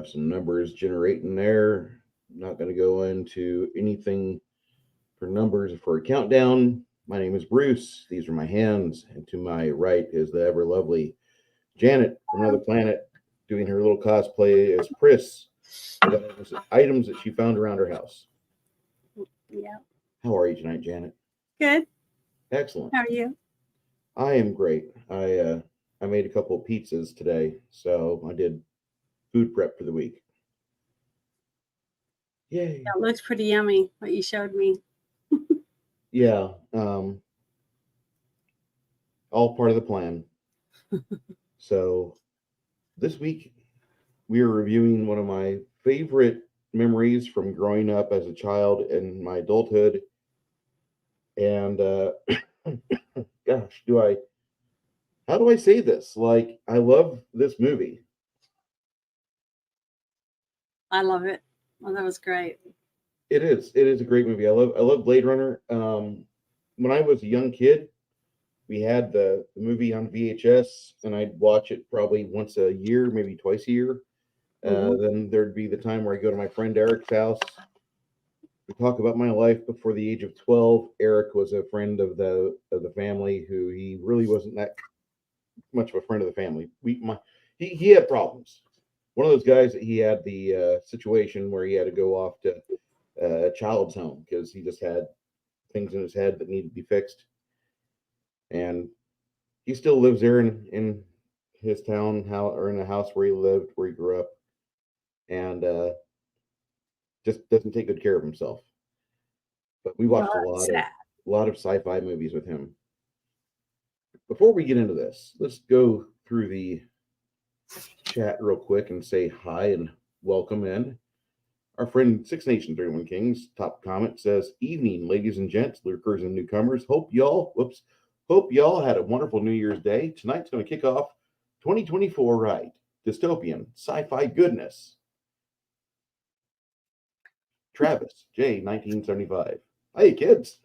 have some numbers generating there. Not going to go into anything for numbers for a countdown. My name is Bruce. These are my hands. And to my right is the ever lovely Janet from another planet doing her little cosplay as Pris. Items that she found around her house. Yeah. How are you tonight, Janet? Good. Excellent. How are you? I am great. I made a couple of pizzas today, so I did food prep for the week. Yay! That looks pretty yummy. What you showed me. Yeah. All part of the plan. So this week we are reviewing one of my favorite memories from growing up as a child and my adulthood. And gosh, how do I say this? Like, I love this movie. I love it. Well, that was great. It is. It is a great movie. I love Blade Runner. When I was a young kid, we had the movie on VHS, and I'd watch it probably once a year, maybe twice a year. Then there'd be the time where I go to my friend Eric's house. We talk about my life before the age of 12. Eric was a friend of the family who he really wasn't that much of a friend of the family. He had problems. One of those guys that he had the situation where he had to go off to a child's home because he just had things in his head that needed to be fixed. And he still lives there in his town, or in the house where he lived, where he grew up, and just doesn't take good care of himself. But we watched a lot of sci-fi movies with him. Before we get into this, let's go through the chat real quick and say hi and welcome in. Our friend Six Nation 31 Kings top comment says, "Evening, ladies and gents, lurkers and newcomers. Hope y'all had a wonderful New Year's Day. Tonight's going to kick off 2024 right. Dystopian sci-fi goodness." Travis J 1975. Hey kids.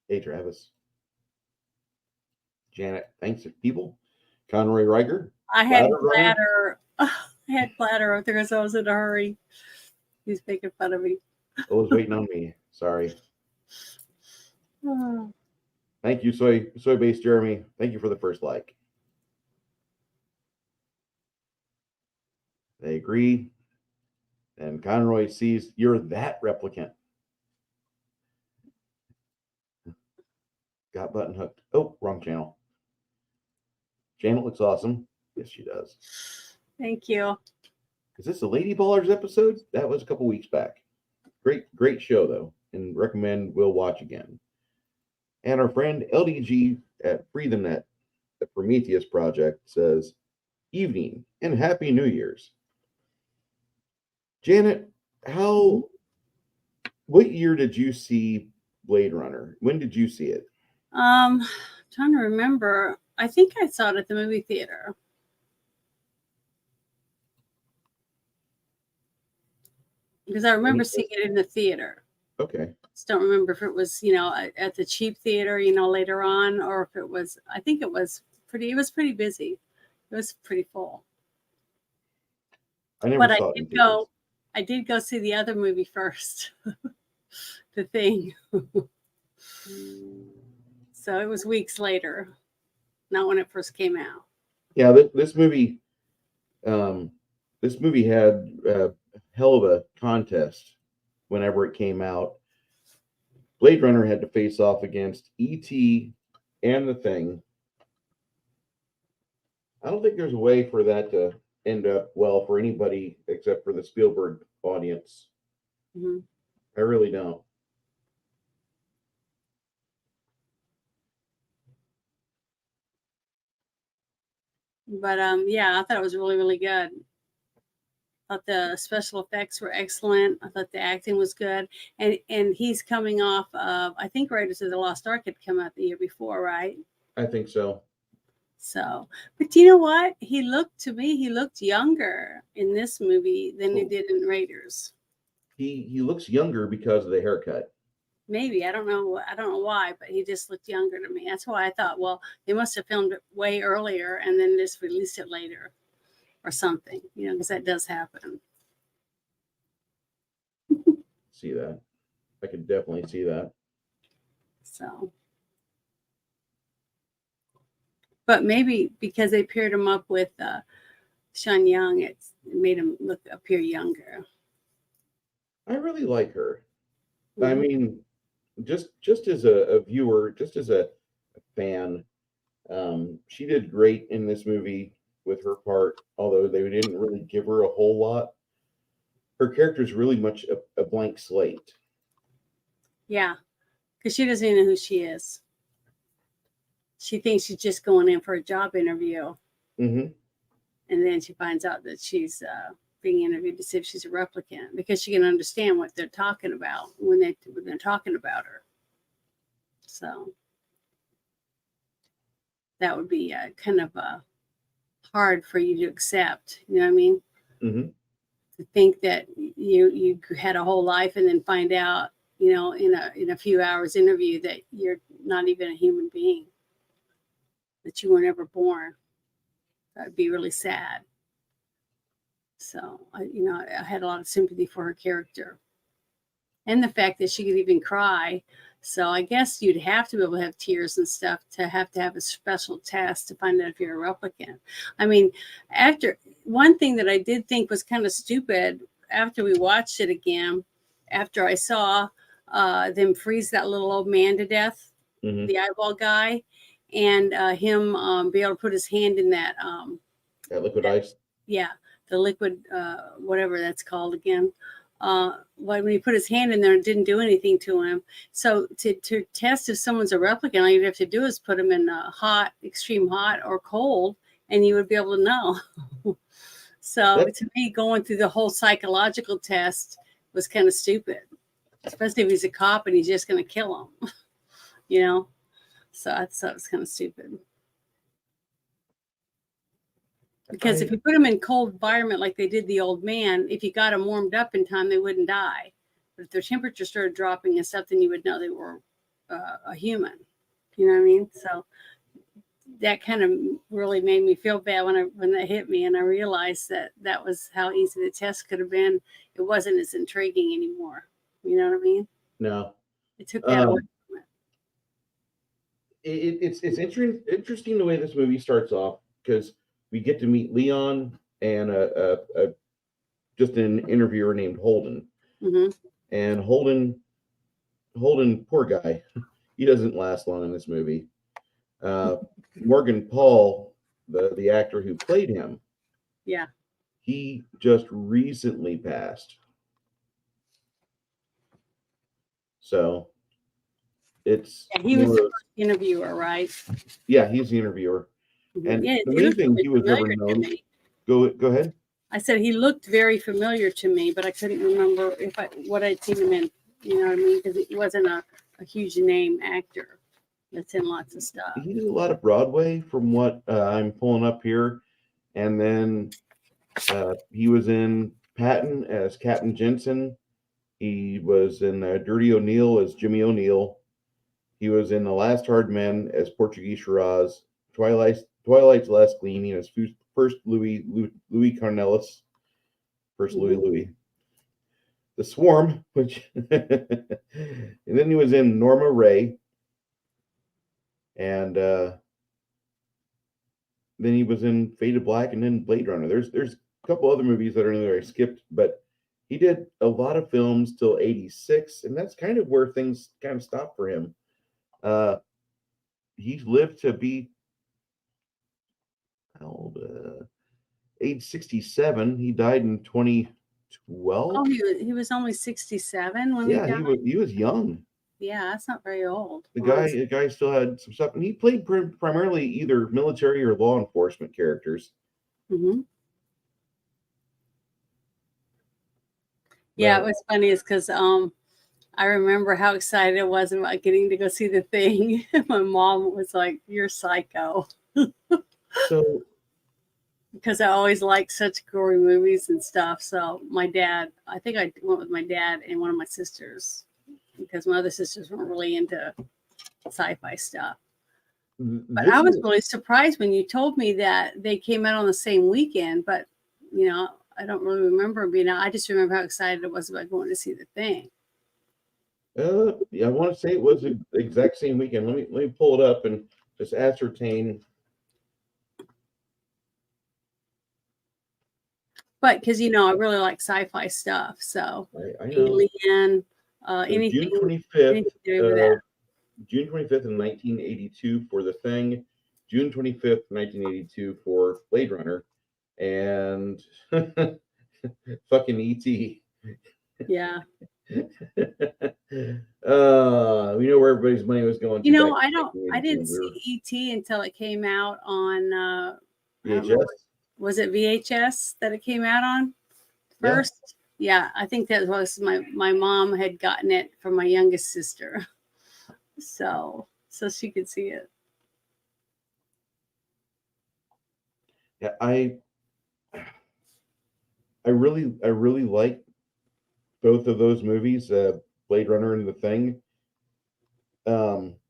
Hey Travis. Janet, thanks people. Conroy Riker. I had bladder. I had bladder up there, so I was in a hurry. He's making fun of me. I was waiting on me. Sorry. Thank you, soy based Jeremy. Thank you for the first like. They agree. And Conroy sees you're that replicant. Got button hooked. Oh, wrong channel. Janet looks awesome. Yes, she does. Thank you. Is this a Lady Ballers episode? That was a couple weeks back. Great show though, and recommend we'll watch again. And our friend LDG at Free the Net, the Prometheus Project, says, "Evening and Happy New Year's." Janet, what year did you see Blade Runner? When did you see it? I'm trying to remember. I think I saw it at the movie theater. Because I remember seeing it in the theater. Okay. Just don't remember if it was, at the cheap theater, later on, or if it was, I think it was pretty busy. It was pretty full. I did go see the other movie first. The Thing. So it was weeks later, not when it first came out. Yeah, this movie had a hell of a contest whenever it came out. Blade Runner had to face off against E.T. and The Thing. I don't think there's a way for that to end up well for anybody except for the Spielberg audience. Mm-hmm. I really don't. But yeah, I thought it was really, really good. I thought the special effects were excellent. I thought the acting was good. And he's coming off of, I think Raiders of the Lost Ark had come out the year before, right? I think so. So, but you know what? He looked younger in this movie than he did in Raiders. He looks younger because of the haircut. Maybe. I don't know why, but he just looked younger to me. That's why I thought, well, they must have filmed it way earlier and then just released it later. or something, you know, because that does happen. See that? I could definitely see that. So, but maybe because they paired him up with Sean Young, it made him appear younger. I really like her. I Mhm. mean, just as a viewer, just as a fan, she did great in this movie with her part, although they didn't really give her a whole lot. Her character is really much a blank slate. Yeah, because she doesn't even know who she is. She thinks she's just going in for a job interview, Mm-hmm. and then she finds out that she's being interviewed to see if she's a replicant, because she can understand what they're talking about when they're talking about her. So that would be kind of hard for you to accept. You know what I mean? Mm-hmm. To think that you had a whole life and then find out, you know, in a few hours interview that you're not even a human being, that you were never born. That would be really sad. So I had a lot of sympathy for her character, and the fact that she could even cry. So I guess you'd have to be able to have tears and stuff to have a special test to find out if you're a replicant. I mean, after one thing that I did think was kind of stupid after we watched it again, after I saw them freeze that little old man to death, Mm-hmm. the eyeball guy, and him be able to put his hand in that That liquid ice. yeah, the liquid, whatever that's called again. When he put his hand in there, it didn't do anything to him. So to test if someone's a replicant, all you'd have to do is put them in hot, extreme hot, or cold, and you would be able to know. So to me, going through the whole psychological test was kind of stupid, especially if he's a cop and he's just going to kill him, you know? So I thought it was kind of stupid. Because if you put them in cold environment like they did the old man, if you got them warmed up in time, they wouldn't die. But if their temperature started dropping and stuff, then you would know they were a human. You know what I mean? So that kind of really made me feel bad when that hit me, and I realized that was how easy the test could have been. It wasn't as intriguing anymore. You know what I mean? No. It took that away from it. It's interesting the way this movie starts off, because we get to meet Leon and just an interviewer named Holden. Mm-hmm. And Holden, poor guy, he doesn't last long in this movie. Morgan Paul, the actor who played him, Yeah, he just recently passed. So it's he was the first interviewer, right? Yeah, he's the interviewer. And yeah, the main thing he was ever known. Go ahead. I said he looked very familiar to me, but I couldn't remember what I'd seen him in. You know what I mean? Because he wasn't a huge name actor that's in lots of stuff. He did a lot of Broadway, from what I'm pulling up here, and then he was in Patton as Captain Jensen. He was in Dirty O'Neill as Jimmy O'Neill. He was in The Last Hard Men as Portuguese Shiraz. Twilight's Last Gleaming as first Louis Cornelis. First Louis. The Swarm, which and then he was in Norma Ray, and then he was in Faded Black, and then Blade Runner. There's a couple other movies that are in there I skipped, but he did a lot of films till '86, and that's kind of where things kind of stopped for him. He lived to be how old? Age 67. He died in 2012. Oh, he was only 67 when he died. He was young. Yeah, that's not very old. The guy still had some stuff, and he played primarily either military or law enforcement characters. Mm-hmm. Yeah, it was funny is because I remember how excited I was about getting to go see The Thing. My mom was like, "You're psycho." So, because I always liked such gory movies and stuff. So I think I went with my dad and one of my sisters, because my other sisters weren't really into sci-fi stuff. But I was really surprised when you told me that they came out on the same weekend. But I don't really remember being out. I just remember how excited I was about going to see The Thing. Yeah, I want to say it was the exact same weekend. Let me pull it up and just ascertain. But because I really like sci-fi stuff, so I know. Alien, So anything, June 25th, anything to do with that. June 25th in 1982 for The Thing, June 25th, 1982 for Blade Runner, and fucking E.T. Yeah. We know where everybody's money was going to back in I 1982. didn't see E.T. until it came out on I don't know, VHS. was it VHS that it came out on first? Yeah, I think that was my mom had gotten it from my youngest sister. So she could see it. Yeah, I really like both of those movies, Blade Runner and The Thing.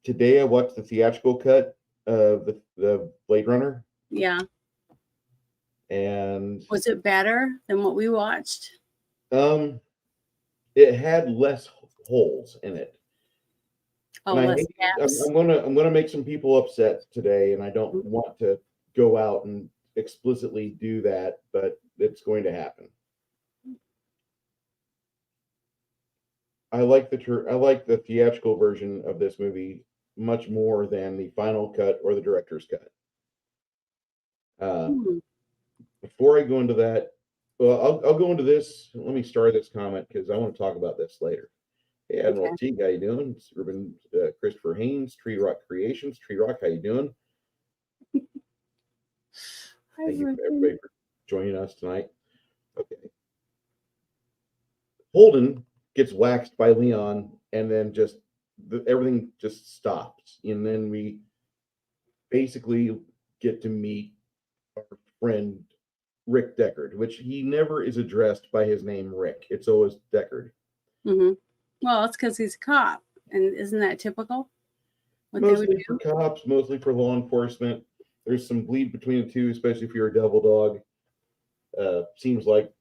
Today I watched the theatrical cut of the Blade Runner, Yeah. and Was it better than what we watched? it had less holes in it. Oh, And I less hate, gaps. I'm gonna make some people upset today, and I don't want to go out and explicitly do that, but it's going to happen. I like the theatrical version of this movie much more than the final cut or the director's cut. Hmm. Before I go into that, well, I'll go into this. Let me start this comment because I want to talk about this later. Hey, Admiral Okay. T, how you doing? It's Ruben, Christopher Haynes, Tree Rock Creations. Tree Rock, how you doing? Thank you for everybody for joining us tonight. Okay. Holden gets waxed by Leon, and then just everything just stops, and then we basically get to meet our friend Rick Deckard, which he never is addressed by his name Rick. It's always Deckard. Mm-hmm. Well, it's because he's a cop, and isn't that typical? What Mostly they would for do? cops, mostly for law enforcement. There's some bleed between the two, especially if you're a devil dog. Seems like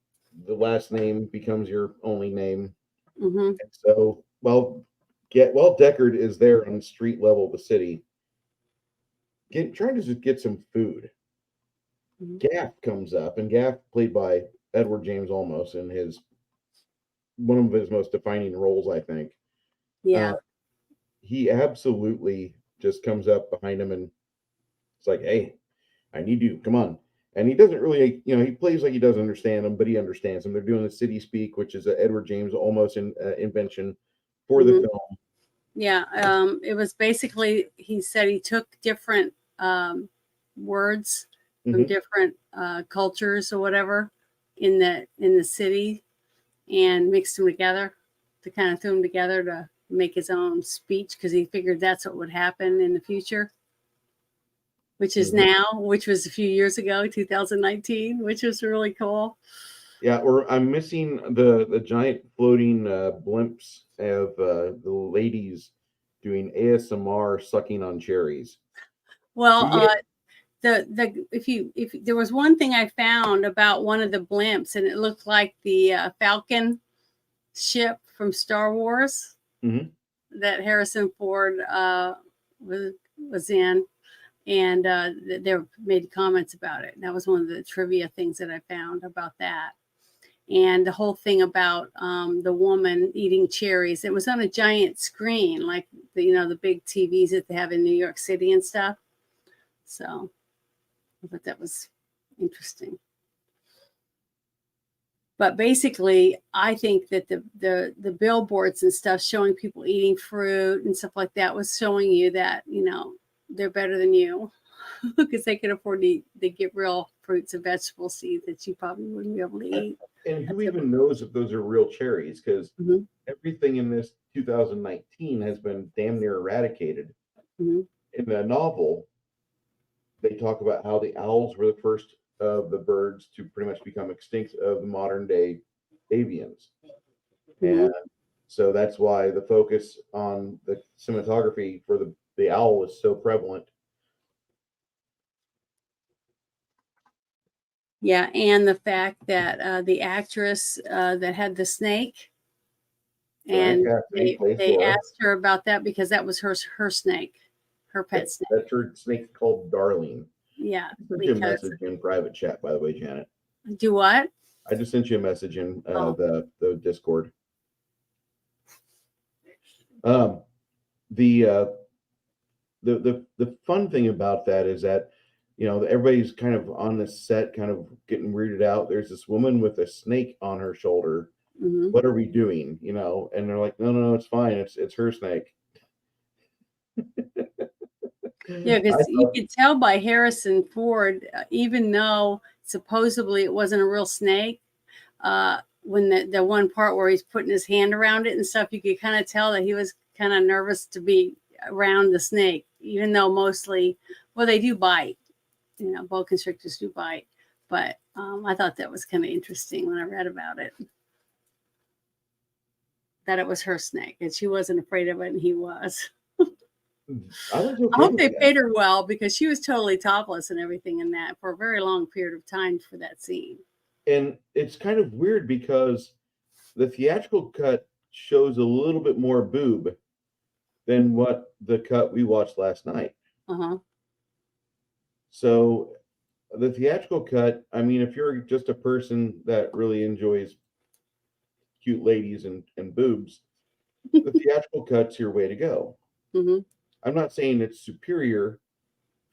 the last name becomes your only name. Mm-hmm. And so, Deckard is there on the street level of the city, trying to just get some food. Mm-hmm. Gaff comes up, and Gaff, played by Edward James Olmos, in his one of his most defining roles, I think. Yeah. He absolutely just comes up behind him and it's like, "Hey, I need you. Come on." And he doesn't really, he plays like he doesn't understand him, but he understands him. They're doing the city speak, which is an Edward James Olmos invention for the Mm-hmm. film. Yeah. It was basically, he said he took different words from different cultures or whatever in the city and mixed them together to kind of throw them together to make his own speech because he figured that's what would happen in the future, which is now, which was a few years ago, 2019, which was really cool. Yeah, or I'm missing the giant floating blimps of the ladies doing ASMR sucking on cherries. Well, if there was one thing I found about one of the blimps, and it looked like the Falcon ship from Star Wars that Harrison Ford was in, and they made comments about it. That was one of the trivia things that I found about that. And the whole thing about the woman eating cherries. It was on a giant screen, like the big TVs that they have in New York City and stuff. So I thought that was interesting. But basically, I think that the billboards and stuff showing people eating fruit and stuff like that was showing you that they're better than you because they can afford to get real fruits and vegetables to eat that you probably wouldn't be able to eat. And who even knows if those are real cherries? Because everything in this 2019 has been damn near eradicated. In the novel, they talk about how the owls were the first of the birds to pretty much become extinct of the modern day avians. And so that's why the focus on the cinematography for the owl was so prevalent. Yeah, and the fact that the actress that had the snake, Right? and Plays they Dora. asked her about that because that was her snake, her pet snake. That's her snake called Darling. Yeah, I sent you a because message in private chat, by the way, Janet. do what? I just sent you a message in Oh, the Discord. Um, the the fun thing about that is that everybody's kind of on the set, kind of getting weirded out. There's this woman with a snake on her shoulder. hmm What are we doing? And they're like, no, it's fine. It's her snake. yeah, I because you could tell by Harrison Ford, even though supposedly it wasn't a real snake, when the one part where he's putting his hand around it and stuff, you could kind of tell that he was kind of nervous to be around the snake, even though mostly, well, they do bite. Boa constrictors do bite, but I thought that was kind of interesting when I read about it, that it was her snake and she wasn't afraid of it, and he was. I was I okay hope with they that. paid her well, because she was totally topless and everything in that for a very long period of time for that scene. And it's kind of weird because the theatrical cut shows a little bit more boob than what the cut we watched last night. Uh-huh. So the theatrical cut, I mean, if you're just a person that really enjoys cute ladies and boobs, the theatrical cut's your way to go. hmm I'm not saying it's superior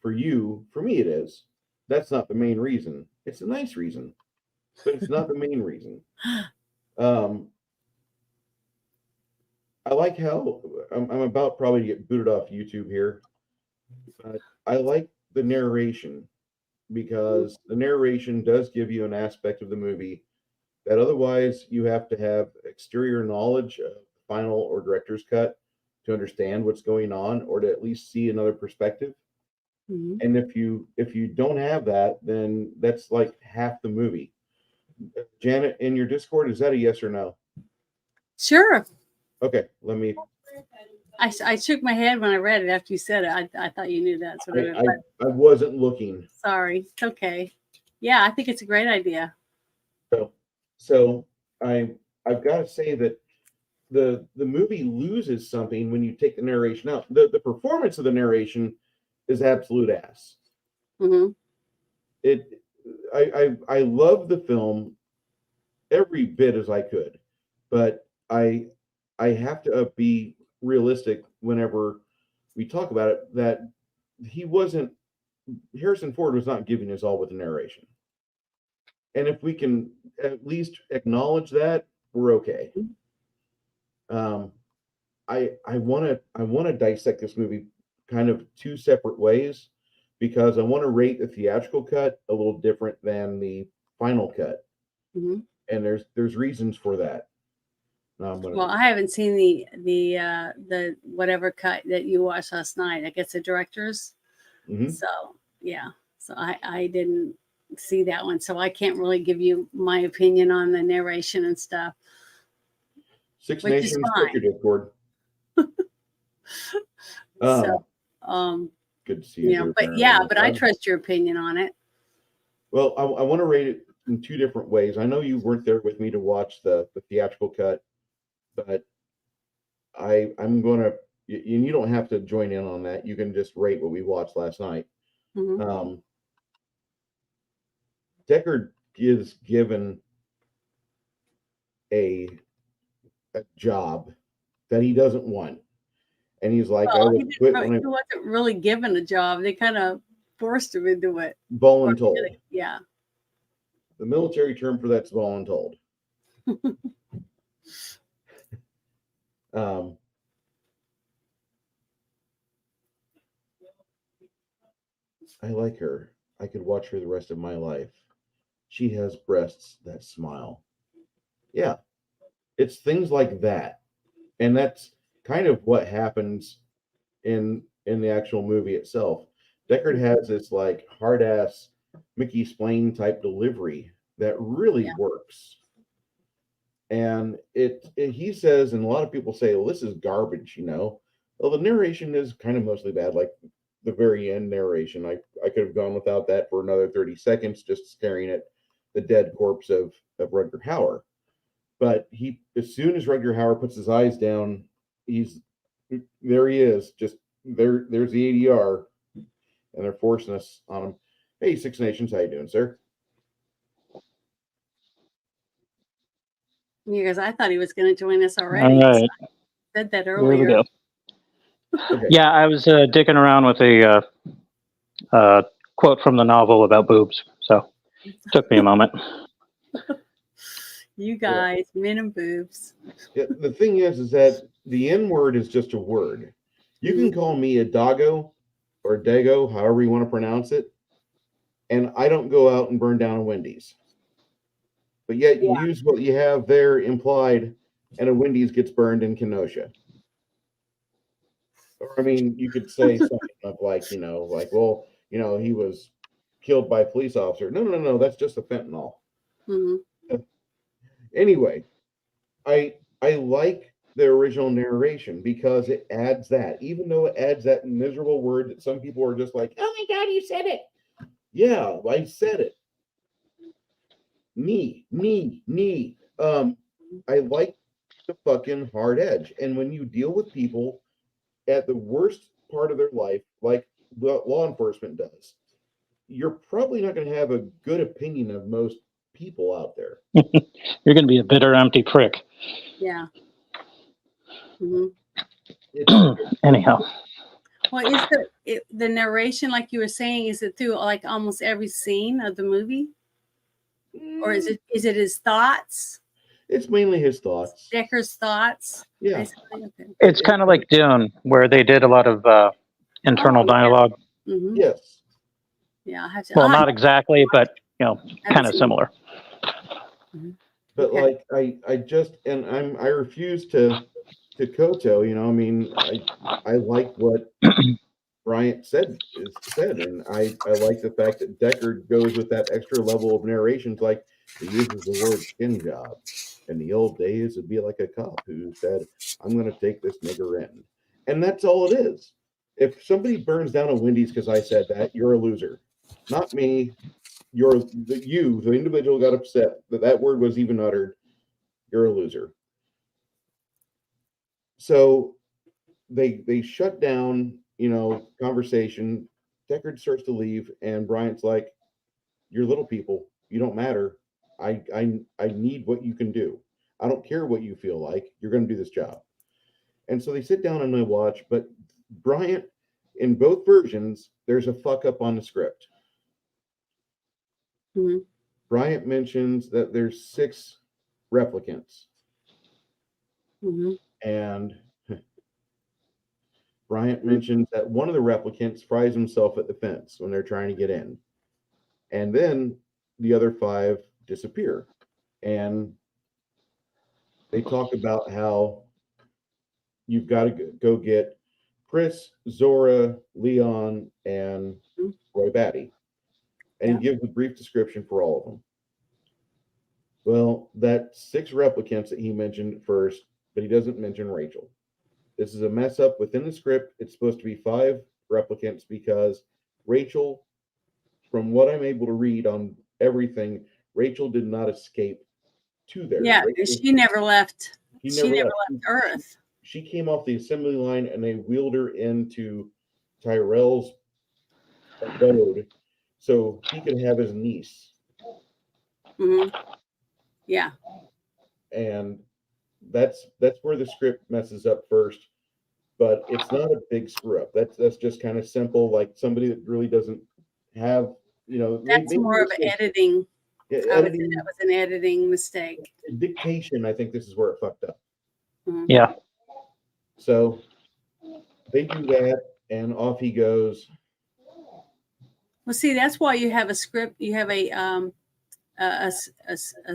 for you. For me, it is. That's not the main reason. It's a nice reason, but it's not the main reason. Um, I like how I'm about probably to get booted off YouTube here, but I like the narration because the narration does give you an aspect of the movie that otherwise you have to have exterior knowledge of final or director's cut to understand what's going on, or to at least see another perspective. hmm And if you don't have that, then that's like half the movie. Janet, in your Discord, is that a yes or no? Sure. Okay, let me. I shook my head when I read it after you said it. I thought you knew that's what I meant. I wasn't looking. Sorry. It's okay. Yeah, I think it's a great idea. So I've got to say that the movie loses something when you take the narration out. The performance of the narration is absolute ass. hmm It I love the film every bit as I could, but I have to be realistic whenever we talk about it, that he wasn't Harrison Ford was not giving his all with the narration. And if we can at least acknowledge that, we're okay. Um, I want to dissect this movie kind of two separate ways, because I want to rate the theatrical cut a little different than the final cut, hmm and there's reasons for that. Well, I haven't seen the whatever cut that you watched last night. I guess the director's. Mhm. So yeah, so I didn't see that one, so I can't really give you my opinion on the narration and stuff, Six which is Nations, check your fine. Discord. So Um, good to see you here, but apparently. yeah, My but I God. trust your opinion on it. Well, I want to rate it in two different ways. I know you weren't there with me to watch the theatrical cut, but I'm going to, and you don't have to join in on that. You can just rate what we watched last night. hmm Um, Deckard is given a a job that he doesn't want, and he's like, I Well, would quit when I he wasn't really given a job. They kind of forced him into it. Or, voluntold. yeah. The military term for that's voluntold. Um, I like her. I could watch her the rest of my life. She has breasts that smile. Yeah, it's things like that, and that's kind of what happens in the actual movie itself. Deckard has this like hard ass Mickey Splain type delivery that really Yeah. works. And he says, and a lot of people say, well, this is garbage, Well, the narration is kind of mostly bad, like the very end narration. I could have gone without that for another 30 seconds, just staring at the dead corpse of Rutger Hauer. But as soon as Rutger Hauer puts his eyes down, there he is, just there's the ADR, and they're forcing us on him. Hey, Six Nations, how you doing, sir? Because I thought he was going to join us already. All right. I said that Here earlier. we go. Okay. Yeah, I was dicking around with a quote from the novel about boobs, so it took me a moment. You guys, men and boobs. Yeah, the thing is that the N word is just a word. You can call me a doggo or dago, however you want to pronounce it, and I don't go out and burn down a Wendy's. But yet you use what you have there implied, and a Wendy's gets burned in Kenosha. Or, I mean, you could say something like, well, he was killed by a police officer. No, that's just a fentanyl. Mm-hmm. Anyway, I like the original narration because it adds that, even though it adds that miserable word that some people are just like, oh my God, you said it. Yeah, I said it. Knee. I like the fucking hard edge. And when you deal with people at the worst part of their life, like law enforcement does, you're probably not going to have a good opinion of most people out there. You're going to be a bitter, empty prick. Yeah. Mm-hmm. Anyhow. Well, is the narration, like you were saying, is it through like almost every scene of the movie? Or is it his thoughts? It's mainly his thoughts. Decker's thoughts? Yeah. Okay. It's kind of like Dune, where they did a lot of internal dialogue. Mm-hmm. Yes. Yeah, I have to. Well, not exactly, but, kind of similar. Mm-hmm. But like, I just, and I refuse to Koto, I like what Bryant said, and I like the fact that Deckard goes with that extra level of narrations, like he uses the word skin job. In the old days, it'd be like a cop who said, I'm going to take this nigger in. And that's all it is. If somebody burns down a Wendy's because I said that, you're a loser. Not me. The individual got upset that word was even uttered. You're a loser. So they shut down, conversation. Deckard starts to leave, and Bryant's like, "You're little people. You don't matter. I need what you can do. I don't care what you feel like. You're going to do this job." And so they sit down and they watch. But Bryant, in both versions, there's a fuck up on the script. Mm-hmm. Bryant mentions that there's 6 replicants. Mm-hmm. And Bryant mentions that one of the replicants fries himself at the fence when they're trying to get in. And then the other 5 disappear. And they talk about how you've got to go get Chris, Zora, Leon, and Roy Batty. And he gives a brief description for all of them. Well, that's 6 replicants that he mentioned first, but he doesn't mention Rachel. This is a mess up within the script. It's supposed to be 5 replicants because Rachel, from what I'm able to read on everything, Rachel did not escape to there. Yeah, Rachel, she never left. She never left Earth. She came off the assembly line and they wheeled her into Tyrell's abode so he could have his niece. Mm-hmm. Yeah. And that's where the script messes up first. But it's not a big screw up. That's just kind of simple, like somebody that really doesn't have, That's more of editing. Yeah, editing. That was an editing mistake. Dictation, I think this is where it fucked up. Mm-hmm. Yeah. So they do that, and off he goes. Well, see, that's why you have a script. You have a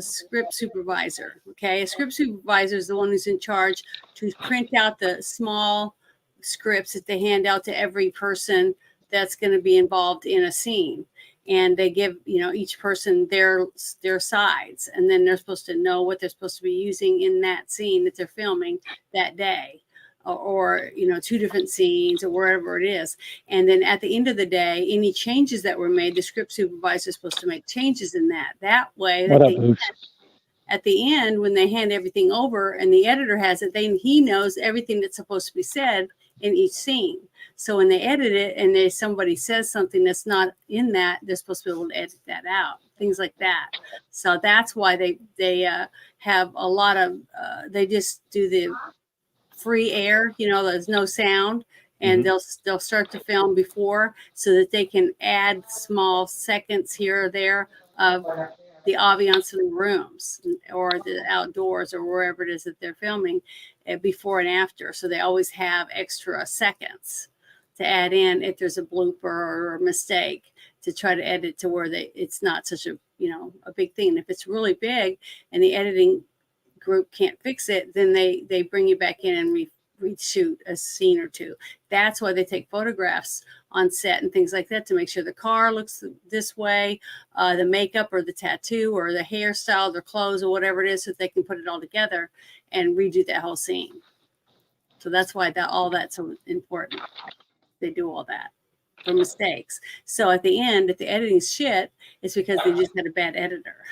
script supervisor. Okay, a script supervisor is the one who's in charge to print out the small scripts that they hand out to every person that's going to be involved in a scene, and they give each person their sides, and then they're supposed to know what they're supposed to be using in that scene that they're filming that day. or two different scenes or wherever it is. And then at the end of the day, any changes that were made, the script supervisor is supposed to make changes in that. That way, What up, Boots? at the end, when they hand everything over and the editor has it, then he knows everything that's supposed to be said in each scene. So when they edit it and somebody says something that's not in that, they're supposed to be able to edit that out, things like that. So that's why they have a lot of, they just do the free air, there's no sound, and they'll start to film before so that they can add small seconds here or there of the ambiance in the rooms or the outdoors or wherever it is that they're filming before and after. So they always have extra seconds to add in if there's a blooper or a mistake, to try to edit to where it's not such a big thing. And if it's really big and the editing group can't fix it, then they bring you back in and reshoot a scene or two. That's why they take photographs on set and things like that, to make sure the car looks this way, the makeup or the tattoo or the hairstyle, their clothes or whatever it is, so that they can put it all together and redo that whole scene. So that's why all that's so important. They do all that for mistakes. So at the end, if the editing's shit, it's because they just had a bad editor.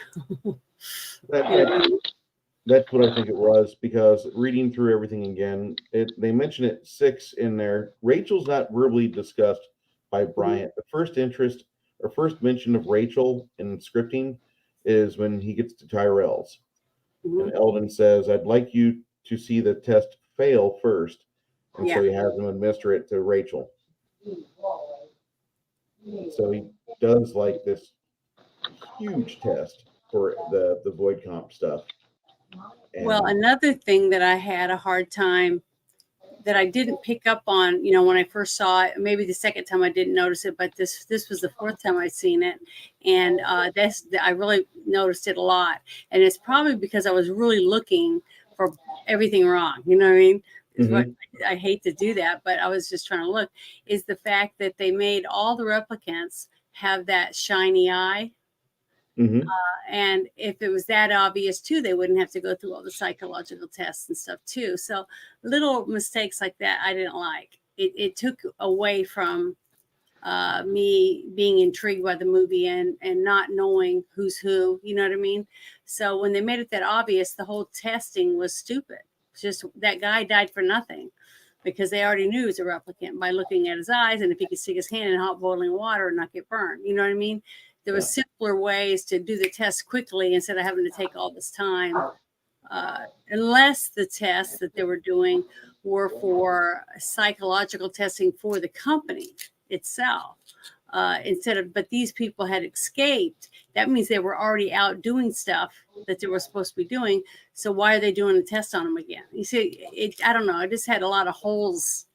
That's what I think it was, because reading through everything again, they mention it 6 in there. Rachel's not verbally discussed by Bryant. The first mention of Rachel in scripting is when he gets to Tyrell's. And Eldon says, "I'd like you to see the test fail first." And so he has them administer it to Rachel. So he does like this huge test for the void comp stuff. And well, another thing that I had a hard time, that I didn't pick up on, when I first saw it, maybe the second time I didn't notice it, but this was the 4th time I'd seen it. And I really noticed it a lot. And it's probably because I was really looking for everything wrong. You know what I mean? I hate to do that, but I was just trying to look, is the fact that they made all the replicants have that shiny eye. And if it was that obvious too, they wouldn't have to go through all the psychological tests and stuff too. So little mistakes like that I didn't like. It took away from me being intrigued by the movie and not knowing who's who, you know what I mean? So when they made it that obvious, the whole testing was stupid. Just that guy died for nothing, because they already knew he was a replicant by looking at his eyes, and if he could stick his hand in hot boiling water and not get burned, you know what I mean? There was simpler ways to do the test quickly instead of having to take all this time, unless the tests that they were doing were for psychological testing for the company itself. But these people had escaped. That means they were already out doing stuff that they were supposed to be doing. So why are they doing a test on them again? You see, I don't know. I just had a lot of holes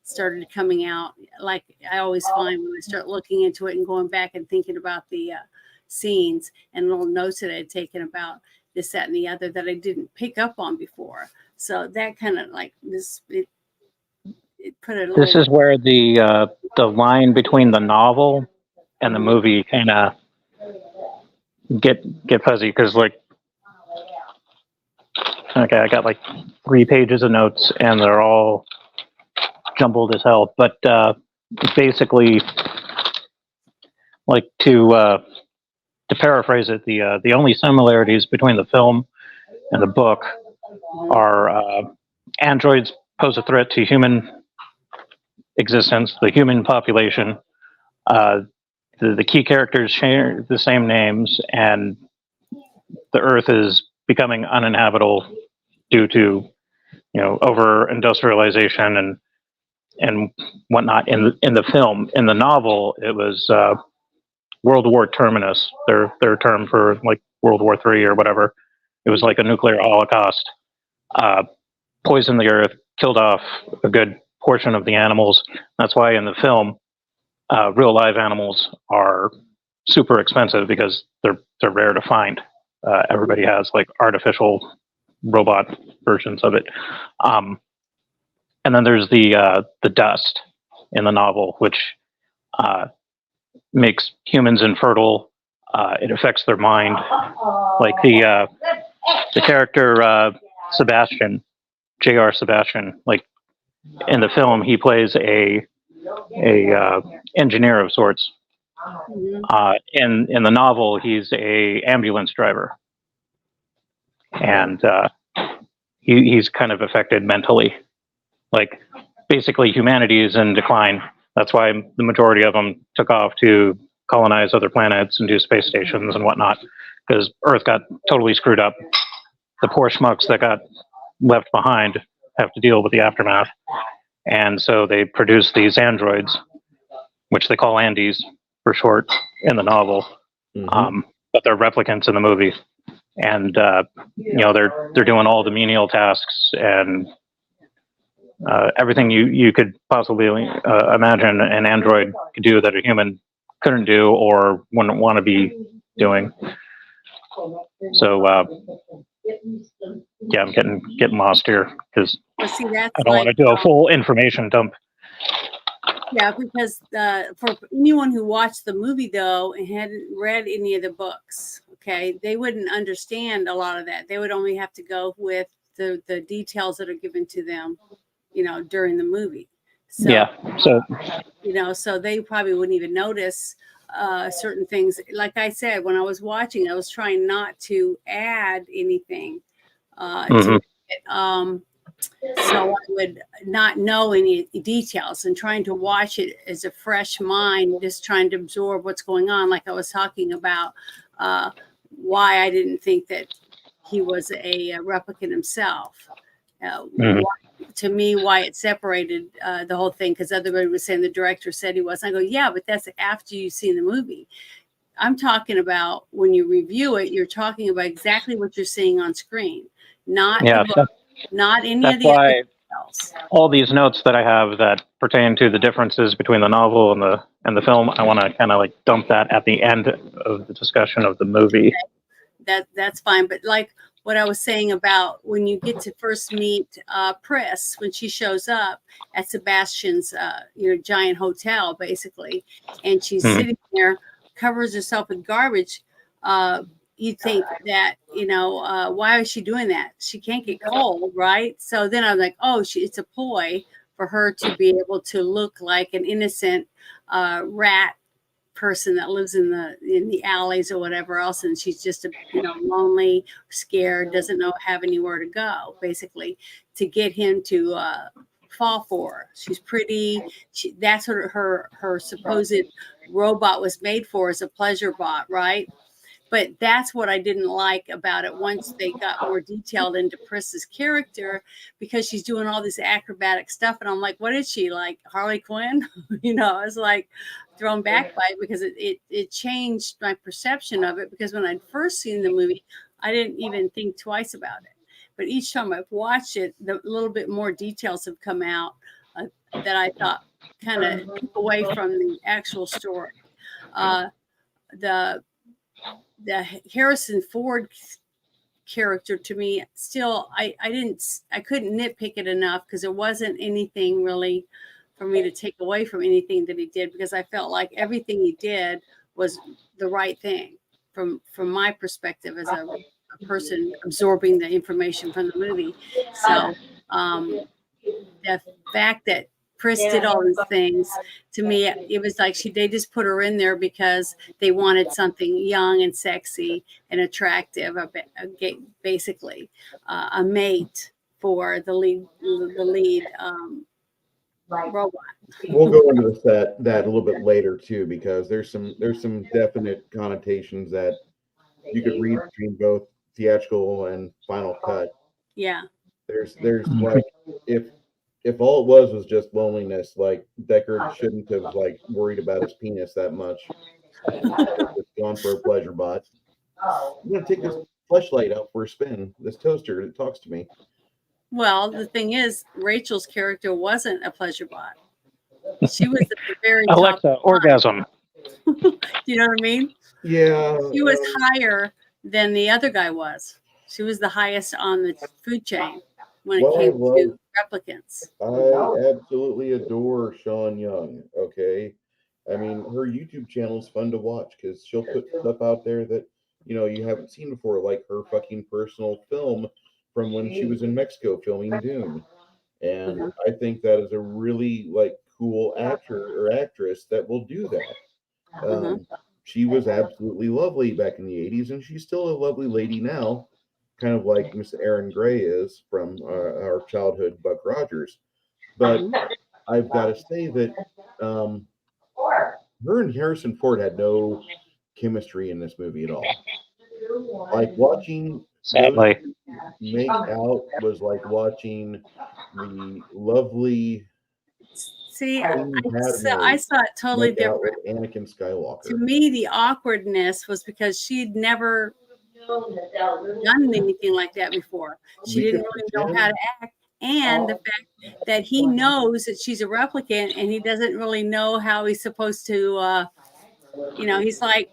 started coming out, like I always find when I start looking into it and going back and thinking about the scenes and little notes that I'd taken about this, that, and the other that I didn't pick up on before. So that kind of like this, it put it. This is where the line between the novel and the movie kind of get fuzzy, because like, okay, I got like 3 pages of notes and they're all jumbled as hell, but basically, like to paraphrase it, the only similarities between the film and the book are androids pose a threat to human existence, the human population. The key characters share the same names, and the Earth is becoming uninhabitable due to over industrialization and whatnot. In the film, in the novel, it was World War Terminus, their term for like World War III or whatever. It was like a nuclear holocaust, poisoned the Earth, killed off a good portion of the animals. That's why in the film, real live animals are super expensive, because they're rare to find. Everybody has like artificial robot versions of it. And then there's the dust in the novel, which makes humans infertile. It affects their mind. Like the character Sebastian, J.R. Sebastian, like in the film, he plays a engineer of sorts. In the novel, he's a ambulance driver, and he's kind of affected mentally. Like, basically, humanity is in decline. That's why the majority of them took off to colonize other planets and do space stations and whatnot, because Earth got totally screwed up. The poor schmucks that got left behind have to deal with the aftermath. And so they produce these androids, which they call Andes for short in the novel. But they're replicants in the movie. And, they're doing all the menial tasks and everything you could possibly imagine an android could do that a human couldn't do or wouldn't want to be doing. So, yeah, I'm getting lost here because I don't want to do a full information dump. Yeah, because for anyone who watched the movie, though, and hadn't read any of the books, okay, they wouldn't understand a lot of that. They would only have to go with the details that are given to them, during the movie. So, yeah. So, so they probably wouldn't even notice certain things. Like I said, when I was watching, I was trying not to add anything to it. So I would not know any details and trying to watch it as a fresh mind, just trying to absorb what's going on. Like I was talking about why I didn't think that he was a replicant himself. To me, why it separated the whole thing, because everybody was saying the director said he was. I go, yeah, but that's after you've seen the movie. I'm talking about when you review it, you're talking about exactly what you're seeing on screen, not the book, not any of the other details. All these notes that I have that pertain to the differences between the novel and the film, I want to kind of like dump that at the end of the discussion of the movie. Okay. That's fine, but like what I was saying about when you get to first meet Pris, when she shows up at Sebastian's giant hotel, basically, and she's sitting there, covers herself with garbage. You think that, why is she doing that? She can't get cold, right? So then I'm like, oh, it's a ploy for her to be able to look like an innocent rat person that lives in the alleys or whatever else, and she's just lonely, scared, doesn't have anywhere to go, basically, to get him to fall for her. She's pretty. That's what her supposed robot was made for, as a pleasure bot, right? But that's what I didn't like about it once they got more detailed into Pris's character, because she's doing all this acrobatic stuff. And I'm like, what is she, like Harley Quinn? I was like thrown back by it, because it changed my perception of it. Because when I'd first seen the movie, I didn't even think twice about it. But each time I've watched it, the little bit more details have come out that I thought kind of took away from the actual story. The Harrison Ford character, to me, still, I couldn't nitpick it enough, because there wasn't anything really for me to take away from anything that he did, because I felt like everything he did was the right thing from my perspective as a person absorbing the information from the movie. So the fact that Pris did all these things, to me, it was like they just put her in there because they wanted something young and sexy and attractive, basically a mate for the lead robot. We'll go into that a little bit later too, because there's some definite connotations that you could read between both theatrical and final cut. Yeah. There's like, if all it was just loneliness, like Deckard shouldn't have like worried about his penis that much. It's gone for a pleasure bot. I'm gonna take this fleshlight out for a spin. This toaster, it talks to me. Well, the thing is, Rachel's character wasn't a pleasure bot. She was at the very Alexa, top. orgasm. You know what I mean? Yeah. She was higher than the other guy was. She was the highest on the food chain when it came to replicants. I absolutely adore Sean Young. Okay. I mean, her YouTube channel is fun to watch, because she'll put stuff out there that, you haven't seen before, like her fucking personal film from when she was in Mexico filming Dune. And Mhm. I think that is a really like cool actor or actress that will do that. Mhm. She was absolutely lovely back in the 80s, and she's still a lovely lady now, kind of like Miss Erin Gray is from our childhood Buck Rogers. But Mhm. I've got to say that um, her and Harrison Ford had no chemistry in this movie at all. Like watching those Sadly. two make out was like watching the lovely See, Queen I Padme saw it totally make out different. with Anakin To Skywalker. me, the awkwardness was because she'd never done anything like that before. She We didn't could really know how pretend to act. And the fact that he knows that she's a replicant and he doesn't really know how he's supposed to, he's like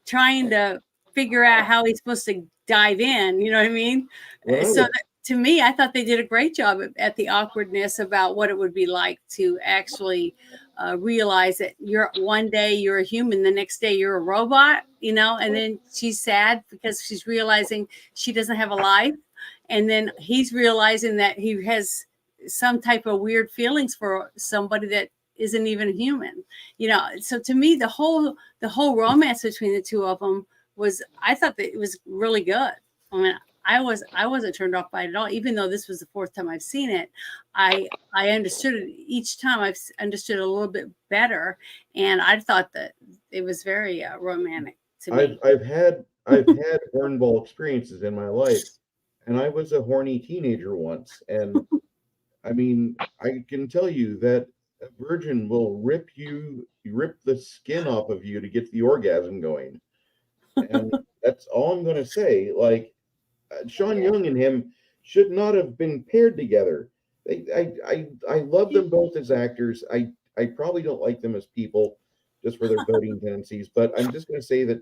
trying to figure out how he's supposed to dive in. You know what I mean? when I So was that, to me, I thought they did a great job at the awkwardness about what it would be like to actually realize that one day you're a human, the next day you're a robot, and then she's sad because she's realizing she doesn't have a life. And then he's realizing that he has some type of weird feelings for somebody that isn't even human, So to me, the whole romance between the two of them I thought that it was really good. I mean, I wasn't turned off by it at all, even though this was the fourth time I've seen it. I understood it each time. I've understood it a little bit better, and I thought that it was very romantic to I've me. I've had hornball experiences in my life, and I was a horny teenager once, and I mean, I can tell you that a virgin will rip the skin off of you to get the orgasm going. And that's all I'm going to say. Like, Sean Young and him should not have been paired together. I love them both as actors. I probably don't like them as people just for their voting tendencies, but I'm just going to say that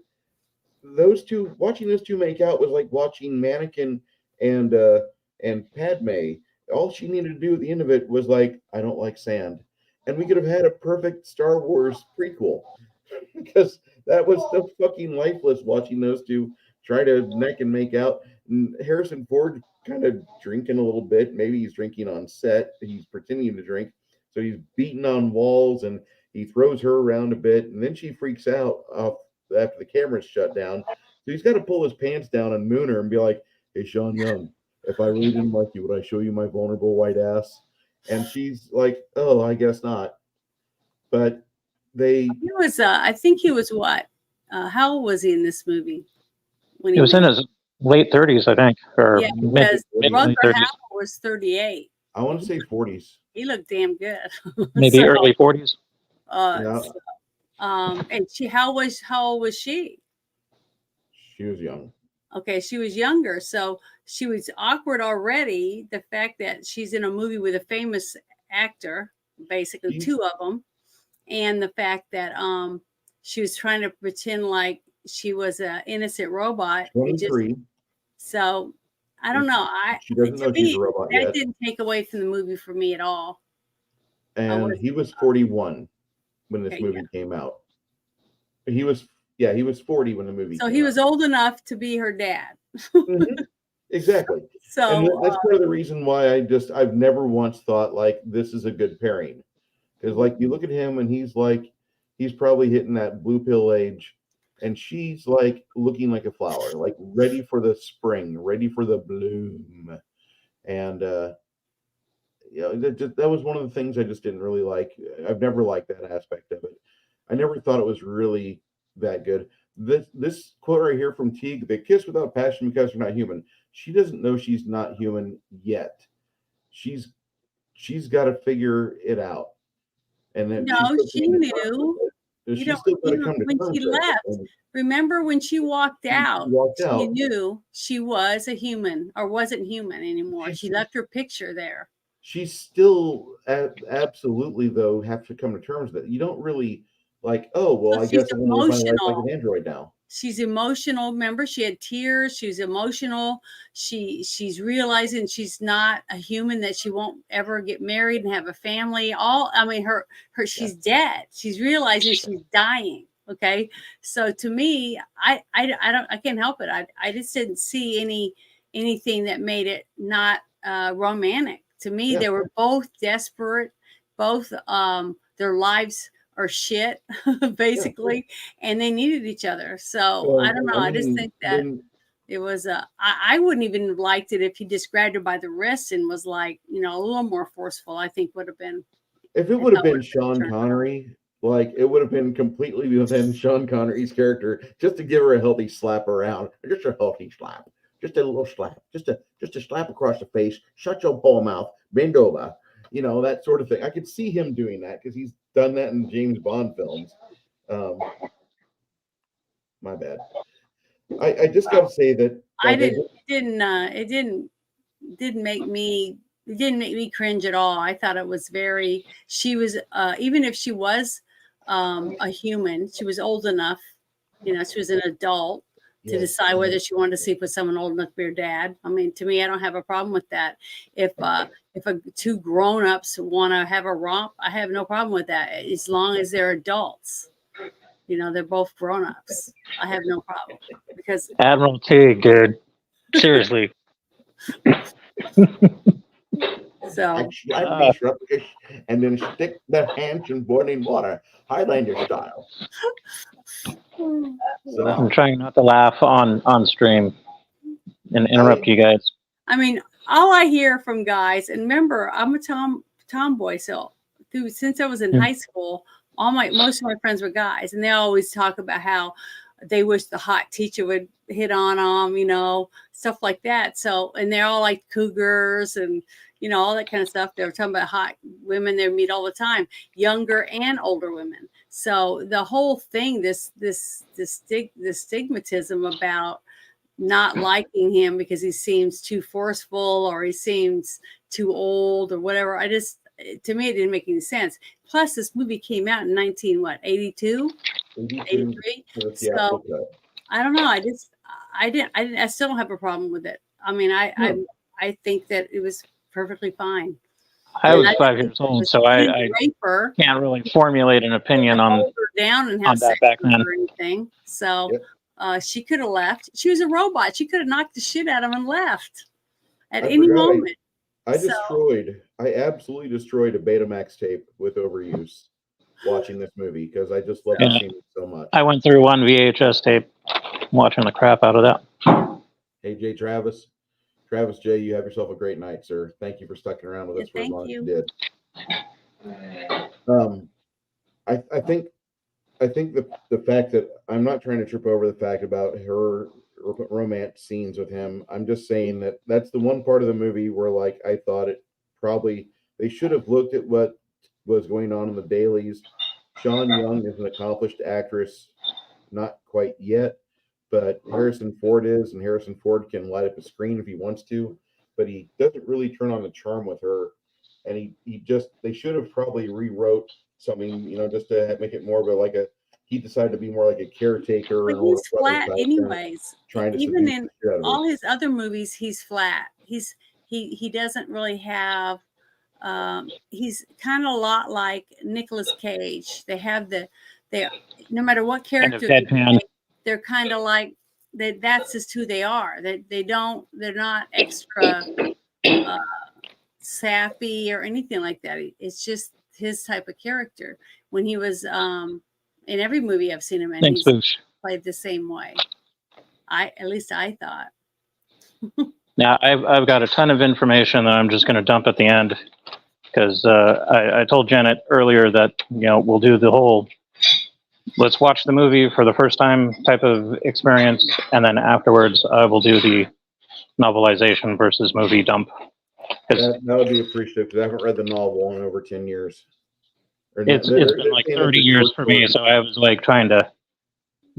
watching those two make out was like watching Mannequin and uh and Padme. All she needed to do at the end of it was like, I don't like sand. And we could have had a perfect Star Wars prequel because that was so fucking lifeless watching those two try to neck and make out. And Harrison Ford kind of drinking a little bit. Maybe he's drinking on set. He's pretending to drink. So he's beating on walls and he throws her around a bit. And then she freaks out after the camera's shut down. So he's got to pull his pants down and moon her and be like, hey, Sean Young, if I really didn't like you, would I show you my vulnerable white ass? And she's like, oh, I guess not. But they He was, I think he was what? How old was he in this movie when He he was in made? his late 30s, I think, or Yeah, mid because mid Rutger early 30s, Hauer was 38. I want to say 40s. He looked damn good. maybe So, early 40s. Yeah, so, and how old was she? she was young. Okay, she was younger, so she was awkward already. The fact that she's in a movie with a famous actor, basically She's two of them, and the fact that she was trying to pretend like she was an innocent robot. It just 23. so I don't know. She doesn't To know she's me a robot that yet. didn't take away from the movie for me at all. I And was he was 41 when this okay, yeah. movie came out. He was, yeah, he was 40 when the movie So came he out. was old enough to be her dad. Mhm, exactly. And So that's part of the reason why I've never once thought like this is a good pairing. Because like you look at him and he's probably hitting that blue pill age, and she's like looking like a flower, like ready for the spring, ready for the bloom. And that was one of the things I just didn't really like. I've never liked that aspect of it. I never thought it was really that good. This quote right here from Teague: "They kiss without passion because they're not human." She doesn't know she's not human yet. She's she's got to figure it out, and then she's no, still she coming to terms with knew. it. You She's don't still got to even come to when she terms with it. left. And Remember when she walked she out, walked she out. knew she was a human or wasn't human anymore. She's She left her picture there. she's still absolutely though have to come to terms with it. You don't really like, oh well, So I she's guess I'm gonna live my life like emotional. an android now. She's emotional. Remember, she had tears. She's emotional. She's realizing she's not a human, that she won't ever get married and have a family. I mean, Yeah. she's dead. She's realizing she's dying. Okay, so to me, I can't help it. I just didn't see anything that made it not romantic To me, Yeah. they were both desperate. Both their lives are shit, basically, and they needed each other. So I don't know. I just think that it was I wouldn't even have liked it if he just grabbed her by the wrist and was like, you know, a little more forceful. I think would have been. If it would have been Sean Connery, like it would have been completely within Sean Connery's character, just to give her a healthy slap around, just a healthy slap, just a little slap, just a slap across the face. Shut your whole mouth, bend over, you know, that sort of thing. I could see him doing that because he's done that in James Bond films. My bad. I just got to say that like, it didn't make me cringe at all. I thought it was very, she was, even if she was a human, she was old enough, you know, she was an adult to decide whether she wanted to sleep with someone old enough to be her dad. I mean, to me, I don't have a problem with that. If two grown-ups want to have a romp, I have no problem with that, as long as they're adults. You know, they're both grown-ups. I have no problem because Admiral Teague, dude. Seriously. so and then stick their hands in boiling water, Highlander style. So I'm trying not to laugh on stream and interrupt you guys. I mean, all I hear from guys, and remember, I'm a tomboy, so since I was in high school, most of my friends were guys, and they always talk about how they wish the hot teacher would hit on them, you know, stuff like that. So, and they're all like cougars and, you know, all that kind of stuff. They were talking about hot women they meet all the time, younger and older women. So the whole thing, this stigmatism about not liking him because he seems too forceful or he seems too old or whatever. To me, it didn't make any sense. Plus, this movie came out in 82, 83. So I don't know. I still don't have a problem with it. I mean, I think that it was perfectly fine. I was 5 years old, so I can't really formulate an opinion on her down and have sex back with then. her or anything. So she could have left. She was a robot. She could have knocked the shit out of him and left at any moment. I absolutely destroyed a Betamax tape with overuse watching this movie because I just love the scene so much. I went through one VHS tape watching the crap out of that. Hey, Travis J, you have yourself a great night, sir. Thank you for sticking around with us for as long as you did. I think the fact that I'm not trying to trip over the fact about her romance scenes with him. I'm just saying that that's the one part of the movie where, like, I thought it probably they should have looked at what was going on in the dailies. Sean Young is an accomplished actress, not quite yet, but Harrison Ford is, and Harrison Ford can light up a screen if he wants to, but he doesn't really turn on the charm with her. And they should have probably rewrote something, you know, just to make it more of he decided to be more like a caretaker. But he's flat anyways. Even in all his other movies, he's flat. He doesn't really have, he's kind of a lot like Nicolas Cage. No matter what character they're kind of like, that's just who they are. They're not extra sappy or anything like that. It's just his type of character. When he was in every movie I've seen him in, he's played the same way. At least I thought. Now I've got a ton of information that I'm just going to dump at the end because I told Janet earlier that, you know, we'll do the whole let's watch the movie for the first time type of experience, and then afterwards I will do the novelization versus movie dump. That would be appreciative because I haven't read the novel in over 10 years. It's been like 30 years for me, so I was like trying to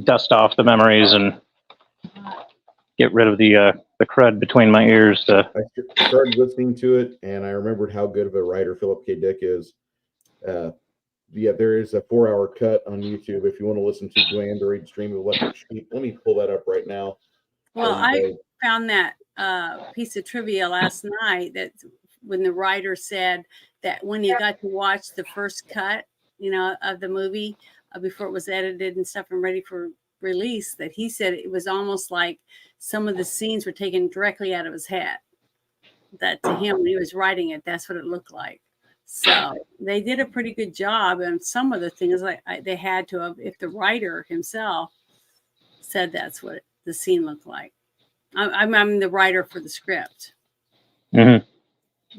dust off the memories and get rid of the crud between my ears. I started listening to it, and I remembered how good of a writer Philip K. Dick is. There is a 4-hour cut on YouTube if you want to listen to Duane Reed's Stream of Electric Sheep. Let me pull that up right now. Well, I found that piece of trivia last night that when the writer said that when he got to watch the first cut, you know, of the movie before it was edited and stuff and ready for release, that he said it was almost like some of the scenes were taken directly out of his head. that to him when he was writing it, that's what it looked like. So they did a pretty good job, and some of the things they had to have, if the writer himself said that's what the scene looked like. I'm the writer for the script. Mm-hmm.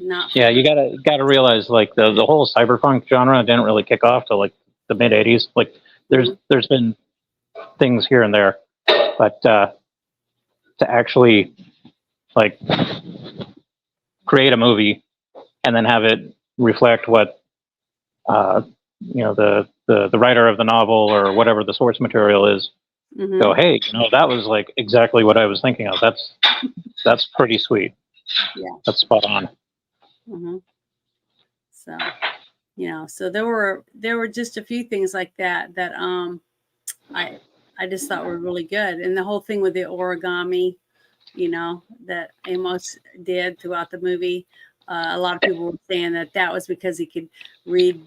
Not Yeah, you gotta realize like the whole cyberpunk genre didn't really kick off till like the mid '80s. Like there's been things here and there, but to actually like create a movie and then have it reflect what the writer of the novel or whatever the source material is, go, hey, that was like exactly what I was thinking of. That's pretty sweet. Yeah, that's spot on. So so there were just a few things like that I just thought were really good, and the whole thing with the origami, that Amos did throughout the movie. A lot of people were saying that was because he could read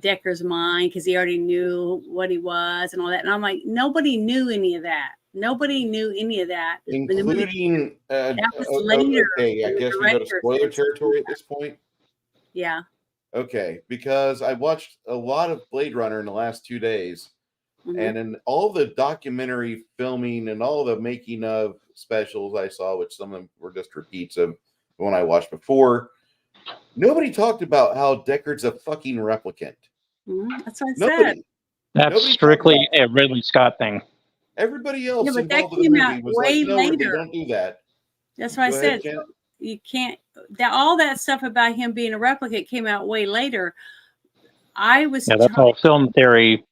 Decker's mind because he already knew what he was and all that. And I'm like, nobody knew any of that. Nobody knew any of that. Including, that was later. Okay, I guess we go to spoiler territory at this point. Yeah. Okay, because I watched a lot of Blade Runner in the last 2 days. And in all the documentary filming and all the making of specials I saw, which some of them were just repeats of the one I watched before, nobody talked about how Deckard's a fucking replicant. That's what I said. That's strictly a Ridley Scott thing. Everybody else but that involved in the movie was way like, no, later. Ridley, don't do that. That's what I said. So you can't. All that stuff about him being a replicant came out way later. I was that's all film theory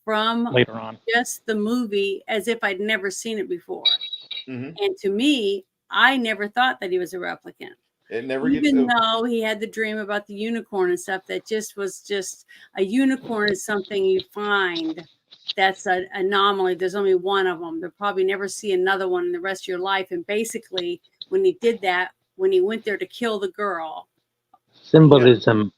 from later on. Just the movie as if I'd never seen it before. Mm-hmm. And to me, I never thought that he was a replicant. It never Even though he had the dream about the unicorn and stuff, that was just a unicorn is something you find that's an anomaly. There's only one of them. They'll probably never see another one in the rest of your life. And basically, when he did that, when he went there to kill the girl, symbolism.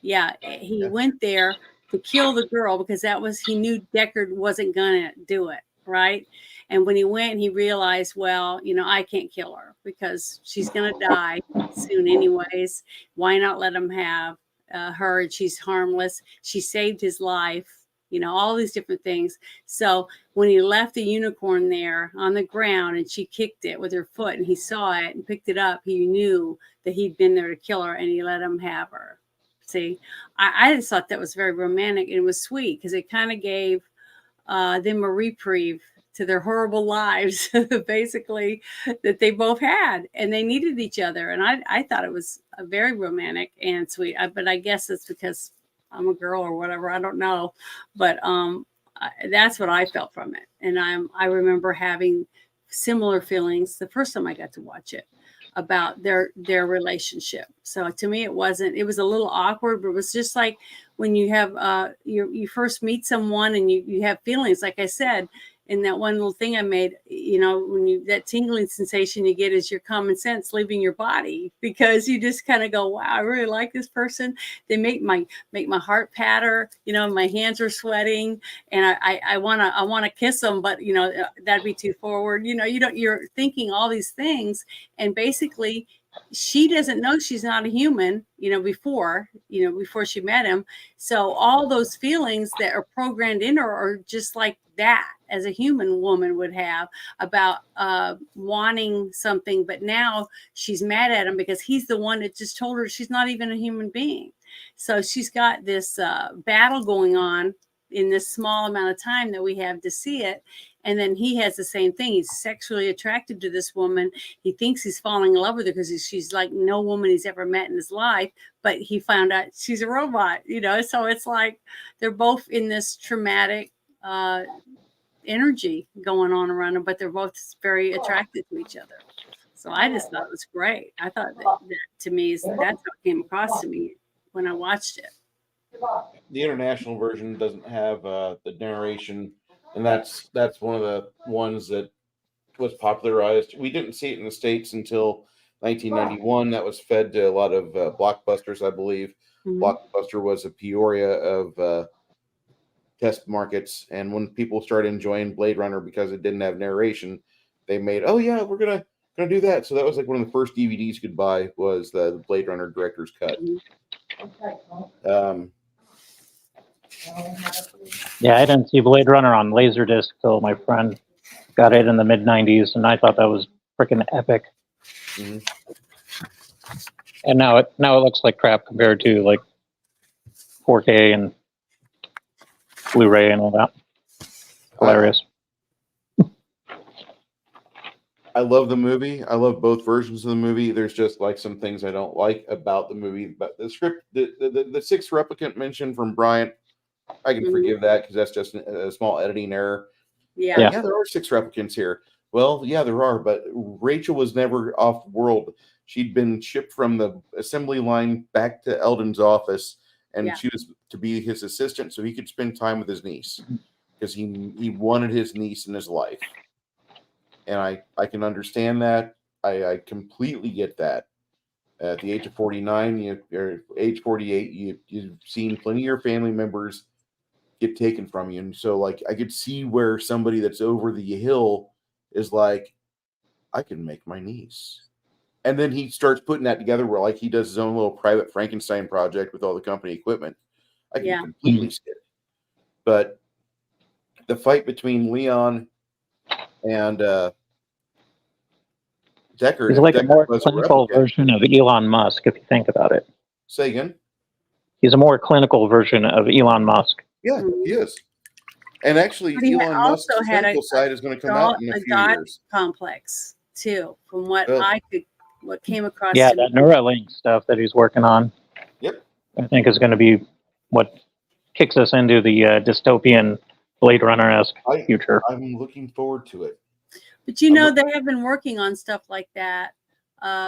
Yeah, he went there to kill the girl because he knew Deckard wasn't gonna do it, right? And when he went, he realized, well, I can't kill her because she's gonna die soon anyways. Why not let him have her? She's harmless. She saved his life. All these different things. So when he left the unicorn there on the ground and she kicked it with her foot and he saw it and picked it up, he knew that he'd been there to kill her and he let him have her. See, I just thought that was very romantic and it was sweet because it kind of gave them a reprieve to their horrible lives, basically, that they both had, and they needed each other. And I thought it was very romantic and sweet. But I guess it's because I'm a girl or whatever. I don't know, but that's what I felt from it. And I remember having similar feelings the first time I got to watch it about their relationship. So to me, it was a little awkward, but it was just like when you have you first meet someone and you have feelings, like I said, in that one little thing I made, when that tingling sensation you get is your common sense leaving your body because you just kind of go, wow, I really like this person. They make my heart patter, my hands are sweating and I want to kiss them, but that'd be too forward. You're thinking all these things and basically she doesn't know she's not a human, before she met him. So all those feelings that are programmed in her are just like that as a human woman would have about wanting something. But now she's mad at him because he's the one that just told her she's not even a human being. So she's got this battle going on in this small amount of time that we have to see it. And then he has the same thing. He's sexually attracted to this woman. He thinks he's falling in love with her because she's like no woman he's ever met in his life. But he found out she's a robot, So it's like they're both in this traumatic energy going on around them, but they're both very attracted to each other. So I just thought it was great. I thought that to me, that's how it came across to me when I watched it. The international version doesn't have the narration. And that's one of the ones that was popularized. We didn't see it in the States until 1991. That was fed to a lot of blockbusters, I believe. Mm-hmm. Blockbuster was a Peoria of test markets. And when people started enjoying Blade Runner because it didn't have narration, they made, oh, yeah, we're going to gonna do that. So that was like one of the first DVDs you could buy was the Blade Runner director's cut. Yeah, I didn't see Blade Runner on Laserdisc till my friend got it in the mid '90s, and I thought that was freaking epic. Mhm. And now it looks like crap compared to like 4K and Blu-ray and all that. Hilarious. I love the movie. I love both versions of the movie. There's just like some things I don't like about the movie. But the script, the sixth replicant mention from Bryant, I can forgive that because that's just a small editing error. Yeah. Yeah, there are 6 replicants here. Well, yeah, there are, but Rachel was never off world. She'd been shipped from the assembly line back to Eldon's office, and she was to be his assistant so he could spend time with his niece because he wanted his niece in his life. And I can understand that. I completely get that. At the age of 49, or age 48, you've seen plenty of your family members get taken from you. And so, like, I could see where somebody that's over the hill is like, I can make my niece. And then he starts putting that together where, like, he does his own little private Frankenstein project with all the company equipment. I can completely see it. But the fight between Leon and Deckard. He's like a more was clinical version of Elon Musk, if you think about it. Say again? He's a more clinical version of Elon Musk. Yeah, he is. And actually, Elon Musk's clinical side is going to come out in a few years. Complex too, from what what came across. Yeah, that Neuralink stuff that he's working on. Yep. I think is going to be what kicks us into the dystopian Blade Runner-esque future. I'm looking forward to it. But you know, they have been working on stuff like that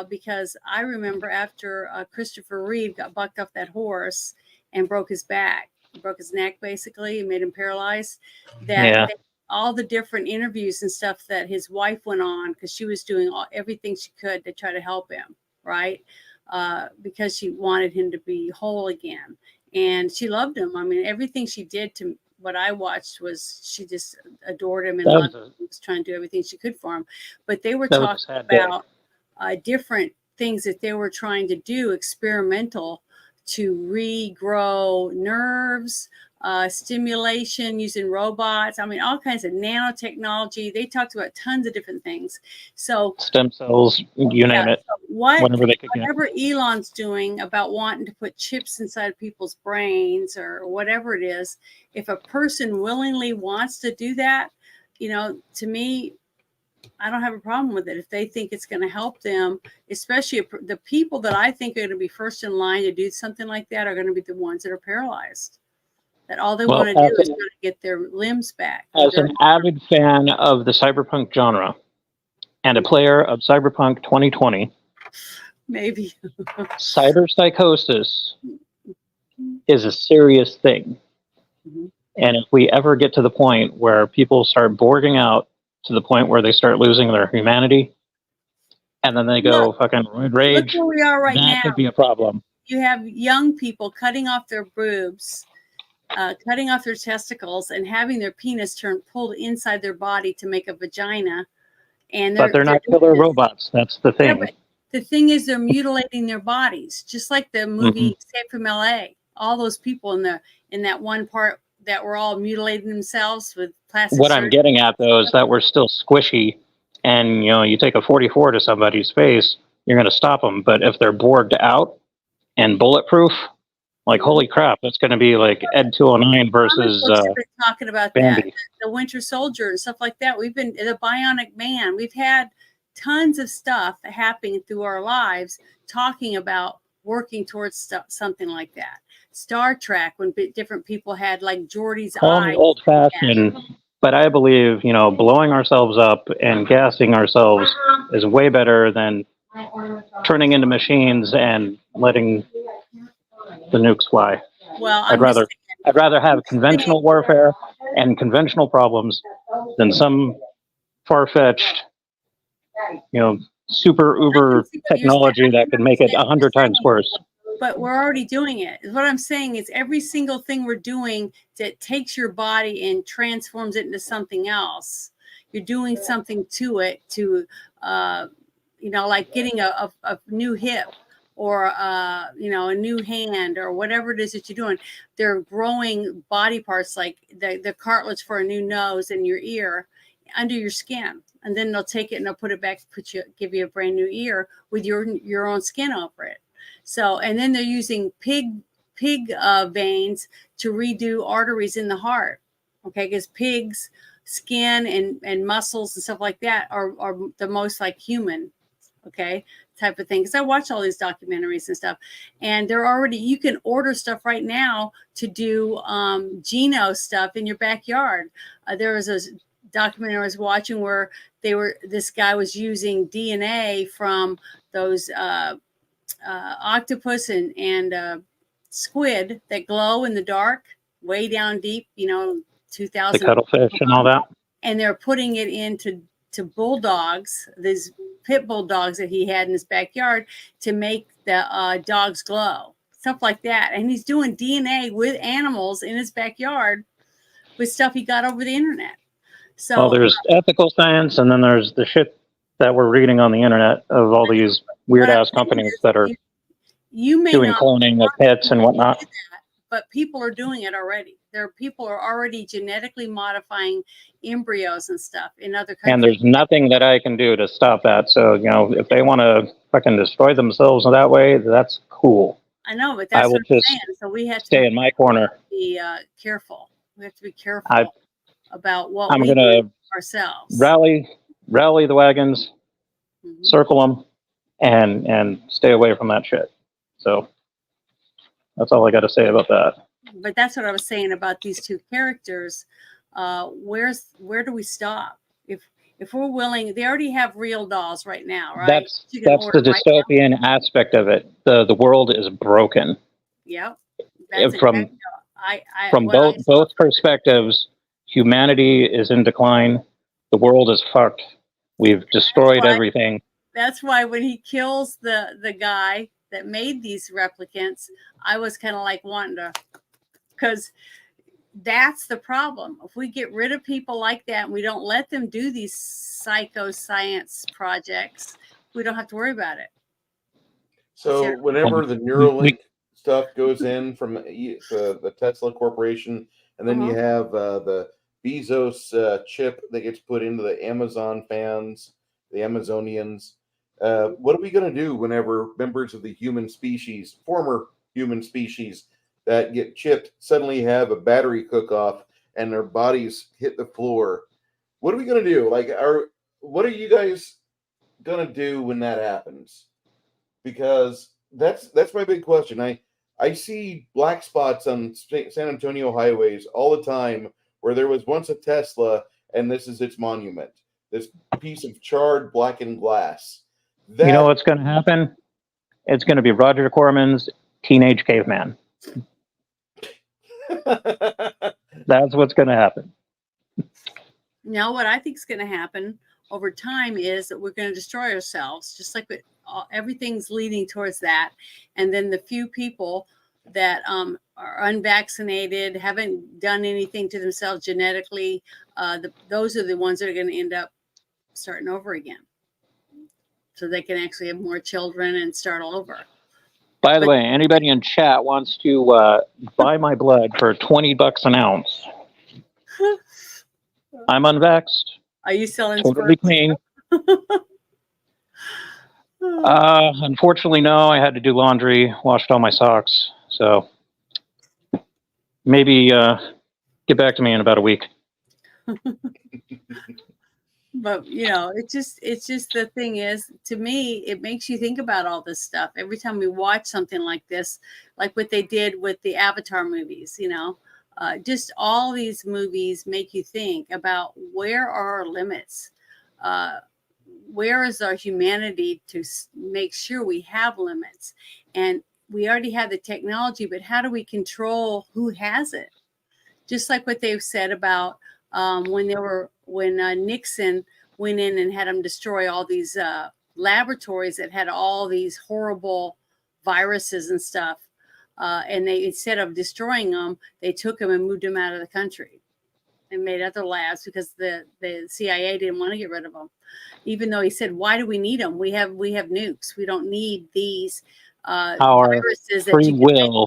because I remember after Christopher Reeve got bucked off that horse and broke his back, broke his neck basically, and made him paralyzed. That all the different interviews and stuff that his wife went on because she was doing everything she could to try to help him, right? Because she wanted him to be whole again, and she loved him. I mean, everything she did to. What I watched was she just adored him and loved him. Was trying to do everything she could for him. But they were talking about different things that they were trying to do, experimental, to regrow nerves, stimulation using robots. I mean, all kinds of nanotechnology. They talked about tons of different things. So stem cells, you name it. So whatever they could Elon's doing about wanting to put chips inside people's brains or whatever it is, if a person willingly wants to do that, you know, to me, I don't have a problem with it. If they think it's going to help them, especially the people that I think are going to be first in line to do something like that are going to be the ones that are paralyzed. That all they want to do is get their limbs back. As an avid fan of the cyberpunk genre and a player of Cyberpunk 2020, maybe cyberpsychosis is a serious thing. And if we ever get to the point where people start borging out to the point where they start losing their humanity, and then they go fucking rage, look where we are right now. That could be a problem. You have young people cutting off their boobs, cutting off their testicles, and having their penis pulled inside their body to make a vagina. And but they're not killer robots. That's the thing. Yeah, the thing is, they're mutilating their bodies, just like the movie Escape from L.A. All those people in that one part that were all mutilating themselves with plastic. What I'm getting at, though, is that we're still squishy, and you take a 44 to somebody's face, you're going to stop them. But if they're borged out and bulletproof, like holy crap, that's going to be like Ed 209 versus. Talking about Bambi. That, the Winter Soldier and stuff like that. We've been the Bionic Man. We've had tons of stuff happening through our lives, talking about working towards something like that. Star Trek, when different people had like Geordie's eyes. Old fashioned, but I believe blowing ourselves up and gassing ourselves is way better than turning into machines and letting the nukes fly. Well, I'd rather have conventional warfare and conventional problems than some far-fetched, super uber technology that could make it 100 times worse. But we're already doing it. What I'm saying is every single thing we're doing that takes your body and transforms it into something else. You're doing something to it to like getting a new hip or a new hand or whatever it is that you're doing. They're growing body parts like the cartilage for a new nose and your ear under your skin, and then they'll take it and they'll put it back, give you a brand new ear with your own skin over it. So, and then they're using pig veins to redo arteries in the heart. Okay, because pigs' skin and muscles and stuff like that are the most like human, okay, type of thing. Because I watch all these documentaries and stuff, and you can order stuff right now to do geno stuff in your backyard. There was a documentary I was watching where this guy was using DNA from those octopus and squid that glow in the dark, way down deep, 2,000. The cuttlefish and all that. And they're putting it into bulldogs, these pit bull dogs that he had in his backyard, to make the dogs glow, stuff like that. And he's doing DNA with animals in his backyard with stuff he got over the internet. So, well, there's ethical science, and then there's the shit that we're reading on the internet of all these weird ass companies that are doing cloning of pets and whatnot. But people are doing it already. People are already genetically modifying embryos and stuff in other countries. And there's nothing that I can do to stop that. So, if they want to fucking destroy themselves in that way, that's cool. I know, but that's what I'm saying. So we have to stay in my corner. Be careful. We have to be careful about what I'm we gonna do ourselves. Rally the wagons, circle them, and stay away from that shit. So that's all I got to say about that. But that's what I was saying about these two characters. Where do we stop? If we're willing, they already have real dolls right now, right? That's the dystopian aspect of it. The world is broken. Yep. From both perspectives, humanity is in decline. The world is fucked. We've destroyed everything. That's why when he kills the guy that made these replicants, I was kind of like wanting to, because that's the problem. If we get rid of people like that and we don't let them do these psychoscience projects, we don't have to worry about it. So whenever the Neuralink stuff goes in from the Tesla Corporation, and then you have the Bezos chip that gets put into the Amazon fans, the Amazonians, what are we going to do whenever members of the human species, former human species, that get chipped suddenly have a battery cook-off and their bodies hit the floor? What are we going to do? What are you guys going to do when that happens? Because that's my big question. I see black spots on San Antonio highways all the time where there was once a Tesla, and this is its monument. This piece of charred blackened glass. You know what's going to happen? It's going to be Roger Corman's Teenage Caveman. That's what's going to happen. Now, what I think is going to happen over time is that we're going to destroy ourselves, just like everything's leading towards that. And then the few people that are unvaccinated, haven't done anything to themselves genetically, those are the ones that are going to end up starting over again. So they can actually have more children and start all over. By the way, anybody in chat wants to buy my blood for $20 an ounce. I'm unvaxxed. Are you selling totally clean? Unfortunately, no. I had to do laundry, washed all my socks. So maybe get back to me in about a week. But it's just the thing is, to me, it makes you think about all this stuff every time we watch something like this, like what they did with the Avatar movies. Just all these movies make you think about where are our limits, where is our humanity to make sure we have limits, and we already have the technology, but how do we control who has it? Just like what they've said about when Nixon went in and had them destroy all these laboratories that had all these horrible viruses and stuff. And they, instead of destroying them, they took them and moved them out of the country. and made other labs because the CIA didn't want to get rid of them. Even though he said, "Why do we need them? We have nukes. We don't need these Our viruses that free you can make." will.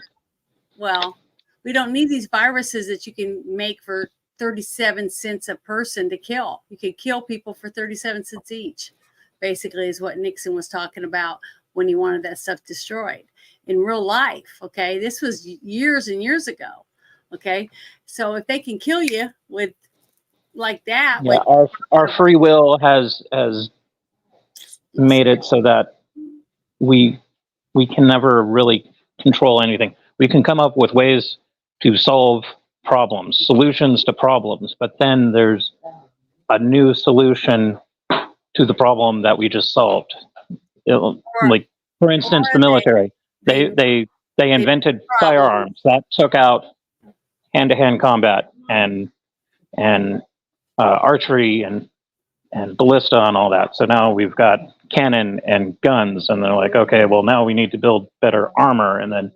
Well, we don't need these viruses that you can make for 37 cents a person to kill. You could kill people for 37 cents each, basically, is what Nixon was talking about when he wanted that stuff destroyed in real life. Okay. This was years and years ago. Okay. So if they can kill you with like that, Yeah, our free will has made it so that we can never really control anything. We can come up with ways to solve problems, solutions to problems, but then there's a new solution to the problem that we just solved. Like, for instance, the military. They invented firearms that took out hand-to-hand combat and archery and ballista and all that. So now we've got cannon and guns, and they're like, okay, well, now we need to build better armor. And then,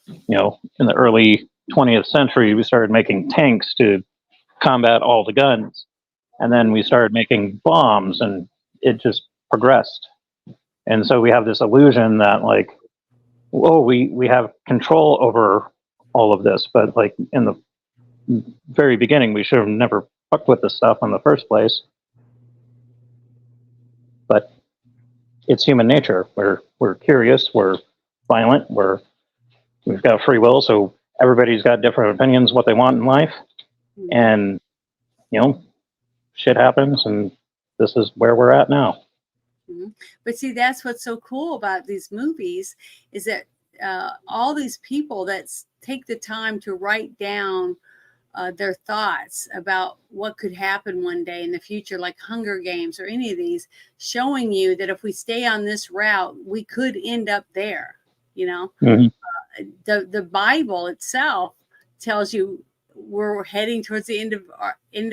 in the early 20th century, we started making tanks to combat all the guns. And then we started making bombs, and it just progressed. And so we have this illusion that, like, oh, we have control over all of this. But, like, in the very beginning, we should have never fucked with this stuff in the first place. But it's human nature. We're curious, we're violent, we've got free will, so everybody's got different opinions what they want in life. And, shit happens, and this is where we're at now. But see, that's what's so cool about these movies is that all these people that take the time to write down their thoughts about what could happen one day in the future, like Hunger Games or any of these, showing you that if we stay on this route, we could end up there. The Bible itself tells you we're heading towards the end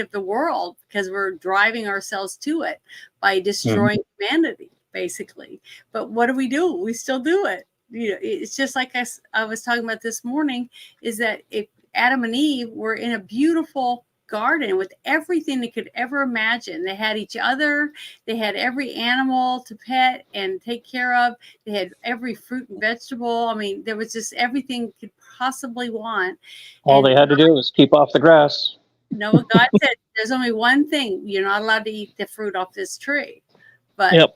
of the world because we're driving ourselves to it by destroying humanity, basically. But what do? We still do it. It's just like I was talking about this morning, is that if Adam and Eve were in a beautiful garden with everything they could ever imagine. They had each other. They had every animal to pet and take care of. They had every fruit and vegetable. I mean, there was just everything you could possibly want. All they had to do was keep off the grass. No, God said there's only one thing. You're not allowed to eat the fruit off this tree. But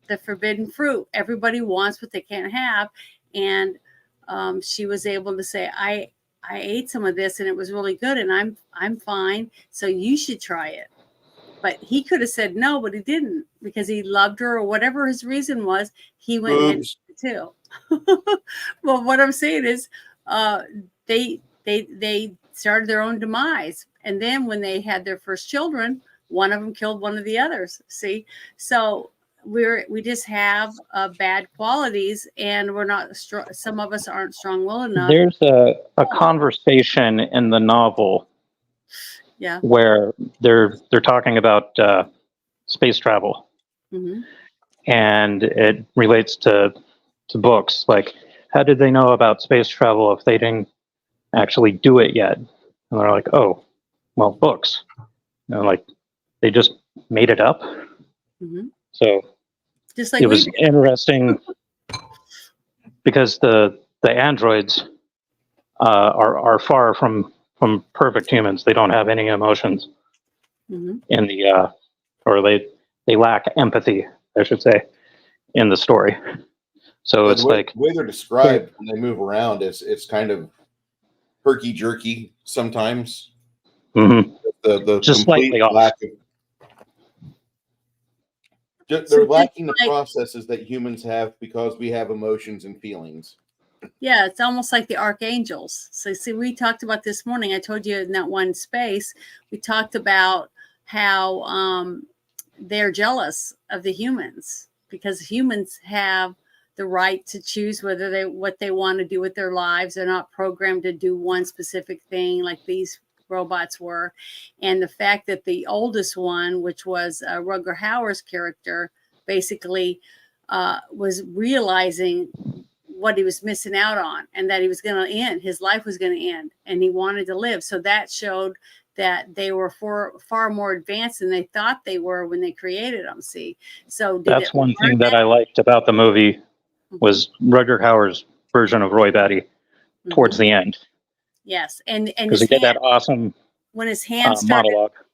the forbidden fruit, everybody wants what they can't have. And she was able to say, I ate some of this and it was really good and I'm fine. So you should try it. But he could have said no, but he didn't because he loved her or whatever his reason was. He went and ate it too. Well, what I'm saying is they started their own demise. And then when they had their first children, one of them killed one of the others. See? So we just have bad qualities, and we're not strong. Some of us aren't strong-willed enough. There's a conversation in the novel, where they're talking about space travel, and it relates to books. Like, how did they know about space travel if they didn't actually do it yet? And they're like, oh, well, books. Like, they just made it up. So just like it was interesting because the androids are far from perfect humans. They don't have any emotions in the or they lack empathy, I should say, in the story. So it's the way they're described when they move around is it's kind of herky jerky sometimes. The just complete lack of. They're lacking the processes that humans have because we have emotions and feelings. Yeah, it's almost like the archangels. So see, we talked about this morning. I told you in that one space, we talked about how they're jealous of the humans because humans have the right to choose what they want to do with their lives. They're not programmed to do one specific thing like these robots were. And the fact that the oldest one, which was Rutger Hauer's character, basically was realizing what he was missing out on and that he was going to end. His life was going to end and he wanted to live. So that showed that they were far more advanced than they thought they were when they created them. See, so did That's it one learn thing that that? I liked about the movie was Rutger Hauer's version of Roy Batty towards the end, Yes, and because his he did hand, that awesome when his hand started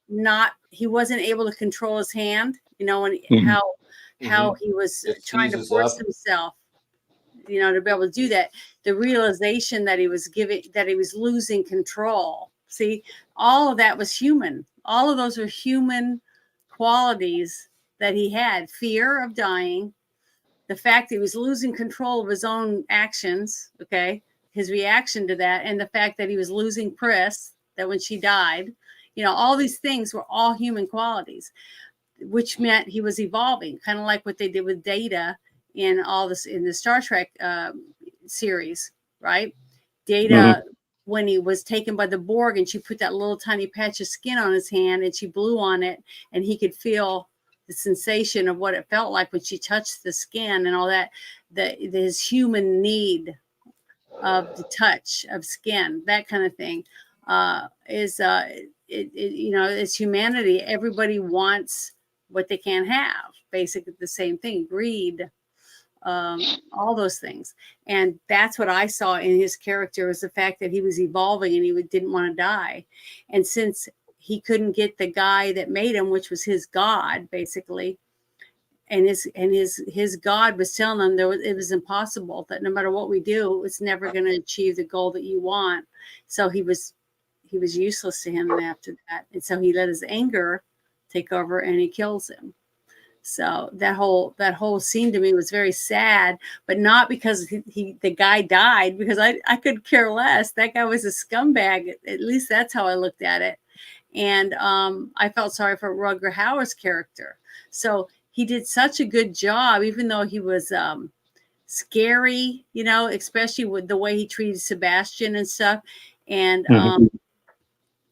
monologue. he wasn't able to control his hand, you know, and Mhm. how he was It trying to seizes force up. himself, you know, to be able to do that. The realization that he was losing control. See, all of that was human. All of those are human qualities that he had: fear of dying, the fact that he was losing control of his own actions, okay, his reaction to that, and the fact that he was losing Pris, that when she died, you know, all these things were all human qualities, which meant he was evolving, kind of like what they did with Data in all this in the Star Trek series, right? Data, when he was taken by the Borg and she put that little tiny patch of skin on his hand and she blew on it, and he could feel the sensation of what it felt like when she touched the skin and all that, his human need of the touch of skin, that kind of thing, is you know, it's humanity. Everybody wants what they can't have, basically the same thing, greed, all those things. And that's what I saw in his character, was the fact that he was evolving and he didn't want to die. And since he couldn't get the guy that made him, which was his God, basically, and his God was telling him it was impossible, that no matter what we do, it's never going to achieve the goal that you want. So he was useless to him after that. And so he let his anger take over and he kills him. So that whole scene to me was very sad, but not because the guy died, because I could care less. That guy was a scumbag. At least that's how I looked at it. And I felt sorry for Rutger Hauer's character. So he did such a good job, even though he was scary, you know, especially with the way he treated Sebastian and stuff. And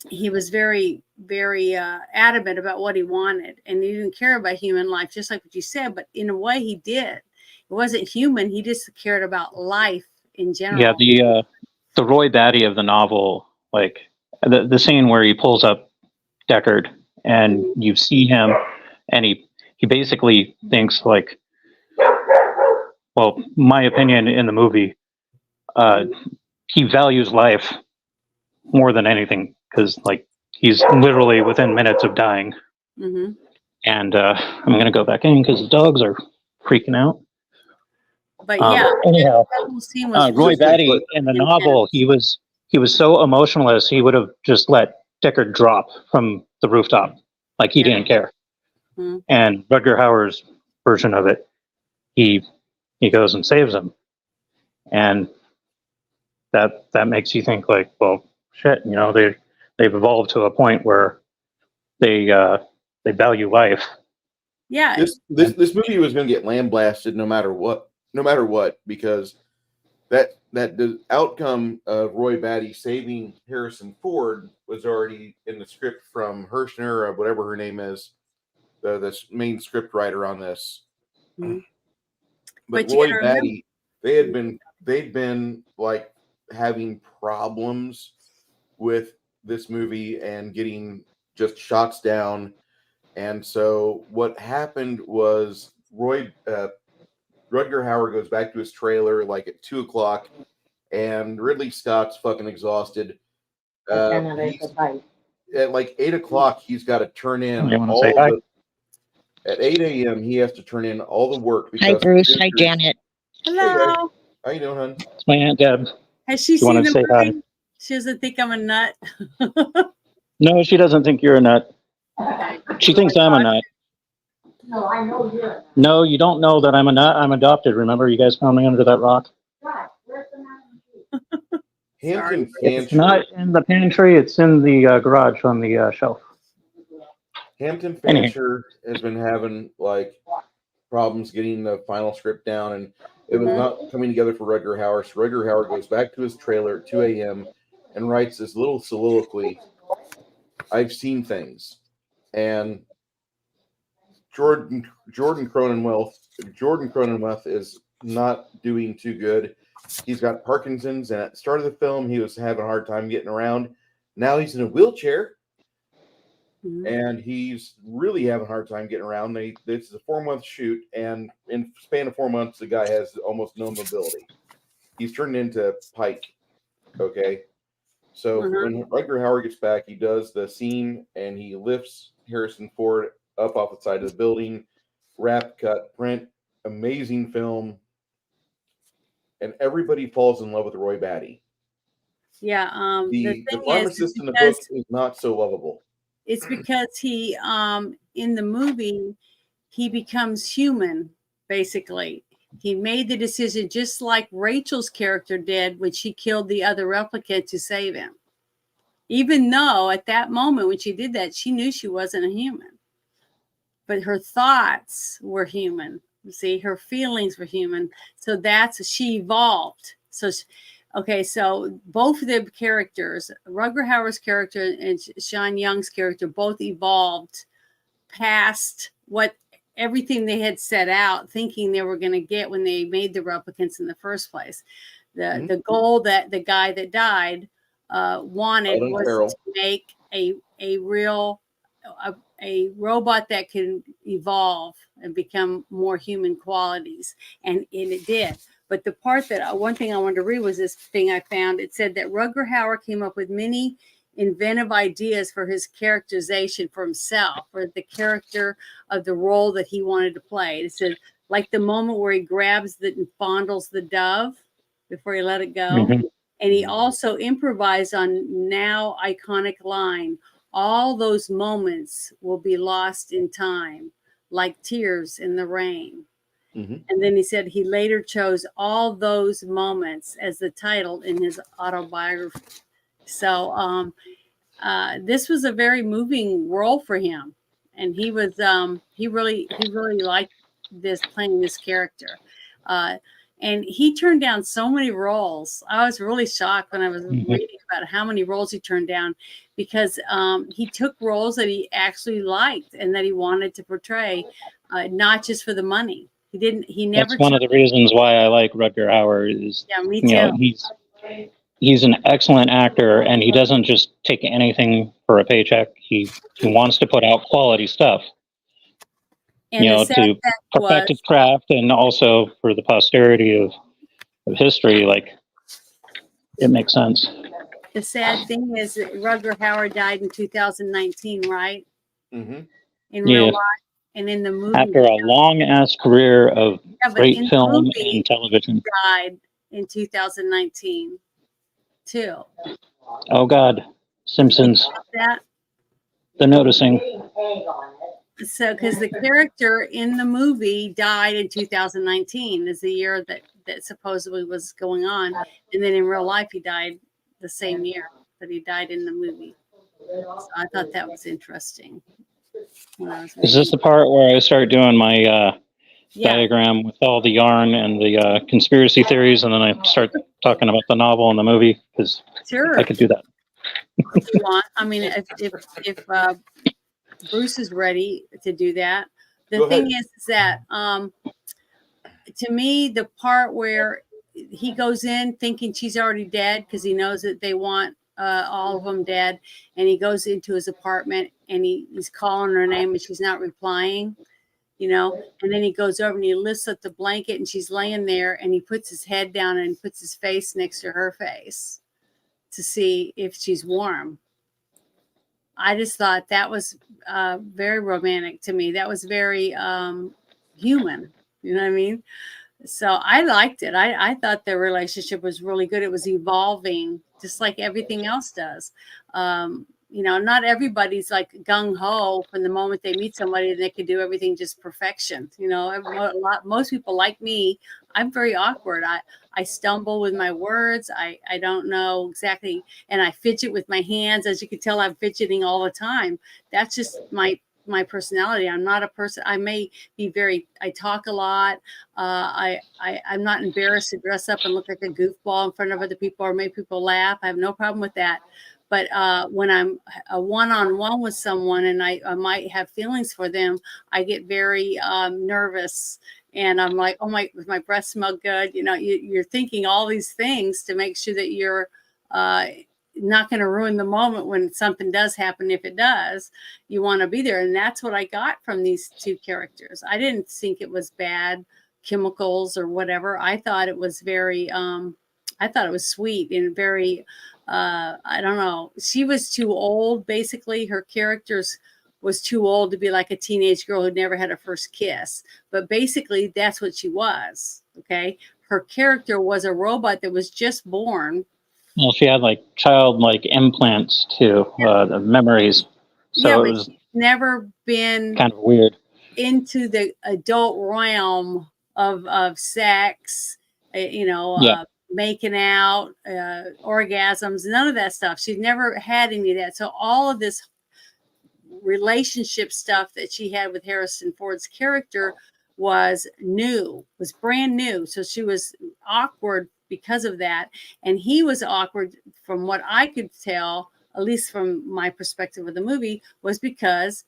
he was very, very adamant about what he wanted, and he didn't care about human life, just like what you said. But in a way, he did. It wasn't human. He just cared about life in general. Yeah, the Roy Batty of the novel, like the scene where he pulls up Deckard and you see him, and he basically thinks like, well, my opinion in the movie, he values life more than anything, because like he's literally within minutes of dying. And I'm gonna go back in because the dogs are freaking out. But yeah, anyhow, that whole scene was Roy really Batty in the novel, he was so emotionless, he would have just let Deckard drop from the rooftop, like he didn't care. And Rutger Hauer's version of it, he goes and saves him, and that makes you think like, well, shit, you know, they've evolved to a point where they value life. Yeah. This movie was going to get lambasted no matter what, because the outcome of Roy Batty saving Harrison Ford was already in the script from Hirschner, or whatever her name is, the main script writer on this. But Roy Batty, they'd been like having problems with this movie and getting just shots down. And so what happened was Rutger Hauer goes back to his trailer like at 2:00, and Ridley Scott's fucking exhausted. At like 8:00, he's got to turn in at 8 a.m. He has to turn in all the work. Hi, Bruce. Hi, Janet. Hello. How you doing, hon? It's my Aunt Deb. Has she seen the movie? She doesn't think I'm a nut. No, she doesn't think you're a nut. She thinks I'm a nut. No, I know you're a nut. No, you don't know that I'm a nut. I'm adopted. Remember, you guys found me under that rock. Where's the nut? Hampton It's not in the pantry. It's in the garage on the shelf. Hampton Fancher has been having like problems getting the final script down, and it was not coming together for Rutger Hauer. So Rutger Hauer goes back to his trailer at 2 a.m. and writes this little soliloquy. I've seen things, and Jordan Cronenweth is not doing too good. He's got Parkinson's, and at the start of the film, he was having a hard time getting around. Now he's in a wheelchair, and he's really having a hard time getting around. This is a 4-month shoot, and in the span of 4 months, the guy has almost no mobility. He's turned into Pike. Okay, so when Rutger Hauer gets back, he does the scene and he lifts Harrison Ford up off the side of the building, wrap, cut, print, amazing film, and everybody falls in love with Roy Batty. Yeah. The thing pharmacist is in the book is not so lovable. it's because he, in the movie, he becomes human, basically. He made the decision just like Rachel's character did when she killed the other replicant to save him. Even though at that moment when she did that, she knew she wasn't a human. But her thoughts were human. You see, her feelings were human. So she evolved. So, so both of the characters, Rutger Hauer's character and Sean Young's character, both evolved past everything they had set out thinking they were going to get when they made the replicants in the first place. The goal that the guy that died wanted was to make a real a robot that can evolve and become more human qualities, and it did. But the part that one thing I wanted to read was this thing I found. It said that Rutger Hauer came up with many inventive ideas for his characterization for himself, for the character of the role that he wanted to play. It said, like the moment where he grabs and fondles the dove before he let it go. And he also improvised on now iconic line, all those moments will be lost in time, like tears in the rain. And then he said he later chose all those moments as the title in his autobiography. So this was a very moving role for him, and he was he really liked playing this character, and he turned down so many roles. I was really shocked when I was reading about how many roles he turned down, because he took roles that he actually liked and that he wanted to portray, not just for the money. He never. That's one of the reasons why I like Rutger Hauer is, me too. He's an excellent actor, and he doesn't just take anything for a paycheck. He wants to put out quality stuff, and to perfect his craft, and also for the posterity of history. Like, it makes sense. The sad thing is that Rutger Hauer died in 2019, right? In real life. And in the movie, after a long-ass career of great film and television, died in 2019 too. Oh God, Simpsons. The noticing. So, because the character in the movie died in 2019, is the year that supposedly was going on, and then in real life he died the same year that he died in the movie. So I thought that was interesting. Is this the part where I start doing my diagram with all the yarn and the conspiracy theories, and then I start talking about the novel and the movie? Because I could do that. If you want, I mean, if Bruce is ready to do that. The thing is that to me, the part where he goes in thinking she's already dead because he knows that they want all of them dead, and he goes into his apartment and he's calling her name and she's not replying, and then he goes over and he lifts up the blanket and she's laying there, and he puts his head down and puts his face next to her face to see if she's warm. I just thought that was very romantic to me. That was very human. You know what I mean? So I liked it. I thought their relationship was really good. It was evolving just like everything else does. Not everybody's like gung-ho from the moment they meet somebody and they can do everything just perfection. Most people like me, I'm very awkward. I stumble with my words. I don't know exactly. And I fidget with my hands. As you can tell, I'm fidgeting all the time. That's just my personality. I'm not a person. I may be I talk a lot. I'm not embarrassed to dress up and look like a goofball in front of other people or make people laugh. I have no problem with that. But when I'm a one-on-one with someone and I might have feelings for them, I get very nervous. And I'm like, oh does my breath smell good? You're thinking all these things to make sure that you're not going to ruin the moment when something does happen. If it does, you want to be there. And that's what I got from these two characters. I didn't think it was bad chemicals or whatever. I thought it was very, I thought it was sweet and very, I don't know. She was too old. Basically, her characters was too old to be like a teenage girl who never had a first kiss. But basically, that's what she was. Okay. Her character was a robot that was just born. Well, she had like childlike implants too, the memories. So yeah, it but was she's never been kind of weird. into the adult realm of sex, Yeah. making out, orgasms, none of that stuff. She's never had any of that. So all of this relationship stuff that she had with Harrison Ford's character was brand new. So she was awkward because of that. And he was awkward from what I could tell, at least from my perspective of the movie, was because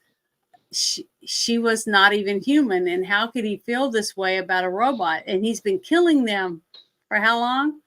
she was not even human. And how could he feel this way about a robot? And he's been killing them for how long?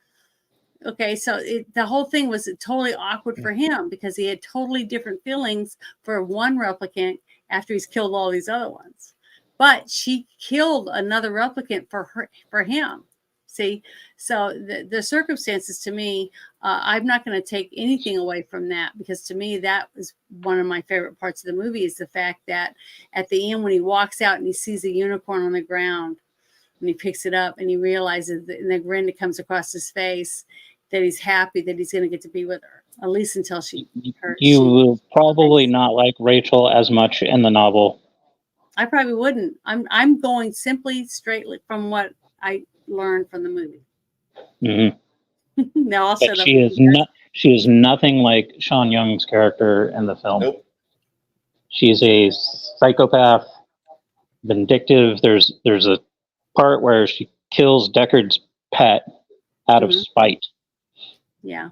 Okay, so the whole thing was totally awkward for him because he had totally different feelings for one replicant after he's killed all these other ones. But she killed another replicant for him. See, so the circumstances to me, I'm not going to take anything away from that, because to me that was one of my favorite parts of the movie, is the fact that at the end when he walks out and he sees a unicorn on the ground and he picks it up and he realizes that, and the grin that comes across his face, that he's happy that he's going to get to be with her, at least until You will probably not like Rachel as much in the novel. I probably wouldn't. I'm going simply straight from what I learned from the movie. Mm-hmm. No, I'll shut up. She is nothing like Sean Young's character in the film. Nope. She's a psychopath, vindictive. There's a part where she kills Deckard's pet out of spite. Yeah.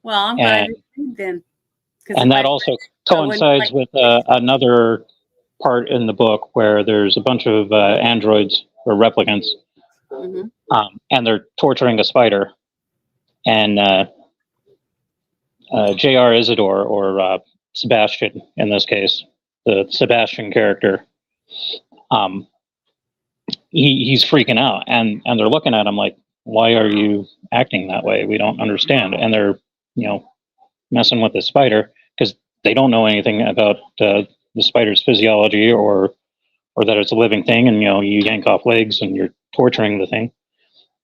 Well, I'm glad you did then. And that also coincides with another part in the book where there's a bunch of androids or replicants, and they're torturing a spider. And J.R. Isidore, or Sebastian in this case, the Sebastian character, he's freaking out, and they're looking at him like, why are you acting that way? We don't understand. And they're, messing with the spider because they don't know anything about the spider's physiology or that it's a living thing. And, you yank off legs and you're torturing the thing.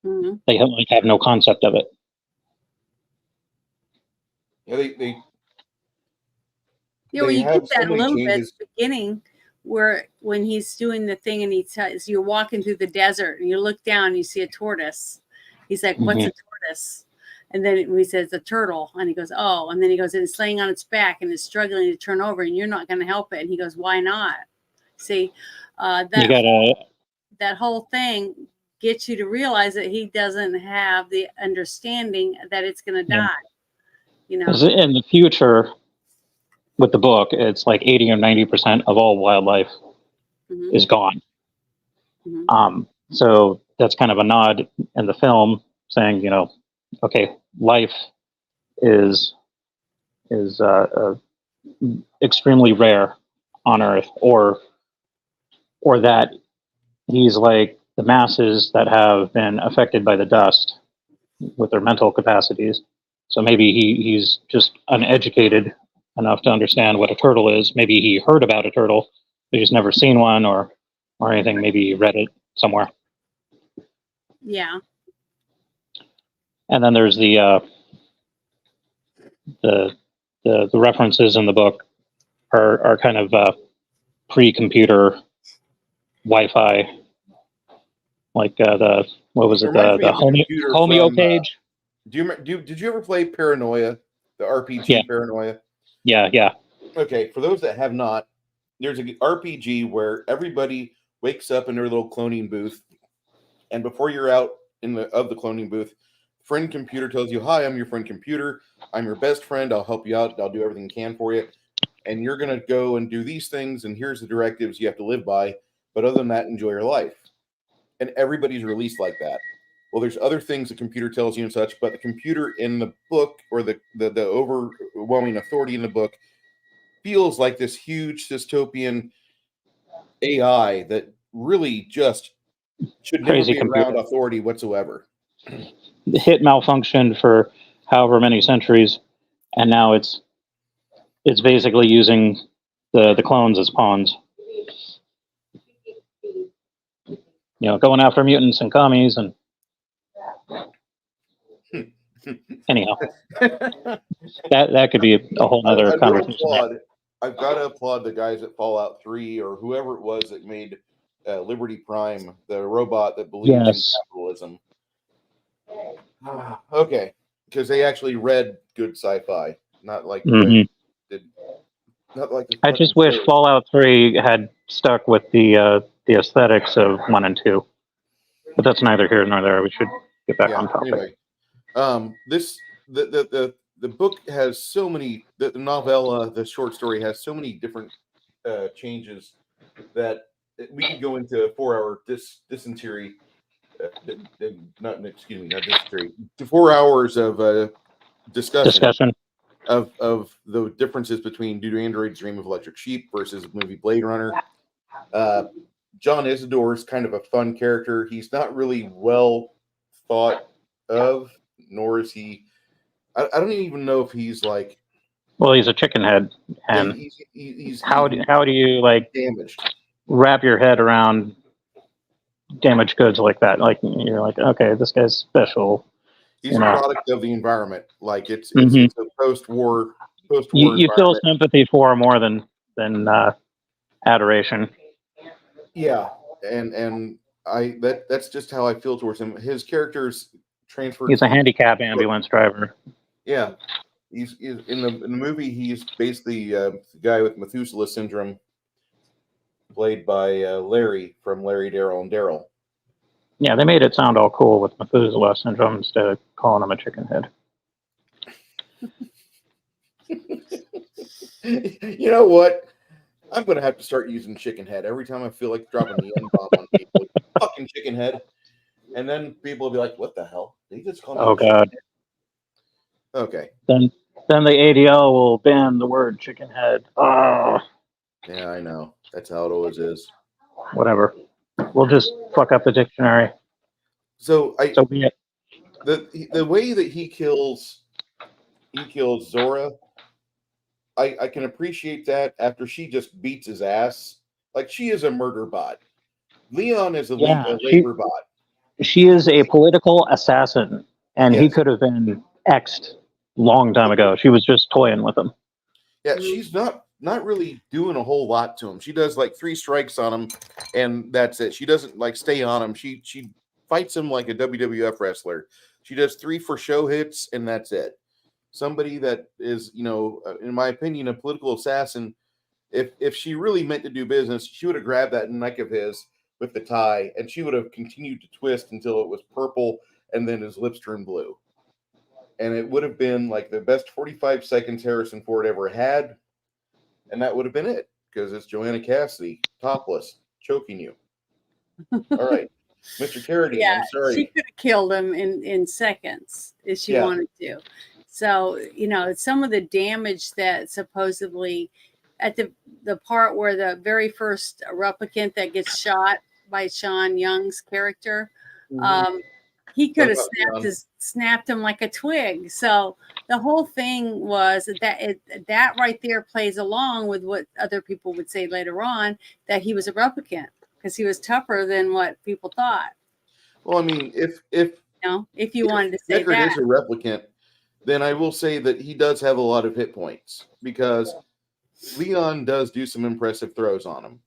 Mm-hmm. They have no concept of it. Yeah, they well, you get that a little bit at the beginning, where when he's doing the thing and he says, you're walking through the desert and you look down and you see a tortoise. He's like, what's a tortoise? And then he says a turtle, and he goes, oh, and then he goes, and it's laying on its back and it's struggling to turn over, and you're not going to help it. And he goes, why not? See, that whole thing gets you to realize that he doesn't have the understanding that it's going to die. In the future, with the book, it's like 80 or 90% of all wildlife is gone. So that's kind of a nod in the film saying, okay, life is extremely rare on Earth, or that he's like the masses that have been affected by the dust with their mental capacities. So maybe he's just uneducated enough to understand what a turtle is. Maybe he heard about a turtle, but he's never seen one or anything. Maybe he read it somewhere. Yeah. And then there's the references in the book are kind of pre-computer Wi-Fi, like the Homeo page. Did you ever play Paranoia, the RPG Paranoia? Yeah. Okay, for those that have not, there's an RPG where everybody wakes up in their little cloning booth, and before you're out of the cloning booth, friend computer tells you, hi, I'm your friend computer. I'm your best friend. I'll help you out. I'll do everything I can for you. And you're going to go and do these things, and here's the directives you have to live by. But other than that, enjoy your life. And everybody's released like that. well, there's other things the computer tells you and such, but the computer in the book, or the overwhelming authority in the book, feels like this huge dystopian AI that really just should never Crazy be around computer. authority whatsoever. The hit malfunctioned for however many centuries, and now it's basically using the clones as pawns. Going after mutants and commies, and anyhow, that could be a whole other conversation. I've got to applaud the guys at Fallout 3 or whoever it was that made Liberty Prime, the robot that believes in capitalism. Okay, because they actually read good sci-fi, not like Mhm. not like. I just wish Fallout 3 had stuck with the aesthetics of 1 and 2, but that's neither here nor there. We should get back on topic. Anyway, the book has so many. The novella, the short story, has so many different changes that we could go into a 4-hour dysentery. Not dysentery. 4 hours of discussion of the differences between Do Androids Dream of Electric Sheep versus movie Blade Runner. John Isidore is kind of a fun character. He's not really well thought of, nor is he. I don't even know if he's like. Well, he's a chicken head, and he's how do you like damaged? Wrap your head around damaged goods like that? Like you're like, okay, this guy's special. He's a product of the environment. Like it's a post-war. You feel sympathy for more than adoration. Yeah, and that's just how I feel towards him. His character's transferred. He's a handicap ambulance driver. Yeah, he's in the movie. He's basically the guy with Methuselah syndrome, played by Larry from Larry, Daryl, and Daryl. Yeah, they made it sound all cool with Methuselah syndrome instead of calling him a chicken head. You know what? I'm going to have to start using chicken head every time I feel like dropping the N-bomb on people. Fucking chicken head. And then people will be like, what the hell? They just call me Oh, God. Head? Okay. Then the ADL will ban the word chicken head. Oh. Yeah, I know. That's how it always is. Whatever. We'll just fuck up the dictionary. So be it. The way that he kills Zora, I can appreciate that after she just beats his ass. Like, she is a murder bot. Leon is a labor bot. She is a political assassin, and he could have been X'd long time ago. She was just toying with him. Yeah, she's not really doing a whole lot to him. She does like 3 strikes on him, and that's it. She doesn't like stay on him. She fights him like a WWF wrestler. She does 3 for show hits, and that's it. Somebody that is, in my opinion, a political assassin. If she really meant to do business, she would have grabbed that neck of his with the tie, and she would have continued to twist until it was purple, and then his lips turned blue. And it would have been like the best 45 seconds Harrison Ford ever had, and that would have been it, because it's Joanna Cassidy, topless, choking you. All right. Mr. Carradine, Yeah, I'm sorry. she could have killed him in seconds if she wanted to. So, some of the damage that supposedly at the part where the very first replicant that gets shot by Sean Young's character, he could have snapped him like a twig. So the whole thing was that right there plays along with what other people would say later on, that he was a replicant because he was tougher than what people thought. Well, I mean, if you wanted to say Deckard that is a replicant, then I will say that he does have a lot of hit points, because Leon does do some impressive throws on him.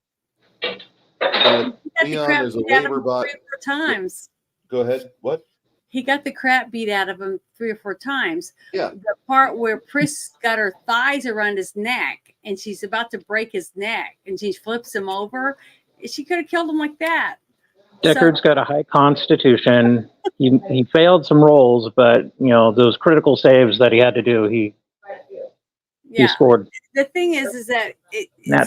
But Leon is a labor bot. 3 or 4 times. Go ahead. What? He got the crap beat out of him 3 or 4 times. Yeah. The part where Pris got her thighs around his neck and she's about to break his neck and she flips him over, she could have killed him like that. Deckard's got a high constitution. He failed some roles, but those critical saves that he had to do, he scored. The thing is that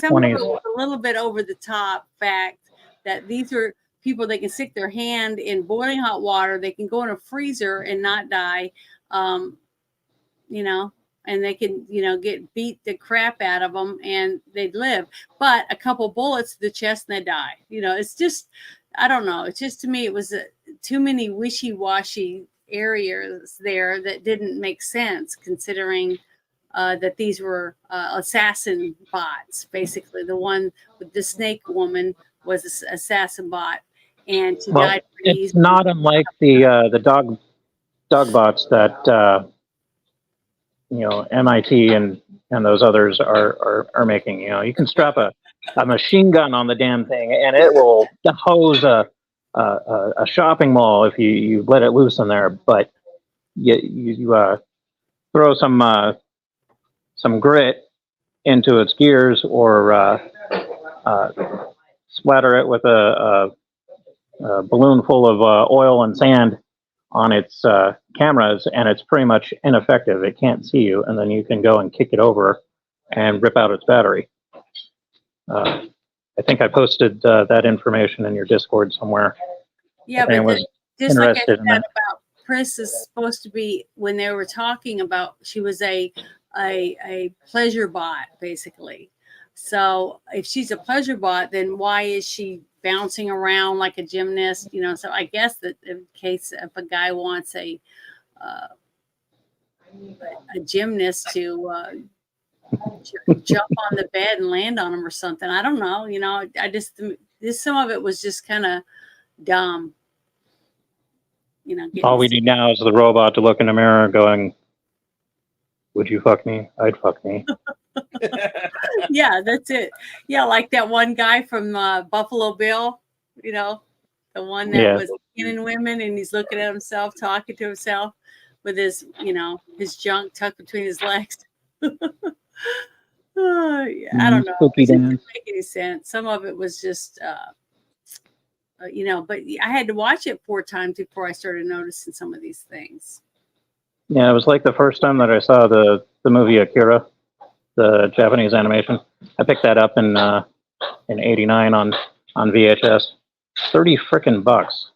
some of it was a little bit over the top fact that these were people, they can stick their hand in boiling hot water. They can go in a freezer and not die. You know, and they can, you know, beat the crap out of them and they'd live. But a couple bullets to the chest and they die. You know, it's just, I don't know. It's just, to me, it was too many wishy-washy areas there that didn't make sense, considering that these were assassin bots. Basically, the one with the snake woman was an assassin bot, and she died pretty it's easily. not unlike the dog bots that you know, MIT and those others are making. You know, you can strap a machine gun on the damn thing and it will hose a shopping mall if you let it loose in there. But you throw some grit into its gears, or splatter it with a balloon full of oil and sand on its cameras, and it's pretty much ineffective. It can't see you, and then you can go and kick it over and rip out its battery. I think I posted that information in your Discord somewhere. Yeah, If anyone but was just like I interested said in that. about Pris, is supposed to be, when they were talking about, she was a pleasure bot, basically. So if she's a pleasure bot, then why is she bouncing around like a gymnast? You know, so I guess that in case if a guy wants a gymnast to jump on the bed and land on him or something, I don't know. You know, I just, some of it was just kind of dumb. You know, All we need now is the robot to look in the mirror going, "Would you fuck me? I'd fuck me." Yeah, that's it. Yeah, like that one guy from Buffalo Bill, you know, the one that was skinning women, and he's looking at himself, talking to himself with his, you know, his junk tucked between his legs. Yeah, I don't know. It didn't make any sense. Some of it was just, you know, but I had to watch it 4 times before I started noticing some of these things. Yeah, it was like the first time that I saw the movie Akira, the Japanese animation. I picked that up in '89 on VHS. 30 frickin' bucks.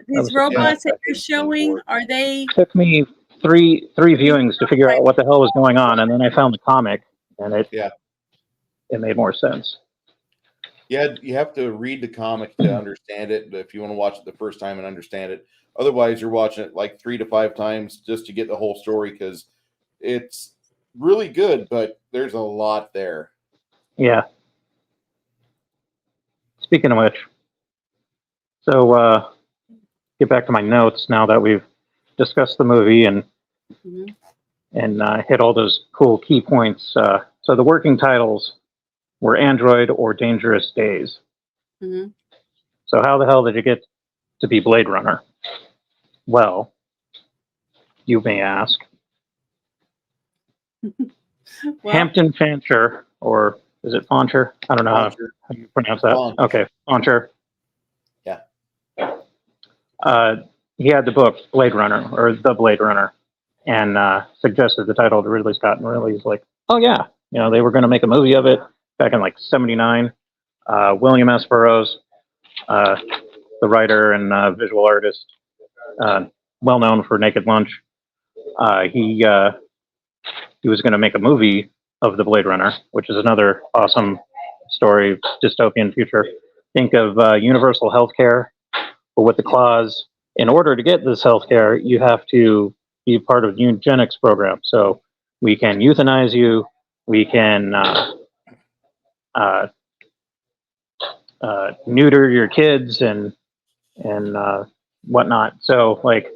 These robots that you're showing, are they? It took me three viewings to figure out what the hell was going on, and then I found the comic, and it made more sense. Yeah, you have to read the comic to understand it. If you want to watch it the first time and understand it, otherwise you're watching it like 3 to 5 times just to get the whole story, because it's really good, but there's a lot there. Yeah. Speaking of which, so get back to my notes now that we've discussed the movie and hit all those cool key points. So the working titles were Android or Dangerous Days. So how the hell did you get to be Blade Runner? Well, you may ask. Hampton Fancher, or is it Fancher? I don't know how you pronounce that. Okay, Fancher. Yeah. He had the book Blade Runner, or The Blade Runner, and suggested the title to Ridley Scott, and Ridley's like, oh yeah, you know, they were going to make a movie of it back in like '79. William S. Burroughs, the writer and visual artist, well known for Naked Lunch, he was going to make a movie of the Blade Runner, which is another awesome story, dystopian future. Think of universal healthcare, but with the clause, in order to get this healthcare, you have to be part of the eugenics program. So we can euthanize you, we can neuter your kids and whatnot. So like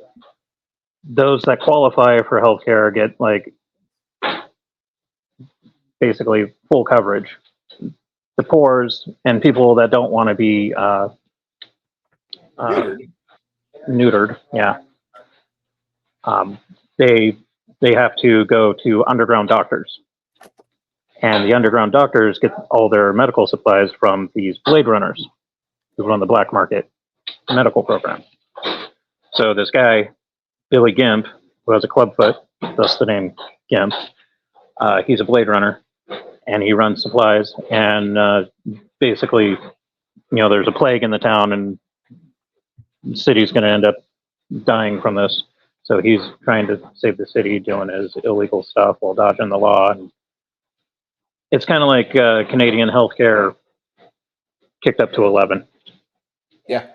those that qualify for healthcare get like basically full coverage. The poors and people that don't want to be neutered, yeah, they have to go to underground doctors, and the underground doctors get all their medical supplies from these Blade Runners who run the black market medical program. So this guy, Billy Gimp, who has a clubfoot, thus the name Gimp, he's a Blade Runner, and he runs supplies, and basically, you know, there's a plague in the town, and the city's going to end up dying from this. So he's trying to save the city, doing his illegal stuff while dodging the law. And it's kind of like Canadian healthcare kicked up to 11. Yeah.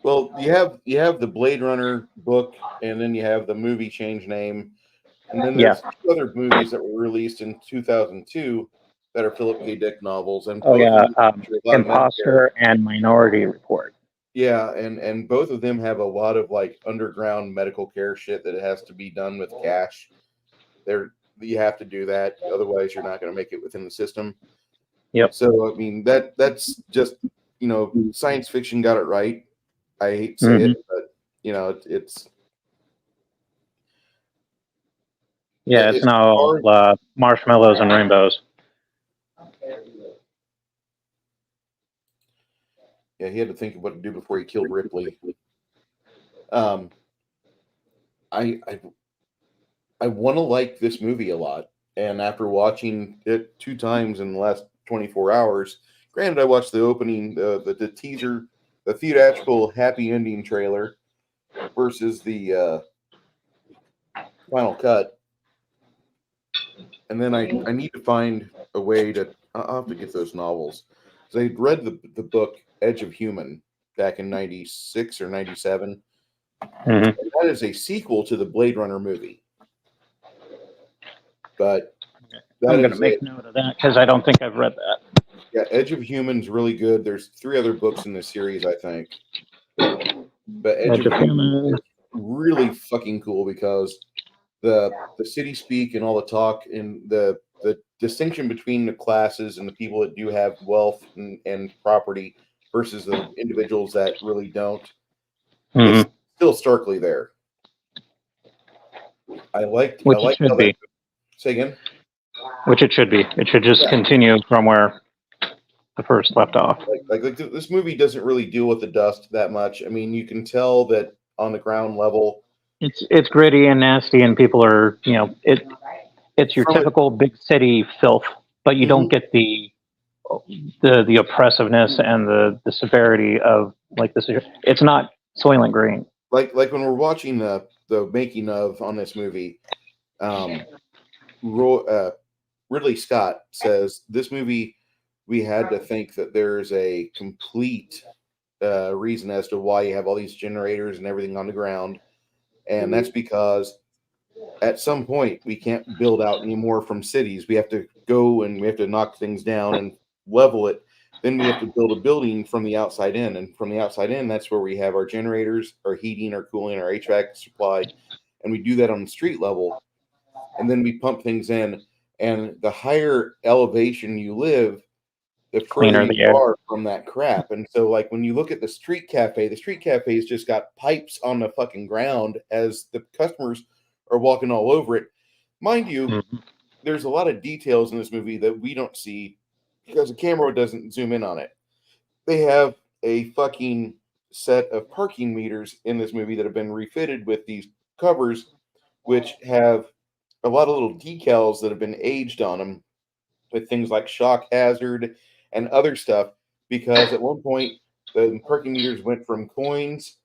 Well, you have the Blade Runner book, and then you have the movie change name, and then there's two other movies that were released in 2002 that are Philip K. Dick novels, and Oh both yeah, of them feature a lot of Imposter and Minority Report. Yeah, and both of them have a lot of like underground medical care shit that has to be done with cash. You have to do that, otherwise you're not going to make it within the system. Yep. So I mean that's just science fiction got it right. I hate to say it, but it's it's now all marshmallows and rainbows. Yeah, he had to think of what to do before he killed Ripley. I want to like this movie a lot, and after watching it 2 times in the last 24 hours, granted I watched the opening, the teaser, the theatrical happy ending trailer versus the final cut, and then I need to find a way to. I'll have to get those novels. So I read the book Edge of Human back in 96 or 97. And that is a sequel to the Blade Runner movie. But I'm going to make note of that because I don't think I've read that. Yeah, Edge of Human's really good. There's 3 other books in the series, I think. But Edge of Human is really fucking cool because the city speak and all the talk and the distinction between the classes and the people that do have wealth and property versus the individuals that really don't is still starkly there. I like how that. Say again? Which it should be. It should just continue from where the first left off. Like this movie doesn't really deal with the dust that much. I mean, you can tell that on the ground level. It's gritty and nasty, and people are it's your typical big city filth, but you don't get the oppressiveness and the severity of like this. It's not Soylent Green. Like when we're watching the making of on this movie, Ridley Scott says this movie we had to think that there's a complete reason as to why you have all these generators and everything on the ground, and that's because at some point we can't build out anymore from cities. We have to go and we have to knock things down and level it. Then we have to build a building from the outside in, and from the outside in, that's where we have our generators, our heating, our cooling, our HVAC supply, and we do that on the street level. And then we pump things in, and the higher elevation you live, the further you are from that crap. And so, like, when you look at the street cafe's just got pipes on the fucking ground as the customers are walking all over it. Mind you, there's a lot of details in this movie that we don't see because the camera doesn't zoom in on it. They have a fucking set of parking meters in this movie that have been refitted with these covers, which have a lot of little decals that have been aged on them with things like shock hazard and other stuff, because at one point the parking meters went from coins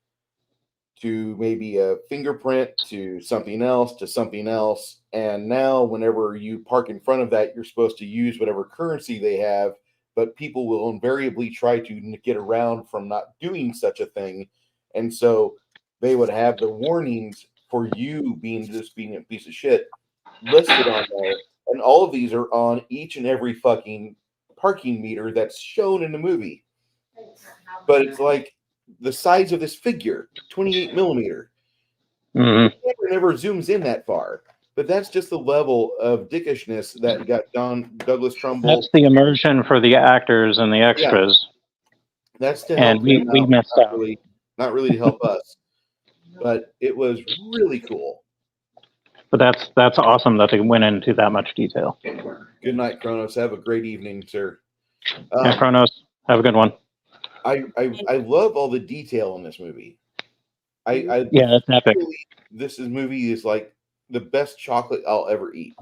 to maybe a fingerprint to something else. And now whenever you park in front of that, you're supposed to use whatever currency they have, but people will invariably try to get around from not doing such a thing. And so they would have the warnings for you being a piece of shit listed on there. And all of these are on each and every fucking parking meter that's shown in the movie. But it's like the size of this figure, 28 millimeter. The camera never zooms in that far. But that's just the level of dickishness that got Douglas Trumbull. That's the immersion for the actors and the extras. Yeah. That's to help we messed up. Not really to help us. But it was really cool. But that's awesome that they went into that much detail. Good night, Kronos. Have a great evening, sir. Yeah, Kronos, have a good one. I love all the detail in this movie. It's epic. This movie is like the best chocolate I'll ever eat.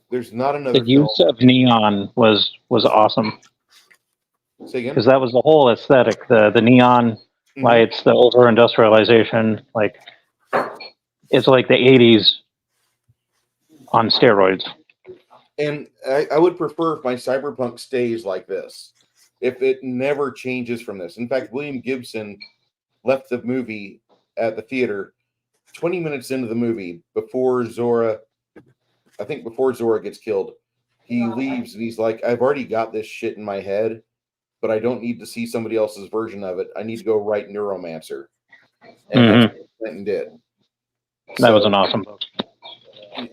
There's not another. The use of neon was awesome. Say again? Because that was the whole aesthetic, the neon Mhm. lights, the over industrialization. Like, it's like the 80s on steroids. And I would prefer if my cyberpunk stays like this, if it never changes from this. In fact, William Gibson left the movie at the theater 20 minutes into the movie before Zora, I think before Zora gets killed. He leaves and he's like, I've already got this shit in my head, but I don't need to see somebody else's version of it. I need to go write Neuromancer. And that's what he went and did. That was So, an awesome book.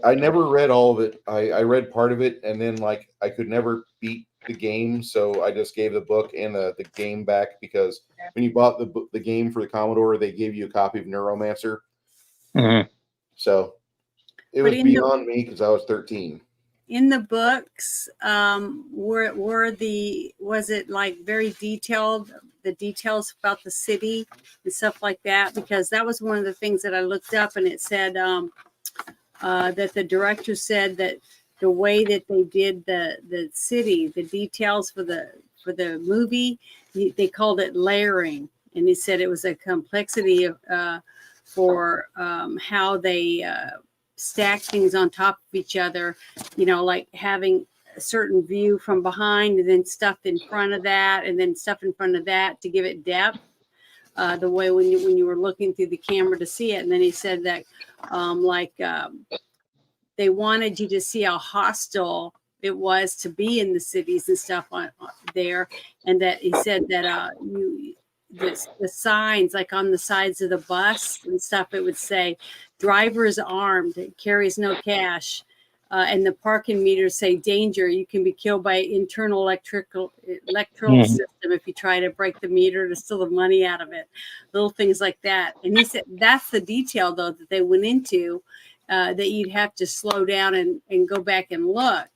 I never read all of it. I read part of it, and then like I could never beat the game, so I just gave the book and the game back, because when you bought the game for the Commodore, they gave you a copy of Neuromancer. Mhm. So it But was in the- beyond me because I was 13. In the books, was it like very detailed, the details about the city and stuff like that? Because that was one of the things that I looked up, and it said that the director said that the way that they did the city, the details for the movie, they called it layering, and he said it was a complexity of for how they stack things on top of each other, like having a certain view from behind and then stuff in front of that and then stuff in front of that to give it depth, the way when you were looking through the camera to see it. And then he said that they wanted you to see how hostile it was to be in the cities and stuff on there, and that he said that the signs, like on the sides of the bus and stuff, it would say driver is armed, carries no cash, and the parking meters say danger, you can be killed by electoral system if you try to break the meter to steal the money out of it, little things like that. And he said that's the detail though that they went into, that you'd have to slow down and go back and look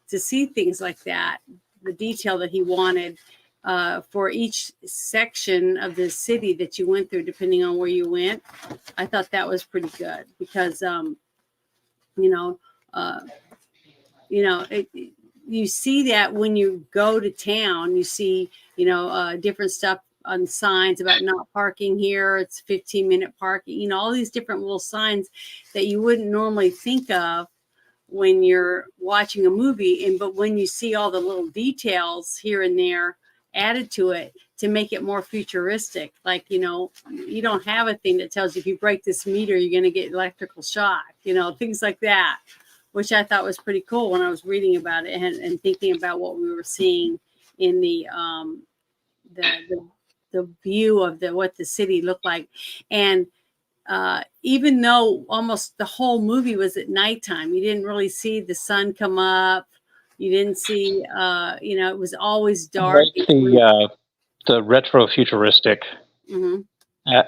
to see things like that, the detail that he wanted for each section of the city that you went through, depending on where you went. I thought that was pretty good because, you see that when you go to town, you see, different stuff on signs about not parking here. It's 15-minute parking, all these different little signs that you wouldn't normally think of when you're watching a movie. But when you see all the little details here and there added to it to make it more futuristic, like, you don't have a thing that tells you if you break this meter, you're going to get electrical shock, things like that, which I thought was pretty cool when I was reading about it and thinking about what we were seeing in the view of what the city looked like. And even though almost the whole movie was at nighttime, you didn't really see the sun come up. You didn't see, it was always dark. The retro futuristic Mm-hmm.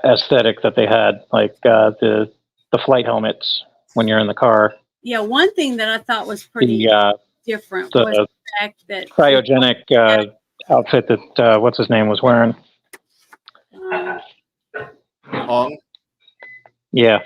aesthetic that they had, like the flight helmets when you're in the car. Yeah, one thing that I thought was pretty different was the fact that cryogenic outfit that what's his name was wearing. Hong? Yeah.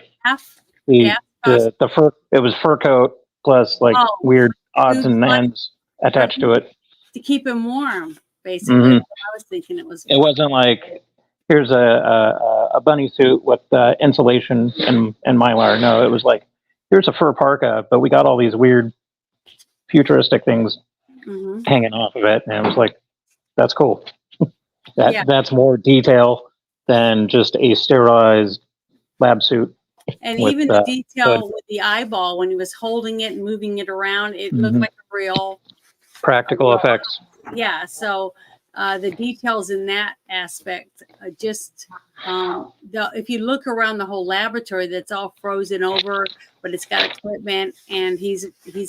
The fur, it was fur coat plus weird odds and ends attached to it to keep him warm, basically. Mm-hmm. I was thinking it wasn't like here's a bunny suit with insulation and Mylar. No, it was like here's a fur parka, but we got all these weird futuristic things hanging off of it, and it was like that's cool. That's more detail than just a sterilized lab suit. And even the detail with the eyeball when he was holding it and moving it around, it looked like a real practical effects. Yeah, so the details in that aspect, if you look around the whole laboratory, that's all frozen over, but it's got equipment, and he's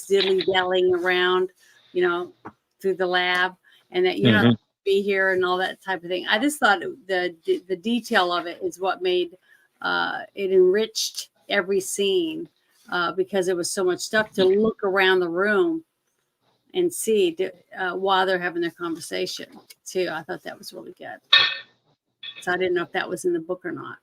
dilly-dallying around, through the lab, and that you're not be here and all that type of thing. I just thought the detail of it is what made it enriched every scene, because there was so much stuff to look around the room and see while they're having their conversation too. I thought that was really good. So I didn't know if that was in the book or not.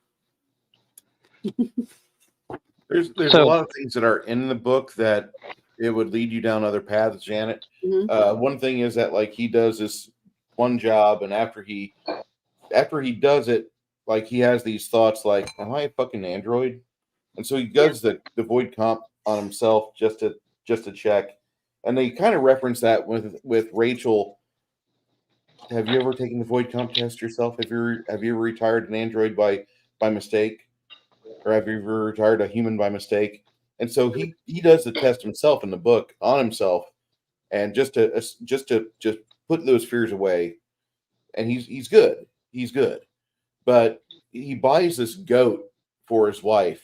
There's a lot of things that are in the book that it would lead you down other paths, Janet. One thing is that like he does this one job, and after he does it, like he has these thoughts like, "Am I a fucking android?" And so he does the void comp on himself just to check. And they kind of reference that with Rachel. Have you ever taken the void comp test yourself? Have you ever retired an android by mistake, or have you ever retired a human by mistake? And so he does the test himself in the book on himself, and just to put those fears away. And he's good. He's good. But he buys this goat for his wife.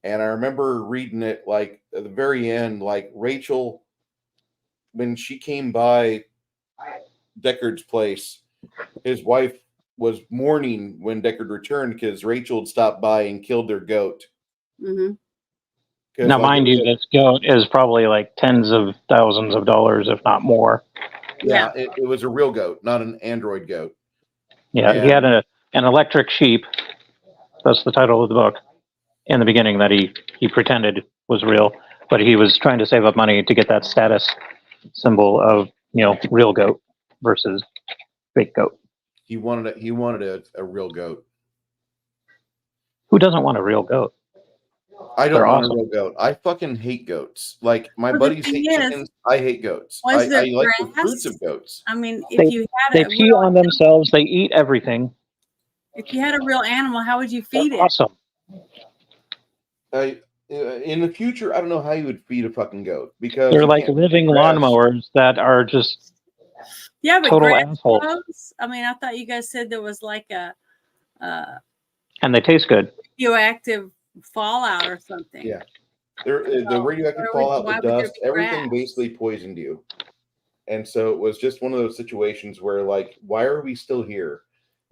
And I remember reading it like at the very end, like Rachel, when she came by Deckard's place, his wife was mourning when Deckard returned because Rachel had stopped by and killed their goat. Mm-hmm. Now, like, mind you, this goat is probably like tens of thousands of dollars, if not more. Yeah, it was a real goat, not an android goat. Yeah, he had an electric sheep. That's the title of the book. In the beginning, that he pretended was real, but he was trying to save up money to get that status symbol of real goat versus fake goat. He wanted a real goat. Who doesn't want a real goat? I don't They're want awesome. a real goat. I fucking hate goats. Like my Well, buddies hate chickens. I hate goats. I there like the grass? fruits of goats. I mean, if you had They a pee on themselves. They eat everything. if you had a real animal, how would you feed They're it? awesome. In the future, I don't know how you would feed a fucking goat because They're you like can't living feed grass. lawnmowers that are just Yeah, but total grass assholes. grows? I mean, I thought you guys said there was like a And they taste good. radioactive fallout or something. Yeah, the radioactive fallout, the dust, everything basically poisoned you. And so it was just one of those situations where, like, why are we still here?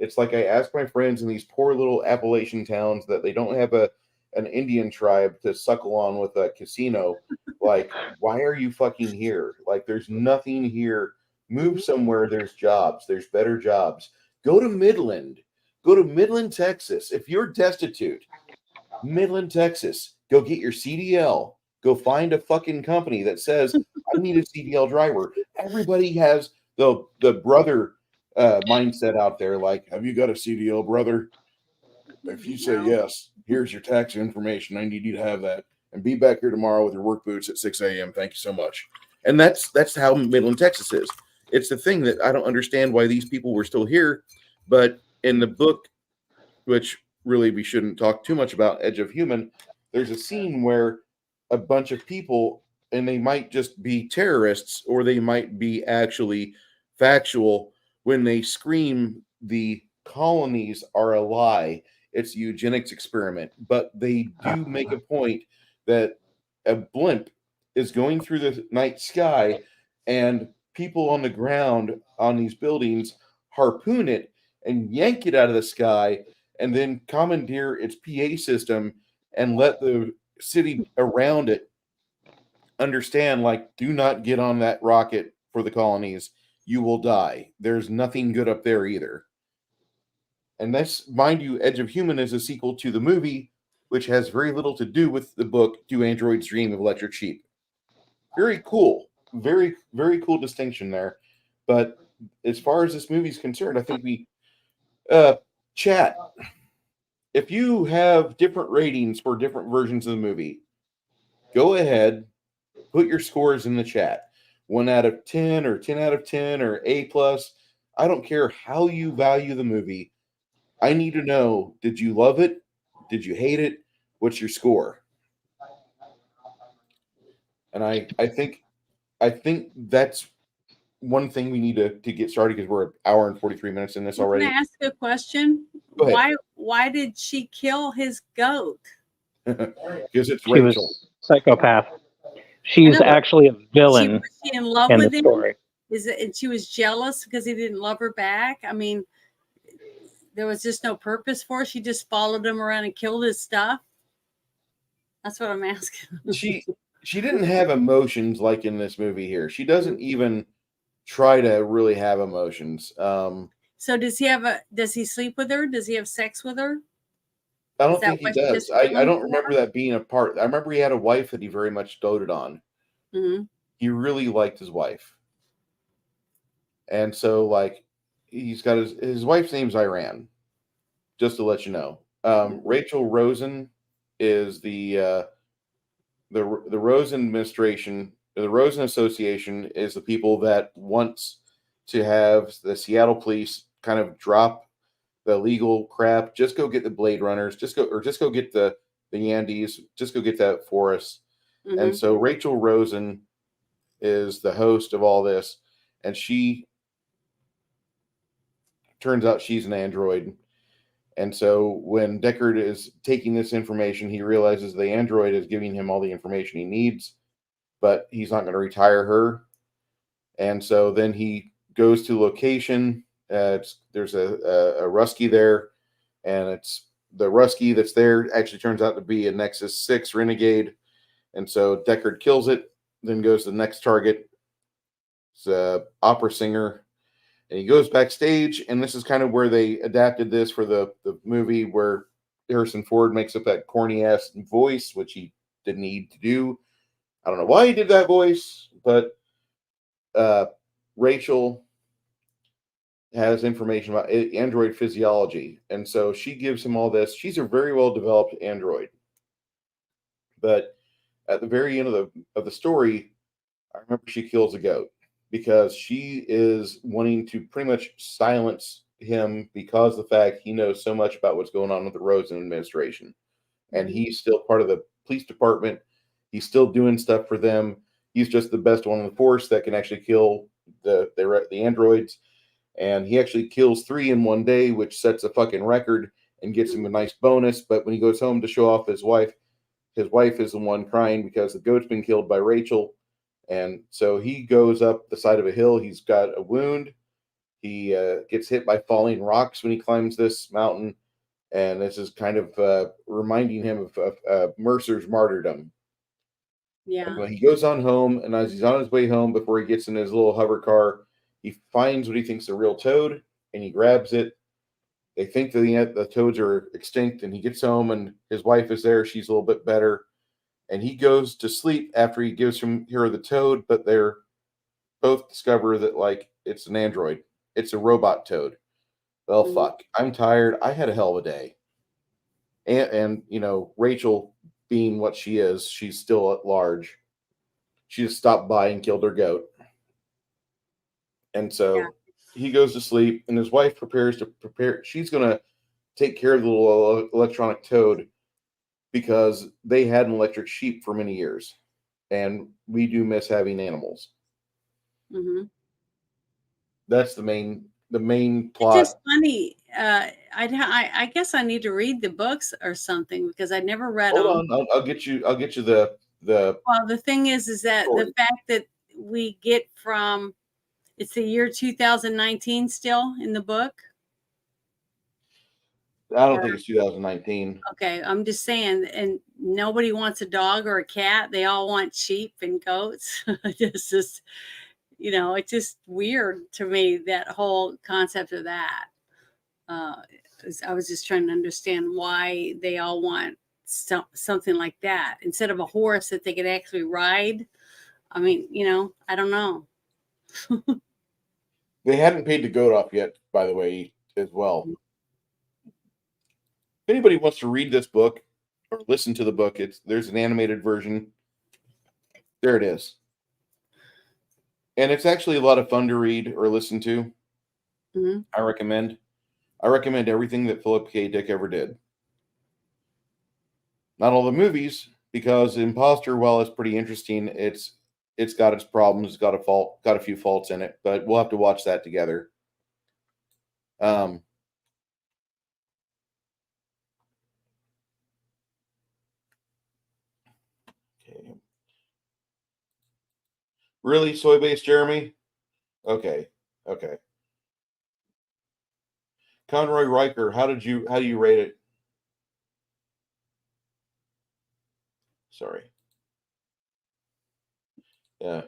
It's like I asked my friends in these poor little Appalachian towns that they don't have an Indian tribe to suckle on with a casino. Like, why are you fucking here? Like, there's nothing here. Move somewhere. There's jobs. There's better jobs. Go to Midland. Go to Midland, Texas. If you're destitute, Midland, Texas, go get your CDL. Go find a fucking company that says, I need a CDL driver. Everybody has the brother mindset out there. Like, have you got a CDL, brother? If you say yes, here's your tax information. I need you to have that. And be back here tomorrow with your work boots at 6 a.m. Thank you so much. And that's how Midland, Texas is. It's the thing that I don't understand why these people were still here. But in the book, which really we shouldn't talk too much about, Edge of Human, there's a scene where a bunch of people, and they might just be terrorists or they might be actually factual, when they scream the colonies are a lie, it's a eugenics experiment. But they do make a point that a blimp is going through the night sky and people on the ground on these buildings harpoon it and yank it out of the sky and then commandeer its PA system and let the city around it understand, like, do not get on that rocket for the colonies. You will die. There's nothing good up there either. And that's, mind you, Edge of Human is a sequel to the movie, which has very little to do with the book Do Androids Dream of Electric Sheep. Very cool. Very, very cool distinction there. But as far as this movie is concerned, I think we chat. If you have different ratings for different versions of the movie, go ahead, put your scores in the chat. 1 out of 10 or 10 out of 10 or A+. I don't care how you value the movie. I need to know, did you love it? Did you hate it? What's your score? And I think that's one thing we need to get started, because we're an hour and 43 minutes in this already. Can I ask a question? Go ahead. Why did she kill his goat? Because it's She Rachel. was psychopath. She's actually a villain Was she in love in with the him? story. And she was jealous because he didn't love her back? I mean, there was just no purpose for her. She just followed him around and killed his stuff. That's what I'm asking. She didn't have emotions like in this movie here. She doesn't even try to really have emotions. So does he sleep with her? Does he have sex with her? I don't think he what she does. just I killed him don't for? remember that being a part. I remember he had a wife that he very much doted on. Mm-hmm. He really liked his wife. And so, like, he's got his wife's name's Iran, just to let you know. Rachel Rosen is the Rosen administration. The Rosen Association is the people that wants to have the Seattle police kind of drop the legal crap. Just go get the Blade Runners. Just go get the Yandees. Just go get that for us. And so Rachel Rosen is the host of all this, and she turns out she's an android. And so when Deckard is taking this information, he realizes the android is giving him all the information he needs, but he's not going to retire her. And so then he goes to location. There's a Rusky there, and it's the Rusky that's there actually turns out to be a Nexus 6 Renegade. And so Deckard kills it, then goes to the next target. It's an opera singer. And he goes backstage, and this is kind of where they adapted this for the movie, where Harrison Ford makes up that corny-ass voice, which he didn't need to do. I don't know why he did that voice, but Rachel has information about android physiology, and so she gives him all this. She's a very well-developed android. But at the very end of the story, I remember she kills a goat, because she is wanting to pretty much silence him because of the fact he knows so much about what's going on with the Rosen administration. And he's still part of the police department. He's still doing stuff for them. He's just the best one in the force that can actually kill the androids. And he actually kills 3 in one day, which sets a fucking record and gets him a nice bonus. But when he goes home to show off his wife is the one crying because the goat's been killed by Rachel. And so he goes up the side of a hill. He's got a wound. He gets hit by falling rocks when he climbs this mountain. And this is kind of reminding him of Mercer's martyrdom. Yeah. And when he goes on home, and as he's on his way home, before he gets in his little hover car, he finds what he thinks is a real toad, and he grabs it. They think that the toads are extinct, and he gets home, and his wife is there. She's a little bit better. And he goes to sleep after he gives her the toad, but they're both discover that, like, it's an android. It's a robot toad. Well, fuck. I'm tired. I had a hell of a day. And you know, Rachel, being what she is, she's still at large. She just stopped by and killed her goat. And so he goes to sleep, and his wife prepares. She's going to take care of the little electronic toad, because they had an electric sheep for many years, and we do miss having animals. That's the main plot. It's just funny. I guess I need to read the books or something, because I never read them. Hold on, I'll get you the. Well, the thing is that story. The fact that we get from, it's the year 2019 still in the book. I don't think it's 2019. Okay, I'm just saying, and nobody wants a dog or a cat. They all want sheep and goats. It's just, it's just weird to me, that whole concept of that. I was just trying to understand why they all want something like that instead of a horse that they could actually ride. I mean, I don't know. They hadn't paid the goat off yet, by the way, as well. If anybody wants to read this book or listen to the book, there's an animated version. There it is. And it's actually a lot of fun to read or listen to. I recommend everything that Philip K. Dick ever did. Not all the movies, because Imposter, while it's pretty interesting, it's got its problems, it's got a few faults in it, but we'll have to watch that together. Okay. Really, soy base, Jeremy? Okay. Conroy Riker, how do you rate it? Sorry. Yeah,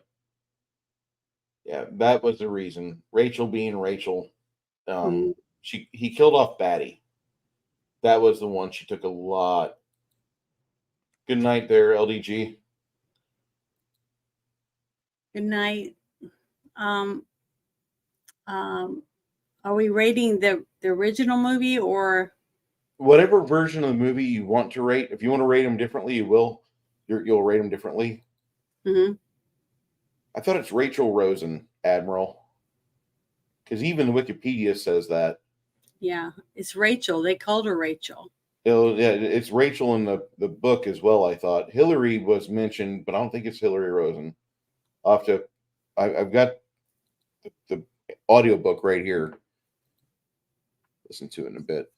that was the reason. Rachel being Rachel. He killed off Batty. That was the one she took a lot. Good night there, LDG. Good night. are we rating the original movie or? Whatever version of the movie you want to rate. If you want to rate them differently, you will. You'll rate them differently. Mhm. I thought it's Rachel Rosen, Admiral, because even Wikipedia says that. Yeah, it's Rachel. They called her Rachel. It's Rachel in the book as well. I thought Hillary was mentioned, but I don't think it's Hillary Rosen. I've got the audiobook right here. Listen to it in a bit.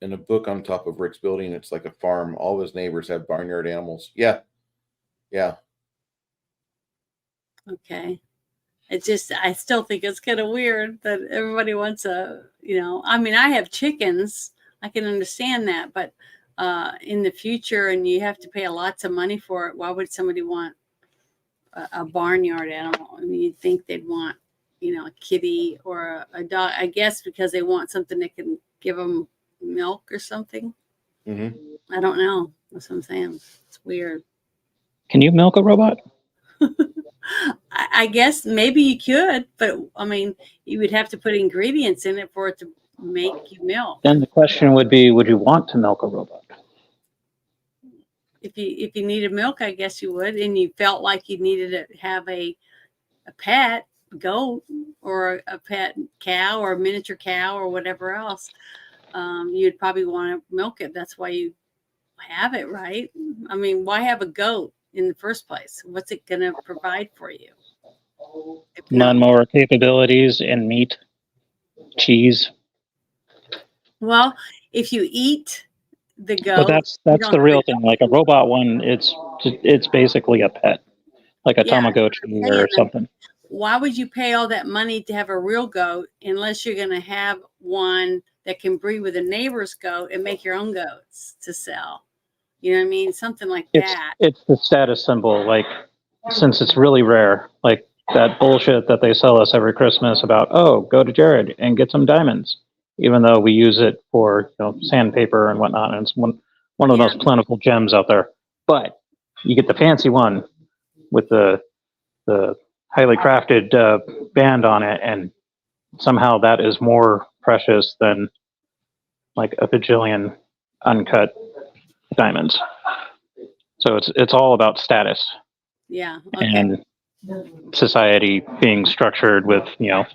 In a book on top of Rick's building, it's like a farm. All of his neighbors have barnyard animals. Yeah. Okay. I still think it's kind of weird that everybody wants I mean, I have chickens. I can understand that, but in the future, and you have to pay lots of money for it. Why would somebody want a barnyard animal? I mean, you'd think they'd want, a kitty or a dog, I guess, because they want something that can give them milk or something. Mm-hmm. I don't know. That's what I'm saying. It's weird. Can you milk a robot? I guess maybe you could, but I mean, you would have to put ingredients in it for it to make you milk. Then the question would be, would you want to milk a robot? If you needed milk, I guess you would, and you felt like you needed to have a pet goat or a pet cow or a miniature cow or whatever else, you'd probably want to milk it. That's why you have it, right? I mean, why have a goat in the first place? What's it going to provide for you? Lawnmower capabilities and meat, cheese. Well, if you eat the goat, But that's the real thing. Like a robot one, it's basically a pet, like a Tamagotchi or something. Why would you pay all that money to have a real goat unless you're going to have one that can breed with a neighbor's goat and make your own goats to sell? You know what I mean? Something like that. It's the status symbol. Like, since it's really rare, like that bullshit that they sell us every Christmas about, oh, go to Jared and get some diamonds, even though we use it for sandpaper and whatnot, and it's one of the most plentiful gems out there. But you get the fancy one with the highly crafted band on it, and somehow that is more precious than like a bajillion uncut diamonds. So it's all about status. Yeah. Okay. And society being structured with the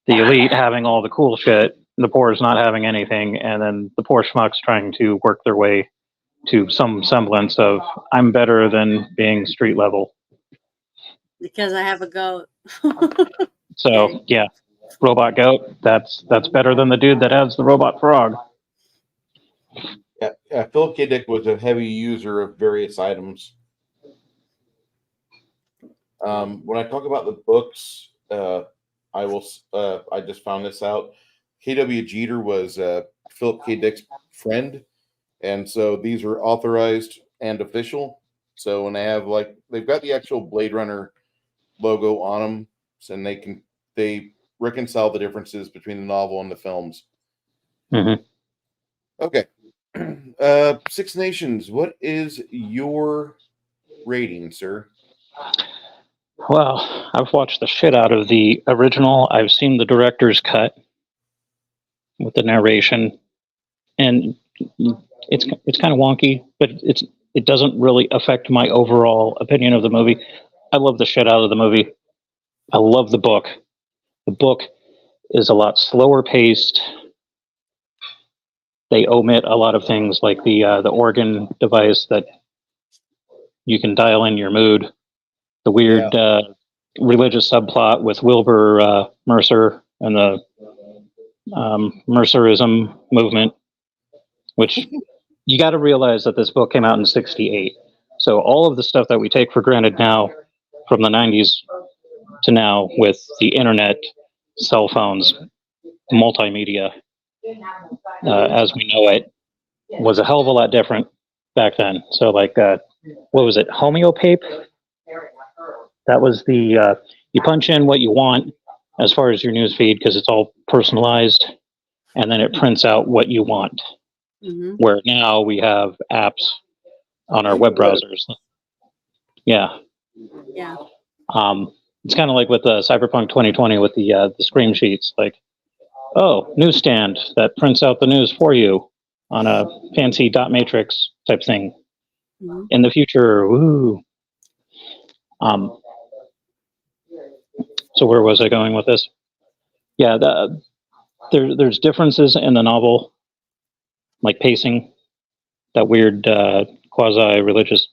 elite having all the cool shit, the poor is not having anything, and then the poor schmucks trying to work their way to some semblance of I'm better than being street level. Because I have a goat. So yeah, robot goat, that's better than the dude that has the robot frog. Yeah, Philip K. Dick was a heavy user of various items. When I talk about the books, I just found this out. K.W. Jeter was Philip K. Dick's friend, and so these are authorized and official. So when they've got the actual Blade Runner logo on them, and they reconcile the differences between the novel and the films. Mm-hmm. Okay. Six Nations, what is your rating, sir? Well, I've watched the shit out of the original. I've seen the director's cut with the narration, and it's kind of wonky, but it doesn't really affect my overall opinion of the movie. I love the shit out of the movie. I love the book. The book is a lot slower paced. They omit a lot of things like the organ device that you can dial in your mood. The weird religious subplot with Wilbur Mercer and the Mercerism movement, which you got to realize that this book came out in '68. So all of the stuff that we take for granted now from the 90s to now with the internet, cell phones, multimedia, as we know it, was a hell of a lot different back then. So like, what was it? Homeopape? That was the, you punch in what you want as far as your news feed because it's all personalized, and then it prints out what you want. Mm-hmm. Where now we have apps on our web browsers. Yeah. Yeah. It's kind of like with Cyberpunk 2020 with the screen sheets, like, oh, newsstand that prints out the news for you on a fancy dot matrix type thing. Mhm. In the future, woo. So where was I going with this? Yeah, there's differences in the novel, like pacing, that weird quasi-religious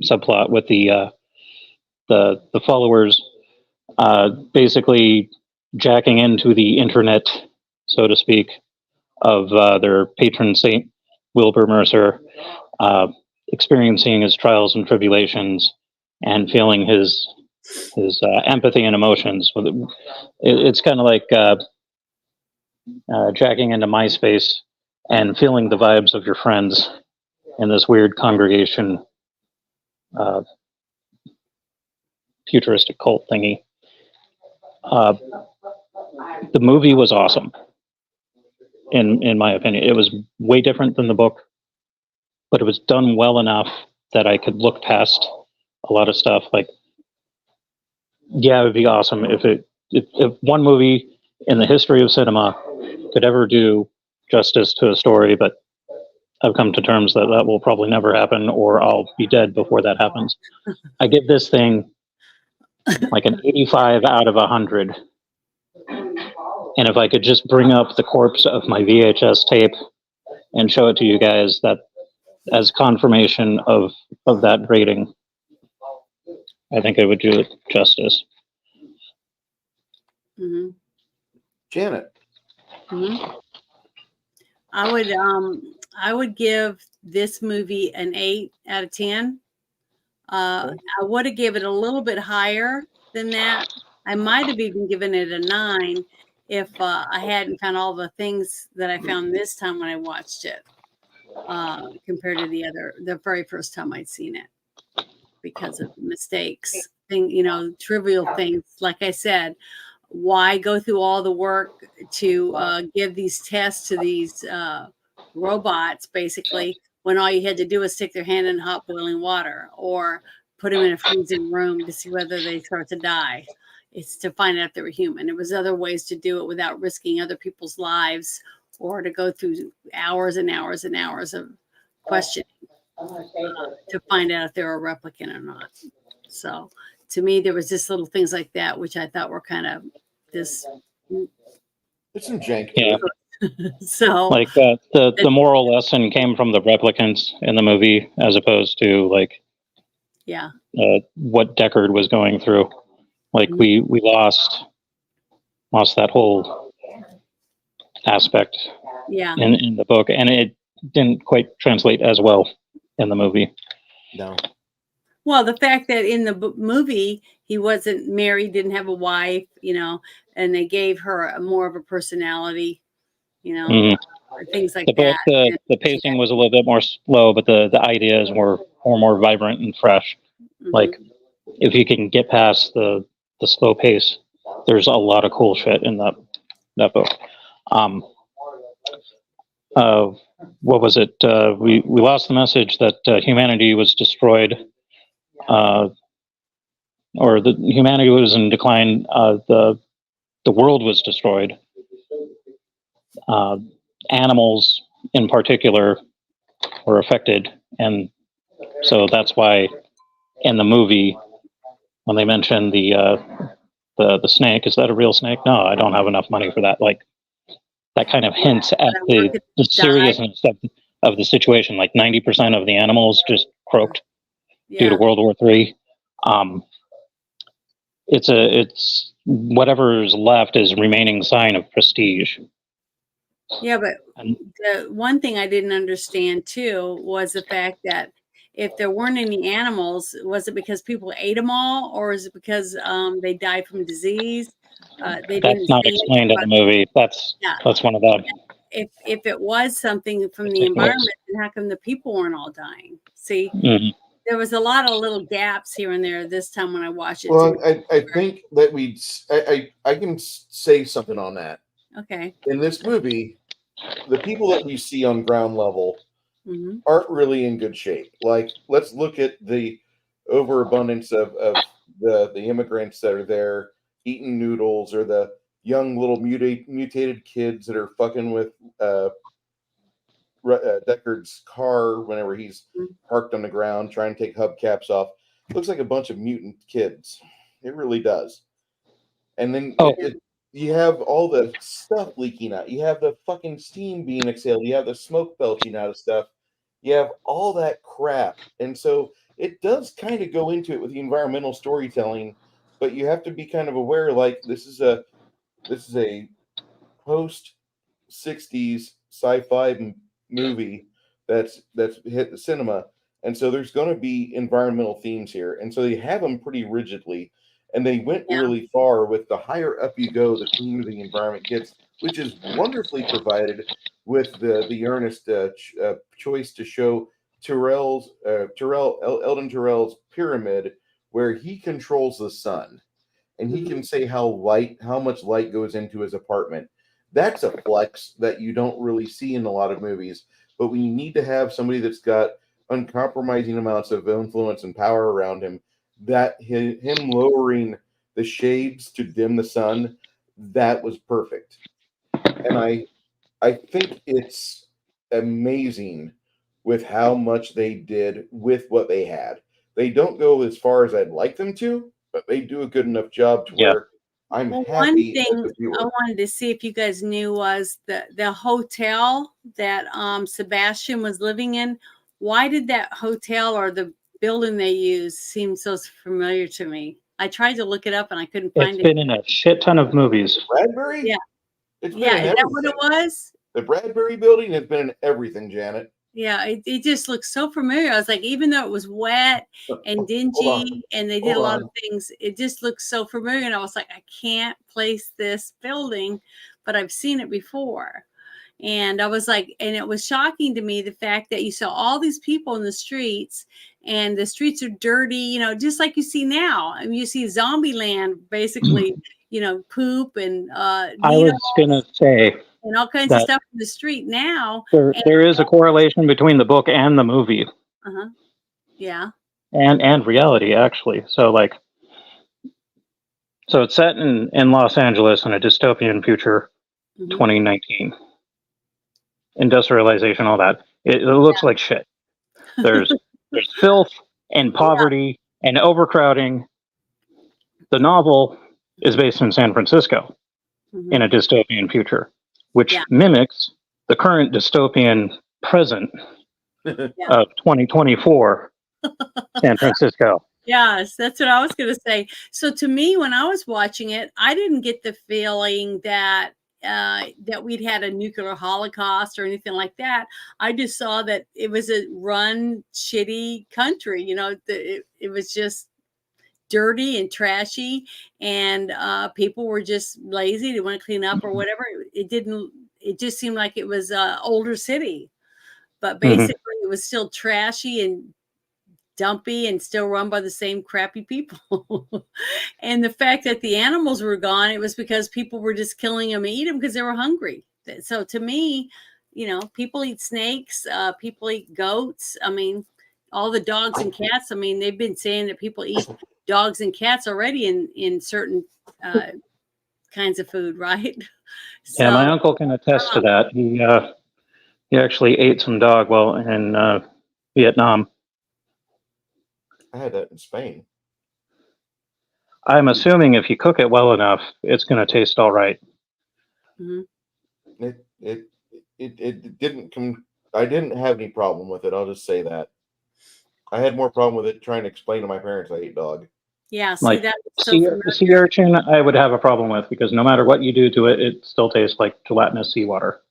subplot with the followers basically jacking into the internet, so to speak, of their patron saint Wilbur Mercer, experiencing his trials and tribulations and feeling his empathy and emotions. It's kind of like jacking into MySpace and feeling the vibes of your friends in this weird congregation, uh, futuristic cult thingy. The movie was awesome, in my opinion. It was way different than the book, but it was done well enough that I could look past a lot of stuff. Like, yeah, it would be awesome if one movie in the history of cinema could ever do justice to a story, but I've come to terms that that will probably never happen, or I'll be dead before that happens. I give this thing like an 85 out of 100. And if I could just bring up the corpse of my VHS tape and show it to you guys, that as confirmation of that rating, I think I would do it justice. Mhm. Janet. Mhm. I would give this movie an 8 out of 10. I would have given it a little bit higher than that. I might have even given it a 9 if I hadn't found all the things that I found this time when I watched it, compared to the very first time I'd seen it, because of mistakes, trivial things. Like I said, why go through all the work to give these tests to these robots, basically, when all you had to do was stick their hand in hot boiling water or put them in a freezing room to see whether they start to die? It's to find out if they were human. There was other ways to do it without risking other people's lives, or to go through hours and hours and hours of questioning to find out if they were a replicant or not. So to me, there was just little things like that, which I thought were kind of this. There's some jank to Yeah. it. So Like the moral lesson came from the replicants in the movie, as opposed to like yeah, what Deckard was going through. Like we lost that whole aspect yeah. in the book, and it didn't quite translate as well in the movie. No. Well, the fact that in the movie he wasn't married, didn't have a wife, and they gave her more of a personality, things like The book, that. the pacing was a little bit more slow, but the ideas were more vibrant and fresh. Mhm. Like, if you can get past the slow pace, there's a lot of cool shit in that book. What was it? We lost the message that humanity was destroyed, or the humanity was in decline. The world was destroyed. Animals, in particular, were affected, and so that's why in the movie, when they mentioned the snake, is that a real snake? No, I don't have enough money for that. Like, that kind of hints at the seriousness of the situation. Like 90% of the animals just croaked due to World War III. It's whatever's left is remaining sign of prestige. Yeah, but the one thing I didn't understand too was the fact that if there weren't any animals, was it because people ate them all, or is it because they died from disease? They didn't That's not say explained in the movie. That's one of them. If it was something from the environment, then how come the people weren't all dying? See, there was a lot of little gaps here and there this time when I watched it. Well, I think that I can say something on that. Okay. In this movie, the people that we see on ground level aren't really in good shape. Like, let's look at the overabundance of the immigrants that are there eating noodles, or the young little mutated kids that are fucking with Deckard's car whenever he's parked on the ground trying to take hubcaps off. Looks like a bunch of mutant kids. It really does. And then you have all the stuff leaking out. You have the fucking steam being exhaled. You have the smoke belching out of stuff. You have all that crap. And so it does kind of go into it with the environmental storytelling, but you have to be kind of aware, like this is a post 60s sci-fi movie that's hit the cinema. And so there's going to be environmental themes here. And so they have them pretty rigidly. And they went really far with the higher up you go, the cleaner the environment gets, which is wonderfully provided with the earnest choice to show Eldon Tyrell's pyramid, where he controls the sun, and he can say how much light goes into his apartment. That's a flex that you don't really see in a lot of movies. But when you need to have somebody that's got uncompromising amounts of influence and power around him, that him lowering the shades to dim the sun, that was perfect. And I think it's amazing with how much they did with what they had. They don't go as far as I'd like them to, but they do a good enough job to where I'm happy. One thing as a viewer. I wanted to see if you guys knew was the hotel that Sebastian was living in. Why did that hotel or the building they used seem so familiar to me? I tried to look it up and I couldn't find it. It's been in a shit ton of movies. Bradbury? Yeah. It's been Yeah, in is that everything. what it was? The Bradbury building has been in everything, Janet. Yeah, it just looks so familiar. I was like, even though it was wet and dingy and they did a lot of things, it just looks so familiar. And I was like, I can't place this building, but I've seen it before. And I was like, and it was shocking to me the fact that you saw all these people in the streets, and the streets are dirty, you know, just like you see now. I mean, you see Zombie Land, basically, you know, poop and I was gonna say and all kinds of stuff in the street now. There is a correlation between the book and the movie. Yeah. And reality, actually. So it's set in Los Angeles in a dystopian future, 2019. Industrialization, all that. It looks like shit. There's filth and poverty and overcrowding. The novel is based in San Francisco in a dystopian future, which mimics the current dystopian present of 2024 San Francisco. Yes, that's what I was going to say. So to me, when I was watching it, I didn't get the feeling that we'd had a nuclear holocaust or anything like that. I just saw that it was a run shitty country. You know, it was just dirty and trashy, and people were just lazy. They want to clean up or whatever. It just seemed like it was an older city, but basically it was still trashy and dumpy and still run by the same crappy people. And the fact that the animals were gone, it was because people were just killing them and eating them because they were hungry. So to me, you know, people eat snakes, people eat goats. I mean, all the dogs and cats. I mean, they've been saying that people eat dogs and cats already in certain kinds of food, right? So, yeah, my uncle can attest to that. He actually ate some dog while in Vietnam. I had that in Spain. I'm assuming if you cook it well enough, it's going to taste all right. It didn't come. I didn't have any problem with it. I'll just say that. I had more problem with it trying to explain to my parents I ate dog. Yeah, see, Like that was sea urchin, I would have a problem with, because no matter what you do to it, it still tastes like gelatinous seawater.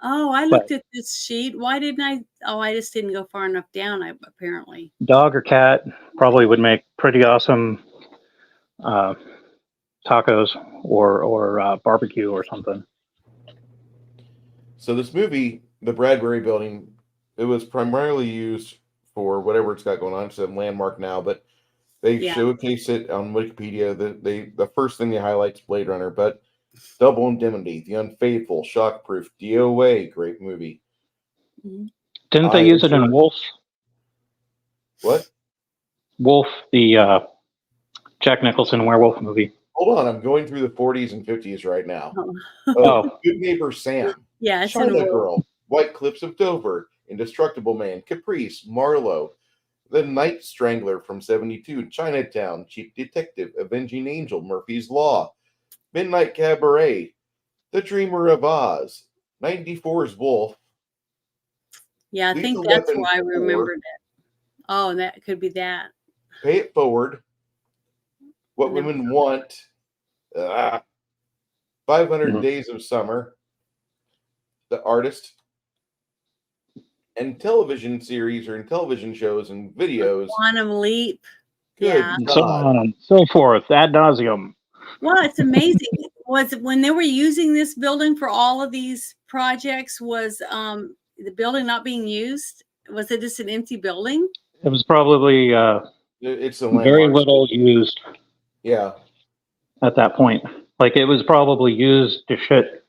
Oh, I looked at this sheet. Why didn't I? Oh, I just didn't go far enough down, apparently. Dog or cat probably would make pretty awesome tacos or barbecue or something. So this movie, the Bradbury Building, it was primarily used for whatever it's got going on. It's a landmark now, but they showcase it on Wikipedia. The first thing they highlight is Blade Runner, but Double Indemnity, The Unfaithful, Shockproof, DOA, great movie. Didn't they use it in Wolf? What? Wolf, the Jack Nicholson werewolf movie. Hold on, I'm going through the 40s and 50s right now. Oh. Oh. Good Neighbor Sam, Yeah, it's in China Wolf. Girl, White Cliffs of Dover, Indestructible Man, Caprice, Marlowe, The Night Strangler from 72, Chinatown, Cheap Detective, Avenging Angel, Murphy's Law, Midnight Cabaret, The Dreamer of Oz, 94's Wolf, Yeah, I think Lethal that's Weapon why I 4, remembered it. Oh, that could be that. Pay It Forward, What I never Women Want, 500 Mhm. Days of Summer, The Artist, and television series or in television shows and videos. Quantum Leap. Good Yeah. And so God. on and so forth, ad nauseum. Well, it's amazing. Was when they were using this building for all of these projects, was the building not being used? Was it just an empty building? It was probably It's a very landmark. little used Yeah. at that point. Like it was probably used to shit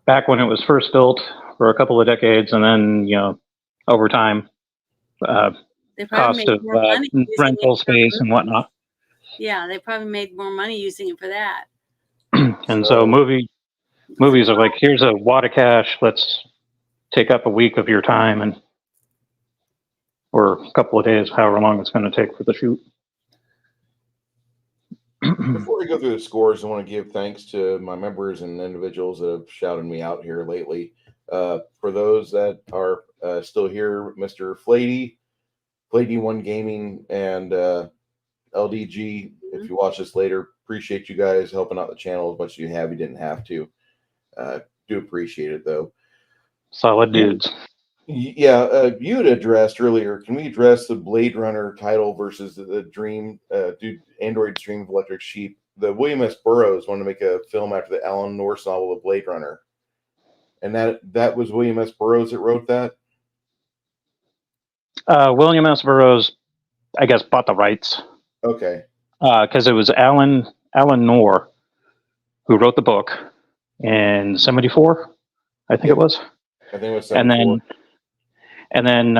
back when it was first built for a couple of decades, and then over time, They probably cost made of more money using rental it for space and movies. whatnot. Yeah, they probably made more money using it for that. And so movies are like, here's a wad of cash. Let's take up a week of your time and or a couple of days, however long it's going to take for the shoot. Before we go through the scores, I want to give thanks to my members and individuals that have shouted me out here lately. For those that are still here, Mr. Fladey, Fladey One Gaming, and LDG. If you watch this later, appreciate you guys helping out the channel as much as you have. You didn't have to. Do appreciate it though. Solid dudes. Yeah, you had addressed earlier. Can we address the Blade Runner title versus the Dream, Android's Dream of Electric Sheep? The William S. Burroughs wanted to make a film after the Alan Norse novel of Blade Runner, and that was William S. Burroughs that wrote that. William S. Burroughs, I guess, bought the rights. Okay. Because it was Alan Moore who wrote the book in '74, I think it was. I think it was And 74. then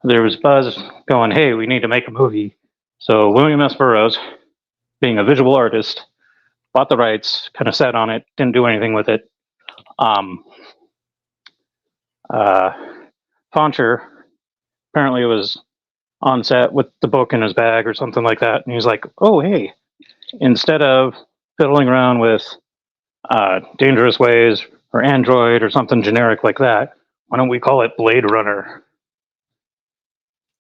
there was buzz going, hey, we need to make a movie. So William S. Burroughs, being a visual artist, bought the rights, kind of sat on it, didn't do anything with it. Fancher apparently was on set with the book in his bag or something like that, and he's like, oh, hey, instead of fiddling around with Dangerous Ways or Android or something generic like that, why don't we call it Blade Runner?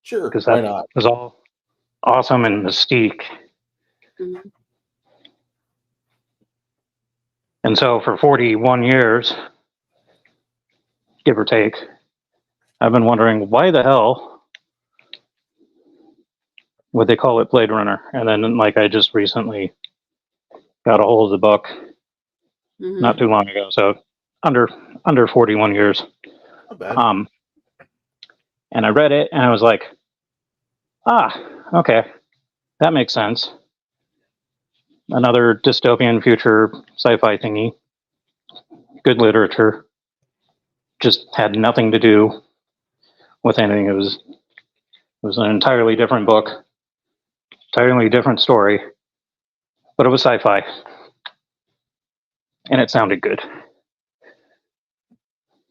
Sure, Because why that not? was all awesome and mystique. Mhm. And so for 41 years, give or take, I've been wondering why the hell would they call it Blade Runner? And then, like, I just recently got a hold of the book not too long ago, so under 41 years. Not bad. And I read it, and I was like, okay, that makes sense. Another dystopian future sci-fi thingy. Good literature. Just had nothing to do with anything. It was an entirely different book, entirely different story, but it was sci-fi, and it sounded good.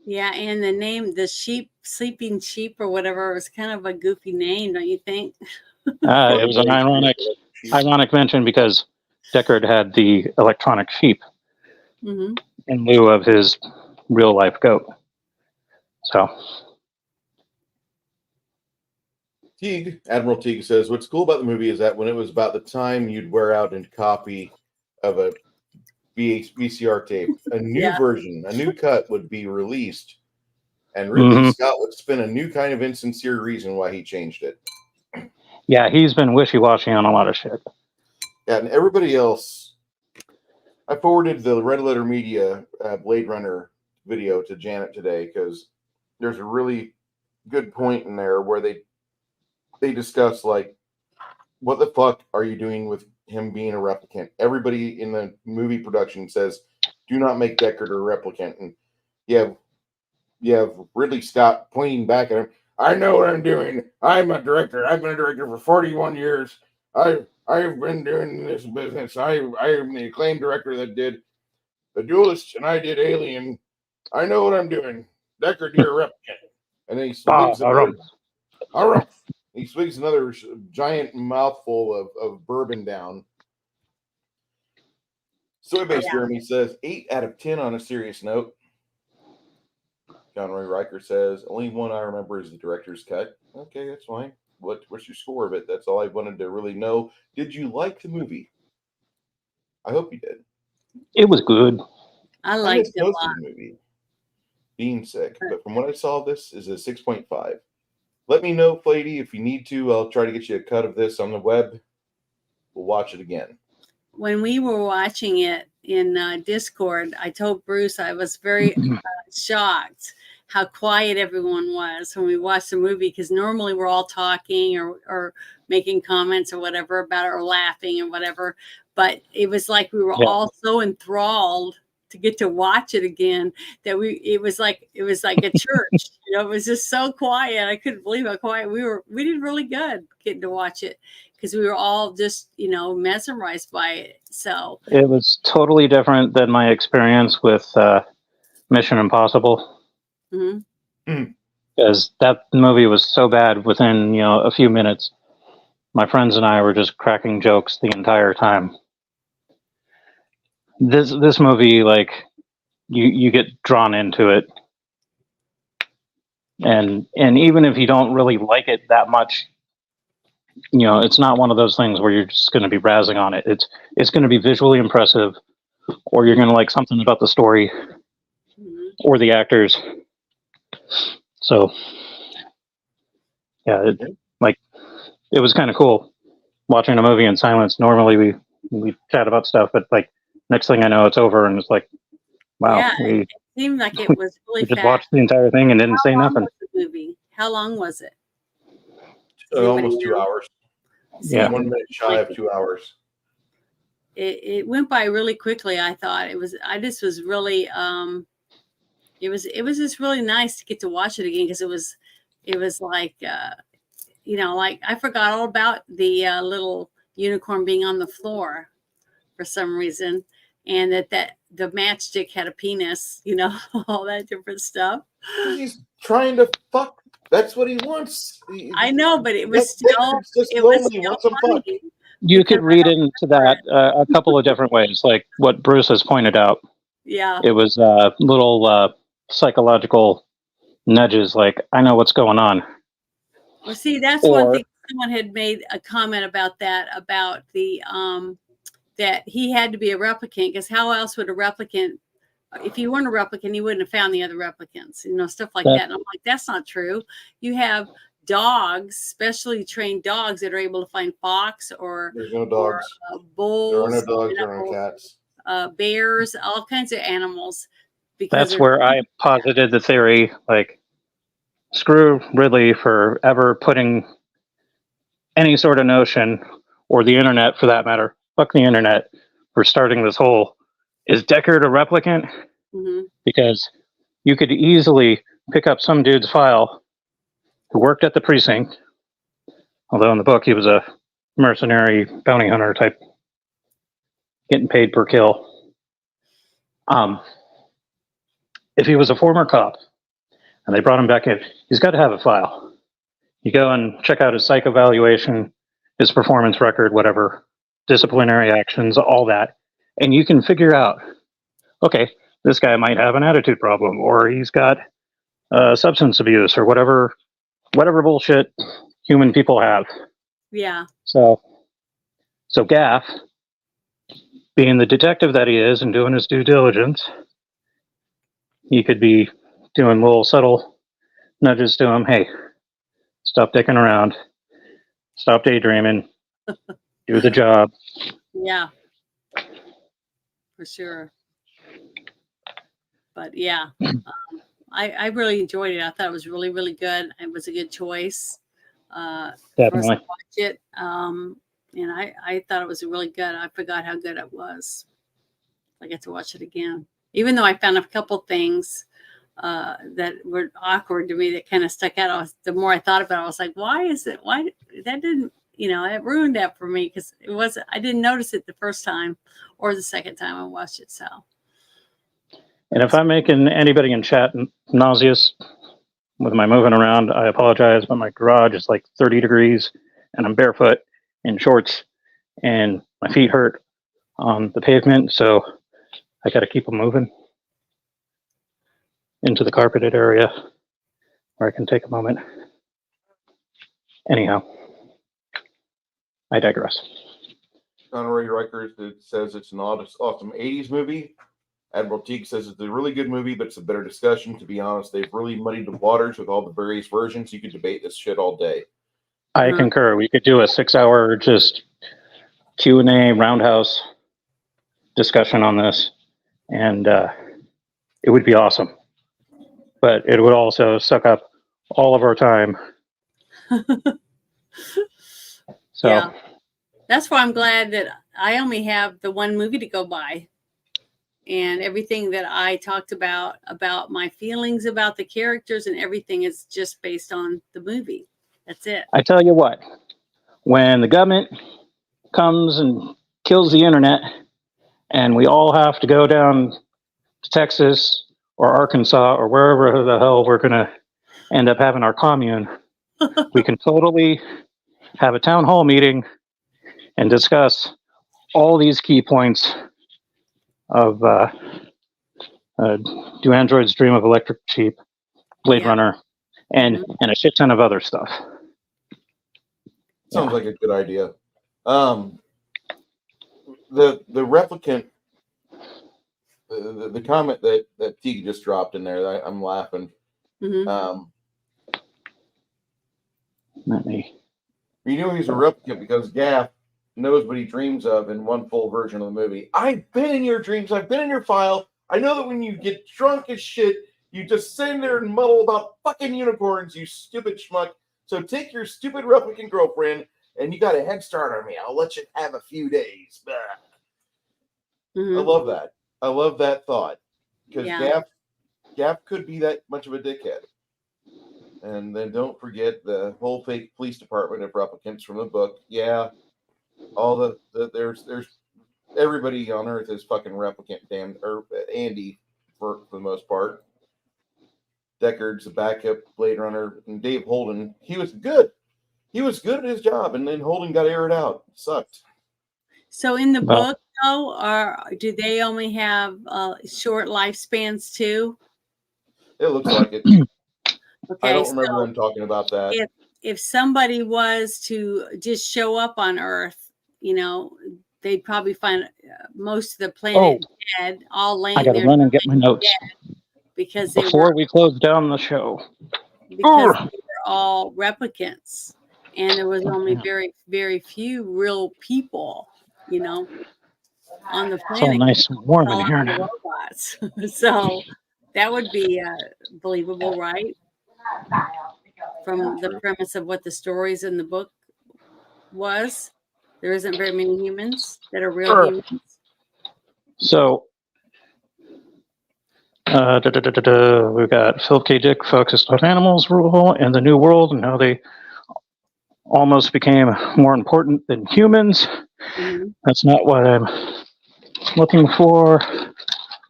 Yeah, and the name, the sleeping sheep or whatever, was kind of a goofy name, don't you think? It was an ironic mention because Deckard had the electronic sheep Mm-hmm. in lieu of his real life goat. So Admiral Teague says, what's cool about the movie is that when it was about the time you'd wear out a copy of a VCR tape, a new version, a new cut would be released, and Ridley Scott would spin a new kind of insincere reason why he changed it. yeah, he's been wishy-washy on a lot of shit. Yeah, and everybody else, I forwarded the Red Letter Media Blade Runner video to Janet today because there's a really good point in there where they discuss, like, what the fuck are you doing with him being a replicant? Everybody in the movie production says, do not make Deckard a replicant. And you have Ridley Scott pointing back at him. I know what I'm doing. I'm a director. I've been a director for 41 years. I've been doing this business. I am the acclaimed director that did The Duelist, and I did Alien. I know what I'm doing. Deckard, you're a replicant. And then he swigs another. He swigs another giant mouthful of bourbon down. Soy-based Jeremy says 8 out of 10 on a serious note. John Roy Riker says only one I remember is the director's cut. Okay, that's fine. What's your score of it? That's all I wanted to really know. Did you like the movie? I hope you did. It was good. I liked missed it a most lot. of the movie. Being sick, but from what I saw, this is a 6.5. Let me know, Fladey, if you need to. I'll try to get you a cut of this on the web. We'll watch it again. When we were watching it in Discord, I told Bruce I was very shocked how quiet everyone was when we watched the movie, because normally we're all talking or making comments or whatever about it, or laughing or whatever. But it was like we were all so enthralled to get to watch it again that it was like a church. You know, it was just so quiet. I couldn't believe how quiet we were. We did really good getting to watch it, because we were all just, mesmerized by it. So it was totally different than my experience with Mission Impossible. Because that movie was so bad within, a few minutes. My friends and I were just cracking jokes the entire time. This movie, like, you get drawn into it. And even if you don't really like it that much, it's not one of those things where you're just going to be razzing on it. It's going to be visually impressive, or you're going to like something about the story or the actors. So, yeah, it was kind of cool watching a movie in silence. Normally we chat about stuff, but like next thing I know, it's over, and it's like, wow, it seemed like it was really we just fast. watched the entire thing and didn't say nothing. How long was it? Almost 2 hours. Yeah, 1 minute shy of 2 hours. It went by really quickly. I thought it was. I just was really. It was just really nice to get to watch it again, because it was like, like I forgot all about the little unicorn being on the floor for some reason, and that the matchstick had a penis, all that different stuff. He's trying to fuck. That's what he wants. I know, but it was still funny. You could read into that a couple of different ways, like what Bruce has pointed out. Yeah, it was little psychological nudges, like, I know what's going on. Well, see, that's one thing. Someone had made a comment about that, about the that he had to be a replicant, because how else would a replicant, if he weren't a replicant, he wouldn't have found the other replicants, stuff like that. And I'm like, that's not true. You have dogs, specially trained dogs, that are able to find fox or there's no dogs. Or, bulls. There are no dogs. There are no cats. Bears, all kinds of animals. That's where I posited the theory, like, screw Ridley for ever putting any sort of notion, or the internet for that matter, fuck the internet, for starting this whole, is Deckard a replicant? Because you could easily pick up some dude's file who worked at the precinct, although in the book he was a mercenary bounty hunter type, getting paid per kill. If he was a former cop and they brought him back in, he's got to have a file. You go and check out his psych evaluation, his performance record, whatever, disciplinary actions, all that, and you can figure out, okay, this guy might have an attitude problem, or he's got substance abuse, or whatever bullshit human people have. Yeah. So Gaff, being the detective that he is and doing his due diligence, he could be doing little subtle nudges to him. Hey, stop dicking around. Stop daydreaming. Do the job. Yeah, for sure. But yeah, I really enjoyed it. I thought it was really, really good. It was a good choice for us to watch it. And I thought it was really good. I forgot how good it was. I get to watch it again, even though I found a couple things that were awkward to me that kind of stuck out. The more I thought about it, I was like, why that didn't, it ruined that for me because I didn't notice it the first time or the second time I watched it. So. And if I'm making anybody in chat nauseous with my moving around, I apologize, but my garage is like 30 degrees and I'm barefoot in shorts and my feet hurt on the pavement. So I got to keep them moving into the carpeted area where I can take a moment. Anyhow, I digress. Honorary Records, it says it's an awesome 80s movie. Admiral Teague says it's a really good movie, but it's a better discussion. To be honest, they've really muddied the waters with all the various versions. You could debate this shit all day. I concur. We could do a 6-hour just Q&A roundhouse discussion on this, and it would be awesome. But it would also suck up all of our time. So yeah, that's why I'm glad that I only have the one movie to go by. And everything that I talked about my feelings about the characters and everything is just based on the movie. That's it. I tell you what, when the government comes and kills the internet and we all have to go down to Texas or Arkansas or wherever the hell we're going to end up having our commune, we can totally have a town hall meeting and discuss all these key points of Do Androids Dream of Electric Sheep, Blade Runner, and a shit ton of other stuff. Sounds like a good idea. The replicant, the comment that Teague just dropped in there, I'm laughing. Mm-hmm. Let me. You know he's a replicant because Gaff knows what he dreams of in one full version of the movie. I've been in your dreams. I've been in your file. I know that when you get drunk as shit, you just sit in there and muddle about fucking unicorns, you stupid schmuck. So take your stupid replicant girlfriend, and you got a head start on me. I'll let you have a few days. Mm-hmm. I love that. I love that thought. Because Yeah. Gaff could be that much of a dickhead. And then don't forget the whole fake police department of replicants from the book. Yeah. All there's everybody on Earth is fucking replicant, damn, or Andy for the most part. Deckard's the backup Blade Runner, and Dave Holden. He was good. He was good at his job, and then Holden got aired out. Sucked. So in the book, though, do they only have short lifespans too? It looks like it. Okay, I don't remember them talking about that. If somebody was to just show up on Earth, they'd probably find most of the planet dead, all laying there. I gotta run and get my notes because before we close down the show. Because they were all replicants, and there was only very, very few real people, on the planet. It's all nice and warm in here now. Robots. So that would be believable, right? From the premise of what the stories in the book was, there isn't very many humans that are real humans. So, we've got Philip K. Dick focused on animals rule in the New World and how they almost became more important than humans. Mm-hmm. That's not what I'm looking for.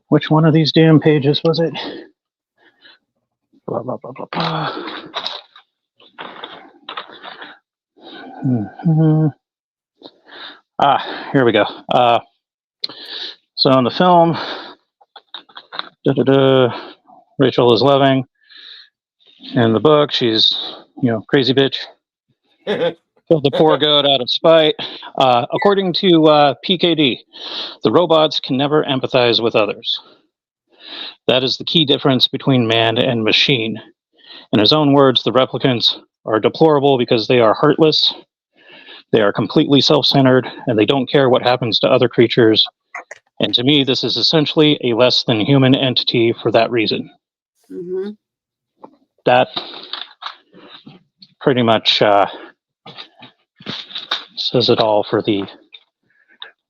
Which one of these damn pages was it? Blah, blah, blah, blah, blah. Mm-hmm. Here we go. So in the film, Rachel is loving. In the book, she's, crazy bitch. Killed the poor goat out of spite. According to PKD, the robots can never empathize with others. That is the key difference between man and machine. In his own words, the replicants are deplorable because they are heartless, they are completely self-centered, and they don't care what happens to other creatures. And to me, this is essentially a less than human entity for that reason. Mm-hmm. That pretty much says it all for the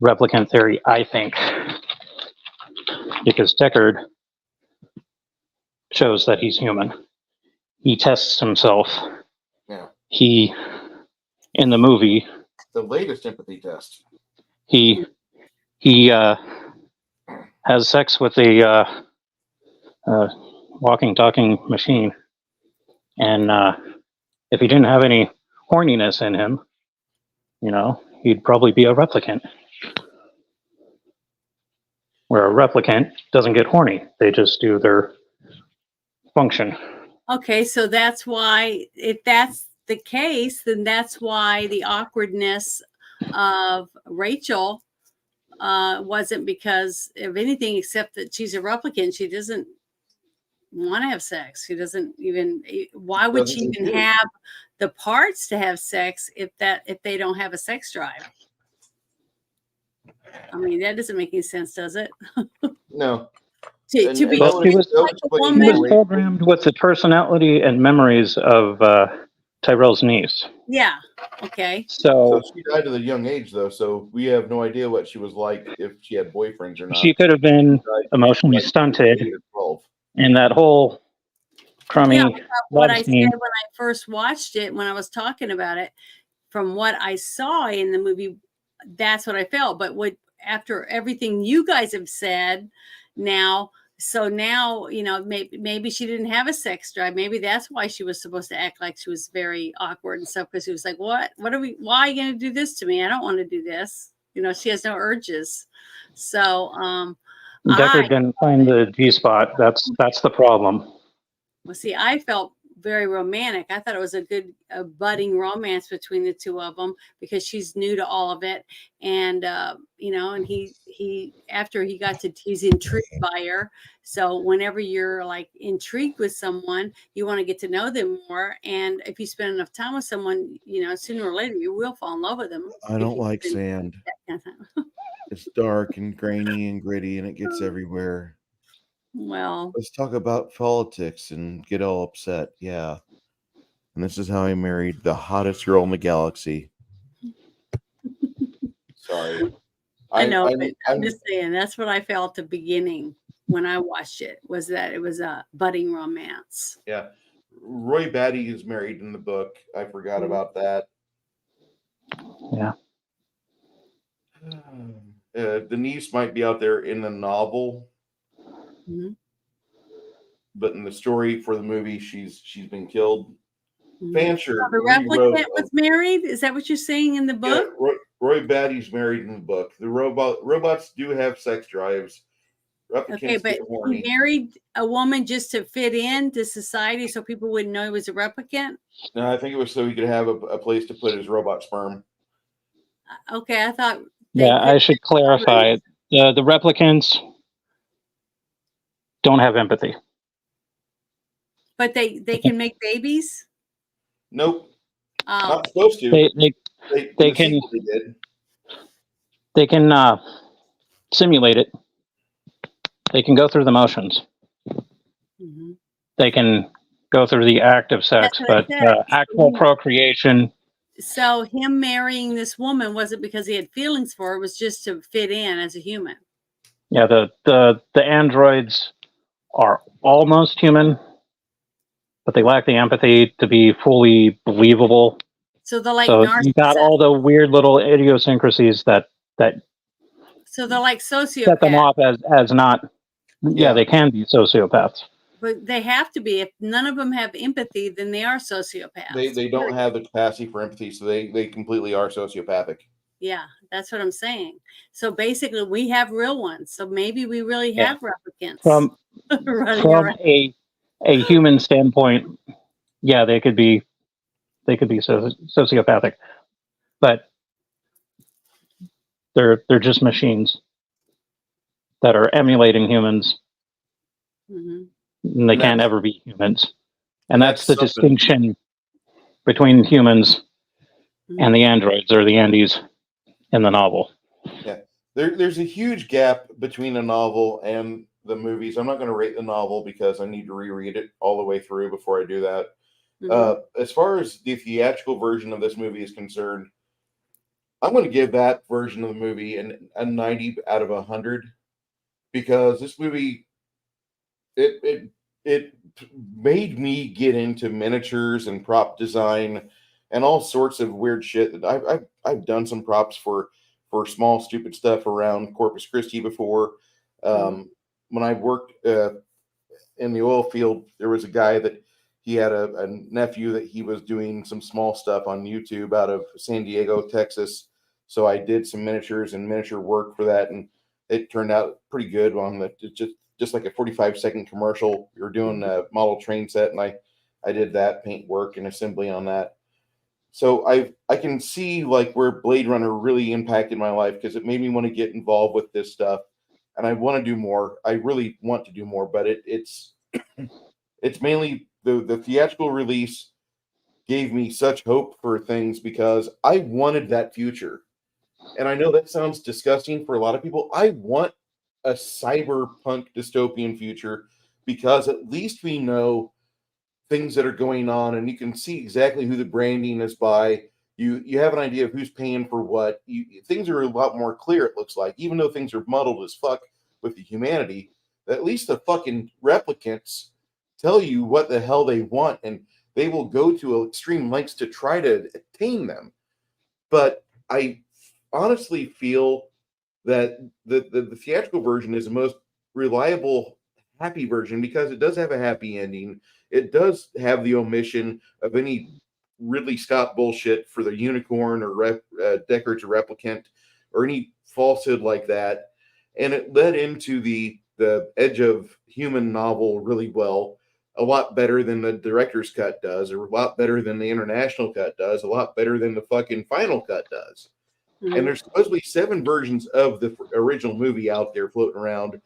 replicant theory, I think. Because Deckard shows that he's human. He tests himself. Yeah. He, in the movie, The latest empathy test. he has sex with a walking, talking machine, and if he didn't have any horniness in him, he'd probably be a replicant. Where a replicant doesn't get horny; they just do their function. Okay, so that's why, if that's the case, then that's why the awkwardness of Rachel wasn't because of anything except that she's a replicant. She doesn't want to have sex. She doesn't even. Why would she even have the parts to have sex if they don't have a sex drive? I mean, that doesn't make any sense, does it? No. To be Well, he was programmed with the personality and memories of Tyrell's niece. Yeah. Okay. So she died at a young age, though, so we have no idea what she was like if she had boyfriends or not. She could have been emotionally stunted, and that whole crummy what love I scene. said when I first watched it, when I was talking about it, from what I saw in the movie, that's what I felt. But after everything you guys have said now, so now, maybe she didn't have a sex drive. Maybe that's why she was supposed to act like she was very awkward and stuff, because she was like, why are you going to do this to me? I don't want to do this. She has no urges. So Deckard didn't find the G-spot. That's the problem. Well, see, I felt very romantic. I thought it was a budding romance between the two of them, because she's new to all of it. And, and he, after he he's intrigued by her. So whenever you're like intrigued with someone, you want to get to know them more. And if you spend enough time with someone, sooner or later, you will fall in love with them. I don't like sand. It's dark and grainy and gritty, and it gets everywhere. Well, let's talk about politics and get all upset. Yeah. And this is how I married the hottest girl in the galaxy. Sorry. I know, but I'm just saying, that's what I felt at the beginning when I watched it, was that it was a budding romance. Yeah. Roy Batty is married in the book. I forgot about that. Yeah. Denise might be out there in the novel. Mm-hmm. But in the story for the movie, she's been killed. Mm-hmm. Fancher. The replicant was married? Is that what you're saying in the book? Yeah, Roy Batty's married in the book. The robots do have sex drives. Replicants okay, but he married a woman just to fit into society, so people wouldn't know he was a replicant? No, I think it was so he could have a place to put his robot sperm. Okay, I thought. Yeah, I should clarify. The replicants don't have empathy. But they can make babies? Nope. Not supposed to. They can. They can simulate it. They can go through the motions. Mm-hmm. They can go through the act of sex, but actual procreation. So him marrying this woman wasn't because he had feelings for her; it was just to fit in as a human. Yeah, the androids are almost human, but they lack the empathy to be fully believable. So they're like narcissists. You got all the weird little idiosyncrasies that. So they're like sociopaths. Set them off as not. Yeah, they can be sociopaths. But they have to be. If none of them have empathy, then they are sociopaths. They don't have the capacity for empathy, so they completely are sociopathic. Yeah, that's what I'm saying. So basically, we have real ones. So maybe we really have replicants. From a human standpoint, yeah, they could be sociopathic, but they're just machines that are emulating humans. Mm-hmm. And they can't ever be humans. And that's the distinction between humans and the androids or the Andes in the novel. Yeah. There's a huge gap between the novel and the movies. I'm not going to rate the novel because I need to reread it all the way through before I do that. Mm-hmm. As far as the theatrical version of this movie is concerned, I'm going to give that version of the movie a 90 out of 100 because this movie, it it made me get into miniatures and prop design and all sorts of weird shit. That I've done some props for small stupid stuff around Corpus Christi before. When I worked in the oil field, there was a guy that he had a nephew that he was doing some small stuff on YouTube out of San Diego, Texas. So I did some miniatures and miniature work for that, and it turned out pretty good on the just like a 45-second commercial. We were doing a model train set, and I did that paint work and assembly on that. So I can see like where Blade Runner really impacted my life, because it made me want to get involved with this stuff, and I want to do more. I really want to do more, but it's mainly the theatrical release gave me such hope for things, because I wanted that future. And I know that sounds disgusting for a lot of people. I want a cyberpunk dystopian future, because at least we know things that are going on, and you can see exactly who the branding is by. You have an idea of who's paying for what. Things are a lot more clear, it looks like, even though things are muddled as fuck with the humanity. At least the fucking replicants tell you what the hell they want, and they will go to extreme lengths to try to attain them. But I honestly feel that the theatrical version is the most reliable, happy version, because it does have a happy ending. It does have the omission of any Ridley Scott bullshit for the unicorn or Deckard's a replicant or any falsehood like that. And it led into the Edge of Human novel really well, a lot better than the director's cut does, or a lot better than the international cut does, a lot better than the fucking final cut does. And there's supposedly 7 versions of the original movie out there floating around,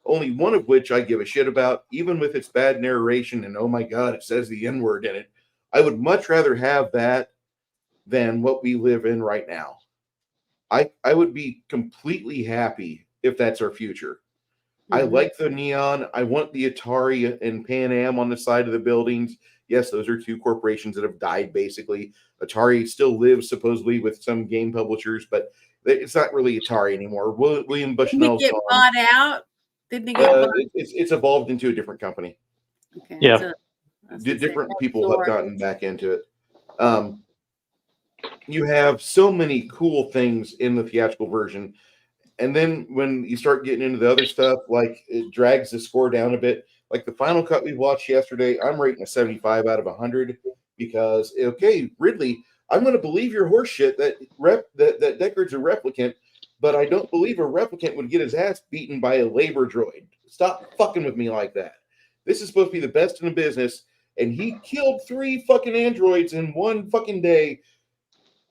only one of which I give a shit about, even with its bad narration and oh my god, it says the N-word in it. I would much rather have that than what we live in right now. I would be completely happy if that's our future. I like the neon. I want the Atari and Pan Am on the side of the buildings. Yes, those are 2 corporations that have died, basically. Atari still lives, supposedly, with some game publishers, but it's not really Atari anymore. William Bushnell's Didn't it get bought out? Didn't it get bought? It's evolved into a different company. Okay, Yeah. so Different people have gotten back into it. You have so many cool things in the theatrical version. And then when you start getting into the other stuff, like it drags the score down a bit. Like the final cut we watched yesterday, I'm rating a 75 out of 100, because, okay, Ridley, I'm going to believe your horse shit that Deckard's a replicant, but I don't believe a replicant would get his ass beaten by a labor droid. Stop fucking with me like that. This is supposed to be the best in the business, and he killed 3 fucking androids in one fucking day.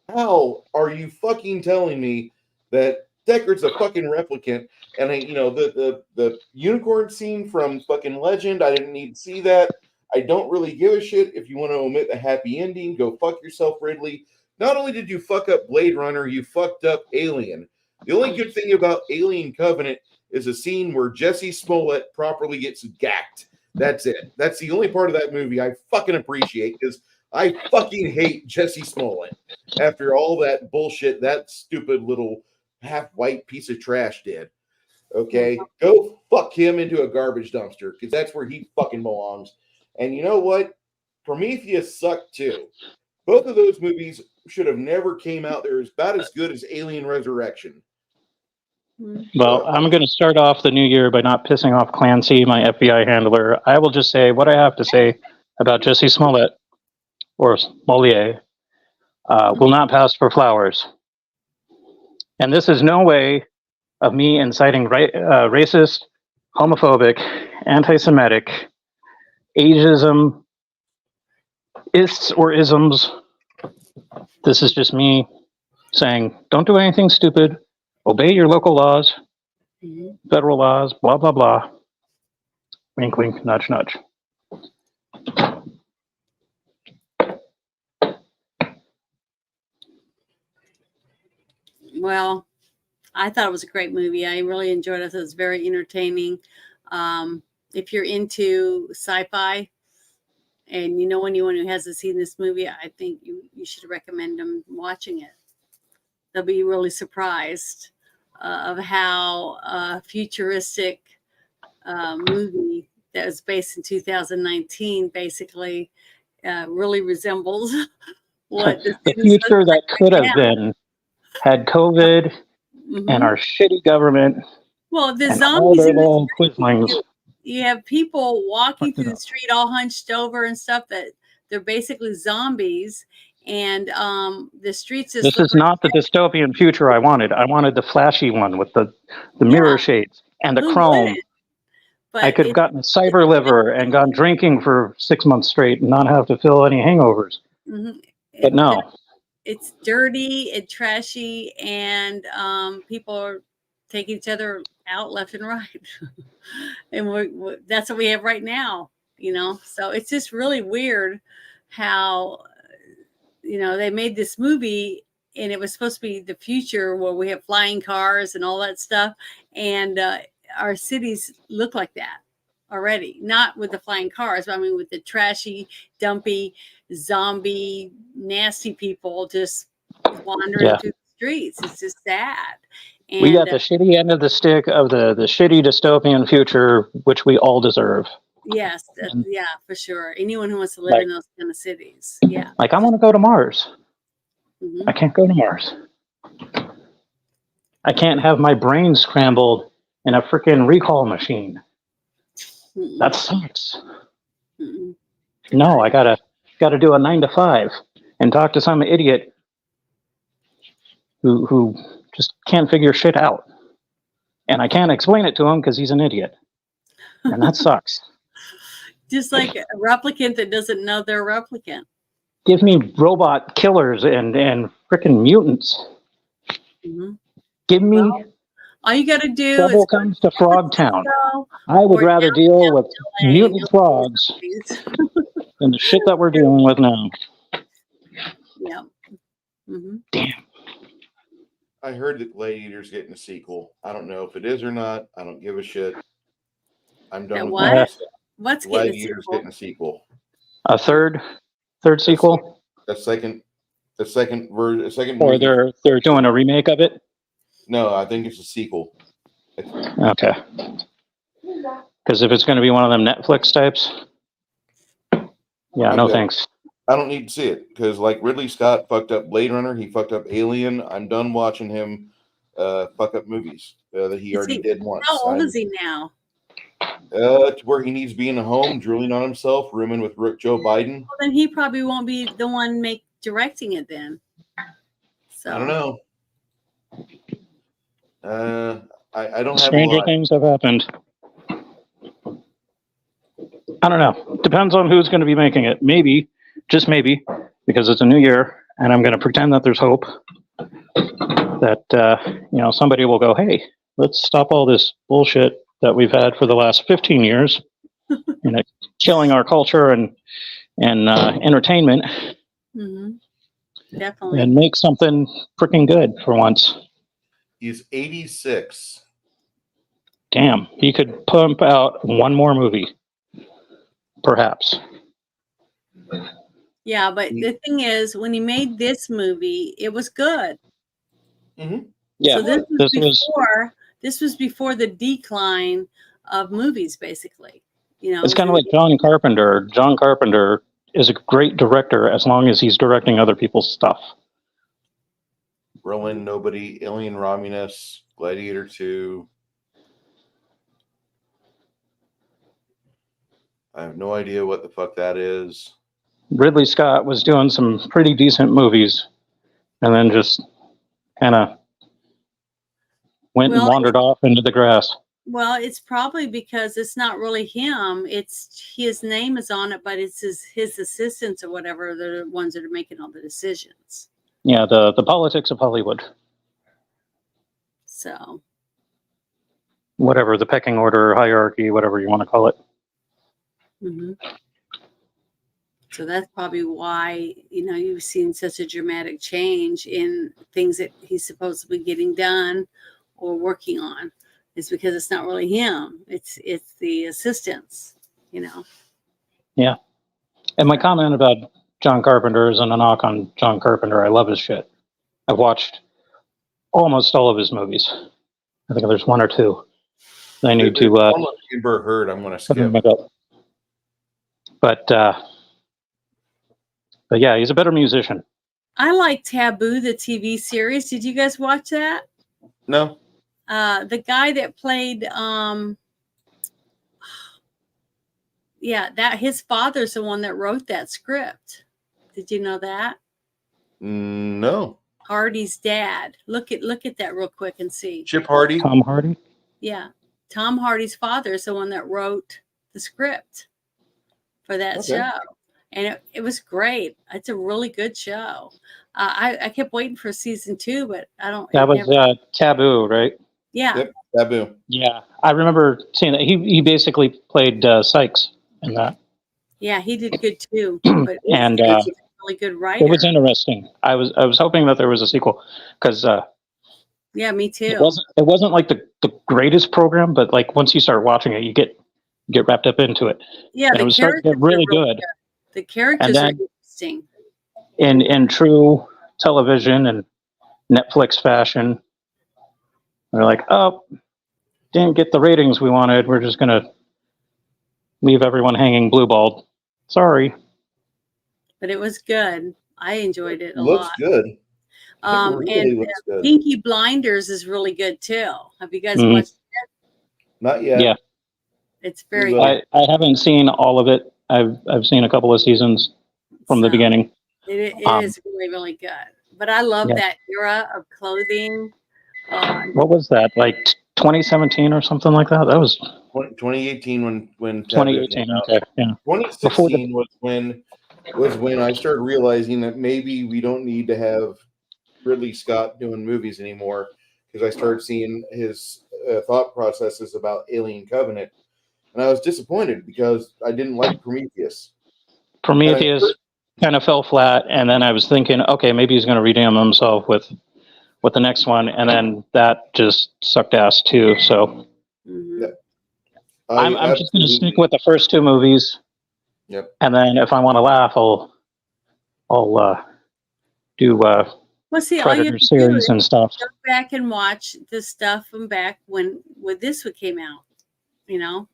How are you fucking telling me that Deckard's a fucking replicant? And the unicorn scene from fucking Legend, I didn't need to see that. I don't really give a shit if you want to omit the happy ending. Go fuck yourself, Ridley. Not only did you fuck up Blade Runner, you fucked up Alien. The only good thing about Alien Covenant is a scene where Jesse Smollett properly gets gacked. That's it. That's the only part of that movie I fucking appreciate, because I fucking hate Jesse Smollett after all that bullshit that stupid little half-white piece of trash did. Okay? Go fuck him into a garbage dumpster, because that's where he fucking belongs. And you know what? Prometheus sucked too. Both of those movies should have never came out. They're about as good as Alien Resurrection. Well, I'm going to start off the new year by not pissing off Clancy, my FBI handler. I will just say what I have to say about Jesse Smollett, or Smollett, will not pass for flowers. And this is no way of me inciting racist, homophobic, anti-Semitic, ageism, ists or isms. This is just me saying, don't do anything stupid. Obey your local laws, federal laws, blah, blah, blah. Wink, wink, nudge, nudge. Well, I thought it was a great movie. I really enjoyed it. It was very entertaining. If you're into sci-fi and you know anyone who hasn't seen this movie, I think you should recommend them watching it. They'll be really surprised of how futuristic movie that was based in 2019 basically really resembles what the The city's future looking that like could right have now. been had COVID and Mhm. our shitty government Well, the and all zombies their in the little street, quizlings. you have people walking Fucked it through the up. street all hunched over and stuff that they're basically zombies, and the streets just This look is like not the dystopian future I wanted. I wanted the flashy one with the yeah, mirror shades and the who chrome. wouldn't? I But could have gotten a cyber liver and gone drinking for 6 months straight and not have to feel any hangovers. Mhm. But no, It's dirty and trashy, and people are taking each other out left and right, and that's what we have right now. So it's just really weird how they made this movie, and it was supposed to be the future where we have flying cars and all that stuff, and our cities look like that already, not with the flying cars, but I mean with the trashy, dumpy, zombie, nasty people just wandering yeah. through the streets. It's just sad. We And got the shitty end of the stick of the shitty dystopian future, which we all deserve. yes, And yeah, for sure. Anyone who wants to live in those kind of cities, yeah. like I want to go to Mars. Mhm. I can't go to Mars. I can't have my brain scrambled in a freaking recall machine. Mm-mm. That sucks. Mm-mm. No, I gotta do a 9 to 5 and talk to some idiot who just can't figure shit out. And I can't explain it to him because he's an idiot. And that sucks. Just like a replicant that doesn't know they're a replicant. Give me robot killers and freaking mutants. Mhm. Give me Well, all you got to do trouble is go comes to Frogtown. to I would or rather deal with LA, mutant you'll frogs see zombies. than the shit that we're dealing with now. Yeah. Hmm. Damn. I heard that Gladiator's getting a sequel. I don't know if it is or not. I don't give a shit. I'm done That with what? movies. What's getting a Gladiator's sequel? getting a sequel. A third sequel, A second version. or they're doing a remake of it. No, I think it's a sequel. Okay. Because if it's going to be one of them Netflix types, yeah, I'm no good. thanks. I don't need to see it because, like Ridley Scott fucked up Blade Runner, he fucked up Alien. I'm done watching him fuck up movies that he already did once. How old is he now? To where he needs to be in a home, drooling on himself, rooming with Joe Biden. Well, then he probably won't be the one directing it then. So I don't know. I don't have a Stranger lot. things have happened. I don't know. Depends on who's going to be making it. Maybe, just maybe, because it's a new year, and I'm going to pretend that there's hope that somebody will go, hey, let's stop all this bullshit that we've had for the last 15 years, killing our culture and entertainment, definitely. and make something freaking good for once. He's 86. Damn, he could pump out one more movie, perhaps. Yeah, but the thing is, when he made this movie, it was good. Mm-hmm. Yeah, so this was before the decline of movies, basically. It's kind of like John Carpenter. John Carpenter is a great director as long as he's directing other people's stuff. Berlin, Nobody, Alien Romulus, Gladiator 2. I have no idea what the fuck that is. Ridley Scott was doing some pretty decent movies and then just kind of went and wandered off into the grass. Well, it's probably because it's not really him. It's his name is on it, but it's his assistants or whatever. They're the ones that are making all the decisions. Yeah, the politics of Hollywood. So whatever, the pecking order, hierarchy, whatever you want to call it. Mm-hmm. So that's probably why, you've seen such a dramatic change in things that he's supposedly getting done or working on. It's because it's not really him. It's the assistants, Yeah. And my comment about John Carpenter isn't a knock on John Carpenter. I love his shit. I've watched almost all of his movies. I think there's one or two I need There's to one with Amber Heard I'm going to put him skip. back up. But yeah, he's a better musician. I like Taboo, the TV series. Did you guys watch that? No. The guy that played, that his father's the one that wrote that script. Did you know that? No. Hardy's dad. Look at that real quick and see. Chip Hardy. Tom Hardy. Yeah, Tom Hardy's father is the one that wrote the script for that Okay. show, and it was great. It's a really good show. I kept waiting for season 2, but I don't. That it was never- Taboo, right? yeah. Yep. Taboo. Yeah, I remember seeing that. He basically played Sykes in that. Yeah, he did good too. But And he's a really good writer. it was interesting. I was hoping that there was a sequel because Yeah, me too. it wasn't like the greatest program, but like once you start watching it, you get wrapped up into it. Yeah, And it was starting to get really good. The characters are then- interesting. In true television and Netflix fashion, they're like, oh, didn't get the ratings we wanted. We're just gonna leave everyone hanging blue-balled. Sorry. But it was good. I enjoyed it a Looks lot. good. It really And looks good. Pinky Blinders is really good too. Have you guys Mhm. watched it? Not yet. Yeah. It's very will. good. I haven't seen all of it. I've seen a couple of seasons from the So, beginning. It Um, is really, really good. But I love Yeah. that era of clothing. What was that? Like 2017 or something like that? That was 2018 when Taboo 2018. came out. Okay. Yeah. 2016 was when I started realizing that maybe we don't need to have Ridley Scott doing movies anymore, because I started seeing his thought processes about Alien Covenant, and I was disappointed because I didn't like Prometheus. Prometheus kind of fell flat, and then I was thinking, okay, maybe he's going to redeem himself with the next one, and then that just sucked ass too. So Mhm. Yeah. I'm just going to stick with the first 2 movies. Yep. And then if I want to laugh, I'll do Well, see, all you Predator have to do series is and stuff. go back and watch the stuff from back when this one came out. You know,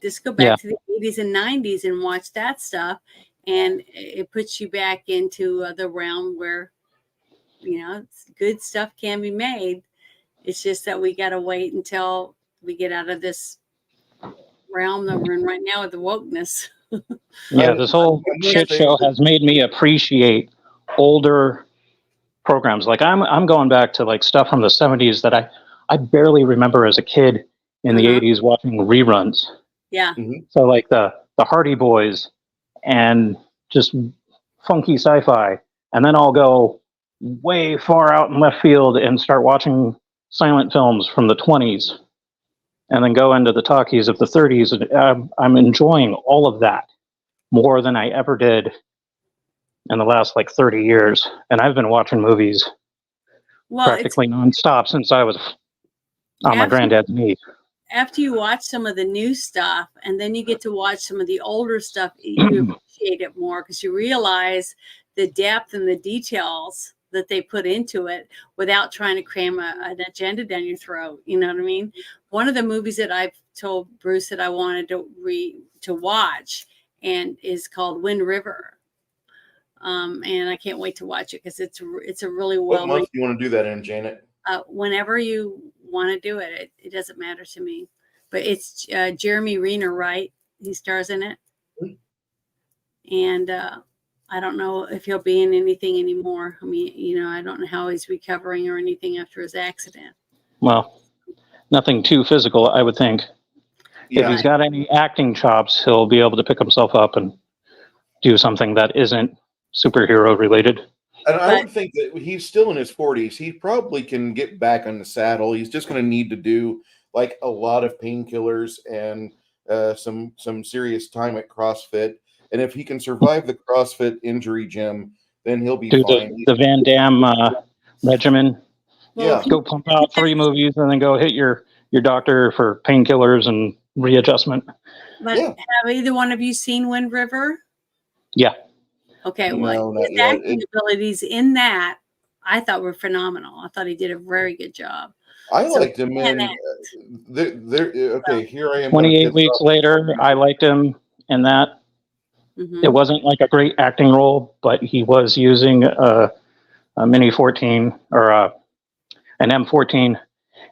just go back Yeah. to the 80s and 90s and watch that stuff, and it puts you back into the realm where good stuff can be made. It's just that we got to wait until we get out of this realm that we're in right now with the wokeness. Yeah, this whole I'm gonna shit say show that- has made me appreciate older programs. Like I'm going back to like stuff from the 70s that I barely remember as a kid in the Uh-huh. 80s watching reruns. Yeah. So like the Hardy Boys and just funky sci-fi, and then I'll go way far out in left field and start watching silent films from the 20s, and then go into the talkies of the 30s. And I'm enjoying all of that more than I ever did in the last like 30 years. And I've been watching movies Well, practically nonstop since I was on my After- granddad's knee. after you watch some of the new stuff and then you get to watch some of the older stuff, you appreciate it more because you realize the depth and the details that they put into it without trying to cram an agenda down your throat. You know what I mean? One of the movies that I've told Bruce that I wanted to watch and is called Wind River. And I can't wait to watch it because it's a really well What month do you want to do that in, Janet? whenever you want to do it, it doesn't matter to me. But it's Jeremy Renner, right? He stars in it. And I don't know if he'll be in anything anymore. I mean, I don't know how he's recovering or anything after his accident. Well, nothing too physical, I would think. If Yeah, he's got any acting chops, he'll be able to pick himself up and do something that isn't superhero related. and I But- would think that he's still in his 40s. He probably can get back on the saddle. He's just going to need to do like a lot of painkillers and some serious time at CrossFit. And if he can survive the CrossFit injury, Jim, then he'll be Do fine. the Van Damme regimen. Well, Yeah. Go pump out 3 movies and then go hit your doctor for painkillers and readjustment. But Yeah. have either one of you seen Wind River? Yeah. Okay, No, well, not his yet. acting abilities in that I thought were phenomenal. I thought he did a very good job. I So liked him yeah, in. that- Okay, here I am. 28 weeks later, I liked him in that. mhm. It wasn't like a great acting role, but he was using a Mini 14 or an M14.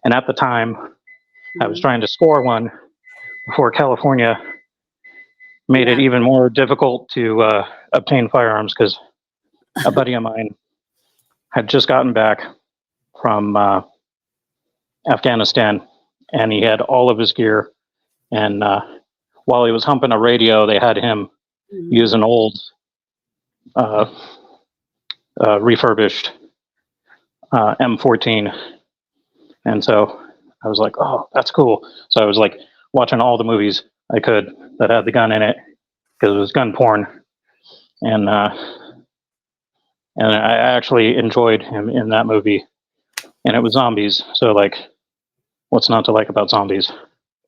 And at the time, I was Mhm. trying to score one before California made it Yeah. even more difficult to obtain firearms because a buddy of mine had just gotten back from Afghanistan and he had all of his gear. And while he was humping a radio, they had him Mhm. use an old uh, refurbished M14. And so I was like, oh, that's cool. So I was like watching all the movies I could that had the gun in it because it was gun porn. And I actually enjoyed him in that movie. And it was zombies. So, like, what's not to like about zombies?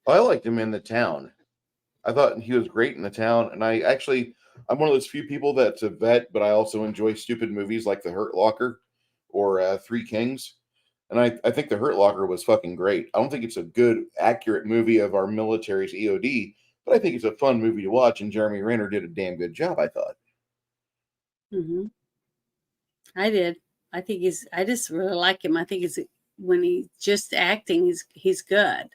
I liked him in The Town. I thought he was great in The Town, and I'm one of those few people that's a vet, but I also enjoy stupid movies like The Hurt Locker or Three Kings. And I think The Hurt Locker was fucking great. I don't think it's a good, accurate movie of our military's EOD, but I think it's a fun movie to watch, and Jeremy Renner did a damn good job, I thought. Mhm. I did. I think I just really like him. I think when he's just acting, he's good.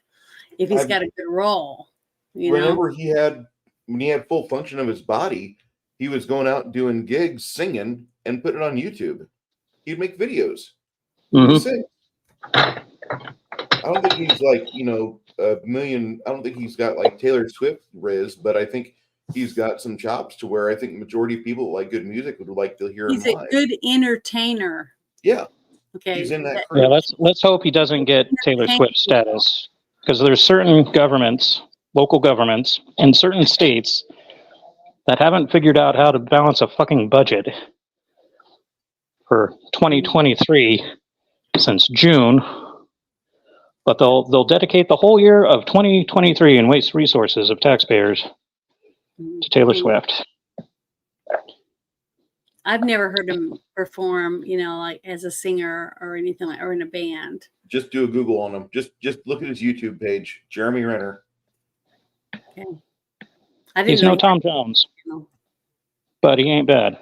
If he's I've- got a good role, you know. Whenever when he had full function of his body, he was going out and doing gigs, singing, and putting it on YouTube. He'd make videos. He Mhm. sing. I don't think he's like, a million. I don't think he's got like Taylor Swift riz, but I think he's got some chops to where I think majority of people that like good music would like to hear He's him a live. good entertainer. Yeah, Okay. he's in that That- crew. Yeah, let's hope he doesn't get Taylor Swift status because there's certain governments, local governments in certain states that haven't figured out how to balance a fucking budget for 2023 since June, but they'll dedicate the whole year of 2023 and waste resources of taxpayers to Taylor Swift. I've never heard him perform, like as a singer or anything like, or in a band. Just do a Google on him. Just look at his YouTube page, Jeremy Renner. Okay. I didn't He's know no he- Tom Jones, you know. but he ain't bad.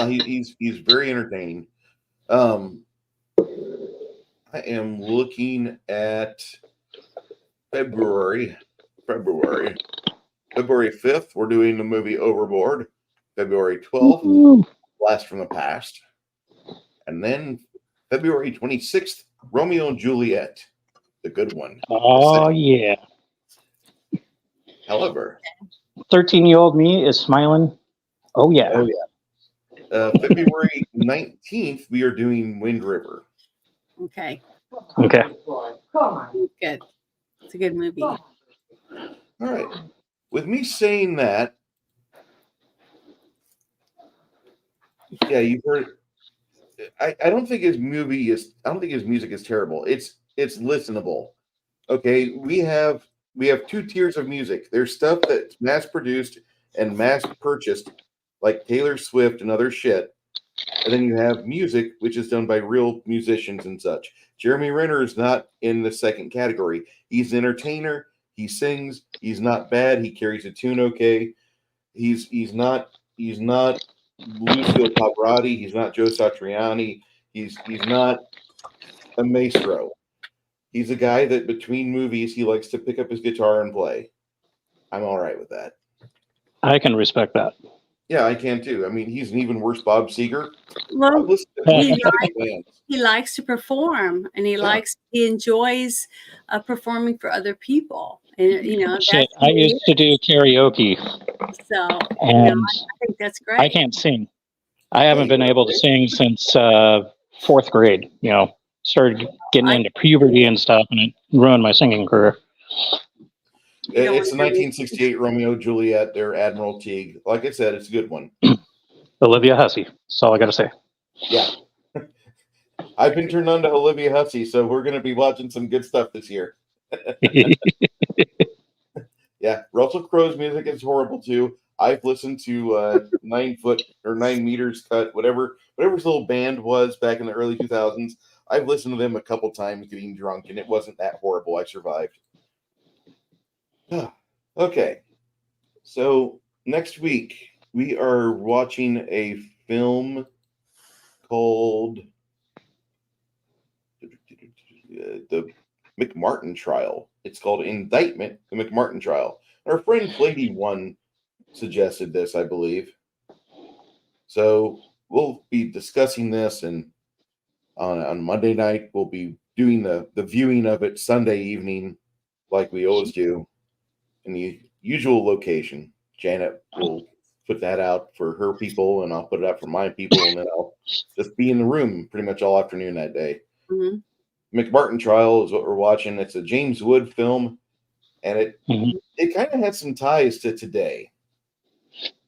He's very entertaining. I am looking at February 5th. We're doing the movie Overboard. February 12th, Woo. Blast from the Past, and then February 26th, Romeo and Juliet, the good one. Oh yeah. However, 13-year-old me is smiling. Oh yeah. February 19th, we are doing Wind River. Okay. Okay. Good. It's a good movie. All right. With me saying that, yeah, you've heard. I don't think his movie is. I don't think his music is terrible. It's listenable. Okay, we have two tiers of music. There's stuff that's mass produced and mass purchased, like Taylor Swift and other shit. And then you have music, which is done by real musicians and such. Jeremy Renner is not in the second category. He's an entertainer. He sings. He's not bad. He carries a tune okay. He's not Lucio Pavarotti. He's not Joe Satriani. He's not a maestro. He's a guy that between movies he likes to pick up his guitar and play. I'm all right with that. I can respect that. Yeah, I can too. I mean, he's an even worse Bob Seger. Well, he he likes to perform, and he enjoys performing for other people. And Shit, I used to do karaoke, so. and I think that's great. I can't sing. I haven't been able to sing since fourth grade. Started getting into puberty and stuff, and it ruined my singing career. It's the 1968 Romeo and Juliet. They're Admiral Teague. Like I said, it's a good one. Olivia Hussey. That's all I got to say. Yeah. I've been turned on to Olivia Hussey, so we're going to be watching some good stuff this year. Yeah, Russell Crowe's music is horrible too. I've listened to 9 Foot or 9 Meters Cut, whatever his little band was back in the early 2000s. I've listened to them a couple times getting drunk, and it wasn't that horrible. I survived. Okay, so next week we are watching a film called the McMartin Trial. It's called Indictment, the McMartin Trial. Our friend Fladey one suggested this, I believe. So we'll be discussing this, and on Monday night we'll be doing the viewing of it Sunday evening, like we always do, in the usual location. Janet will put that out for her people, and I'll put it out for my people, and then I'll just be in the room pretty much all afternoon that day. Mhm. McMartin Trial is what we're watching. It's a James Wood film, and it kind of has some ties to today.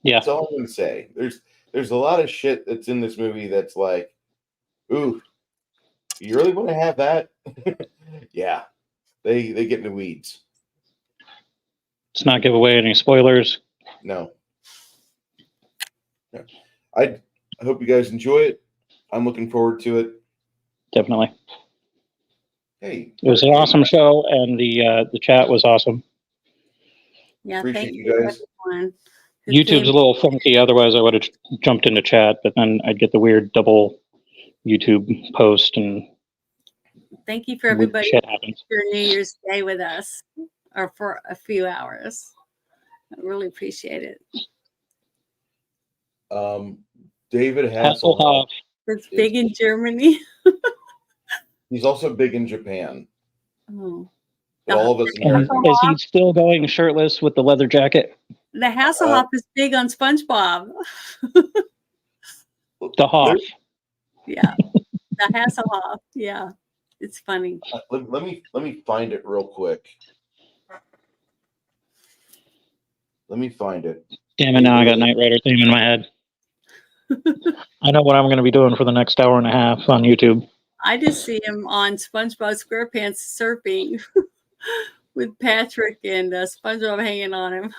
Yeah. That's all I'm going to say. There's a lot of shit that's in this movie that's like, ooh, you really want to have that? Yeah, they get in the weeds. Let's not give away any spoilers. No. Yeah. I hope you guys enjoy it. I'm looking forward to it. Definitely. Hey, It was an awesome show, and the chat was awesome. Yeah, appreciate thank you guys. everyone who YouTube's came. a little funky. Otherwise, I would have jumped into chat, but then I'd get the weird double YouTube post, and Thank you for weird everybody shit happens. for New Year's Day with us, or for a few hours. I really appreciate it. David Hasselhoff. Hasselhoff. It's big in Germany. He's also big in Japan. Oh. But all of us in And America. is he still going shirtless with the leather jacket? The Hasselhoff is big on SpongeBob. The Hoff. Yeah, the Hasselhoff. Yeah, it's funny. Let me find it real quick. Let me find it. Damn it, now I got Knight Rider theme in my head. I know what I'm going to be doing for the next hour and a half on YouTube. I just see him on SpongeBob SquarePants surfing with Patrick and SpongeBob hanging on him.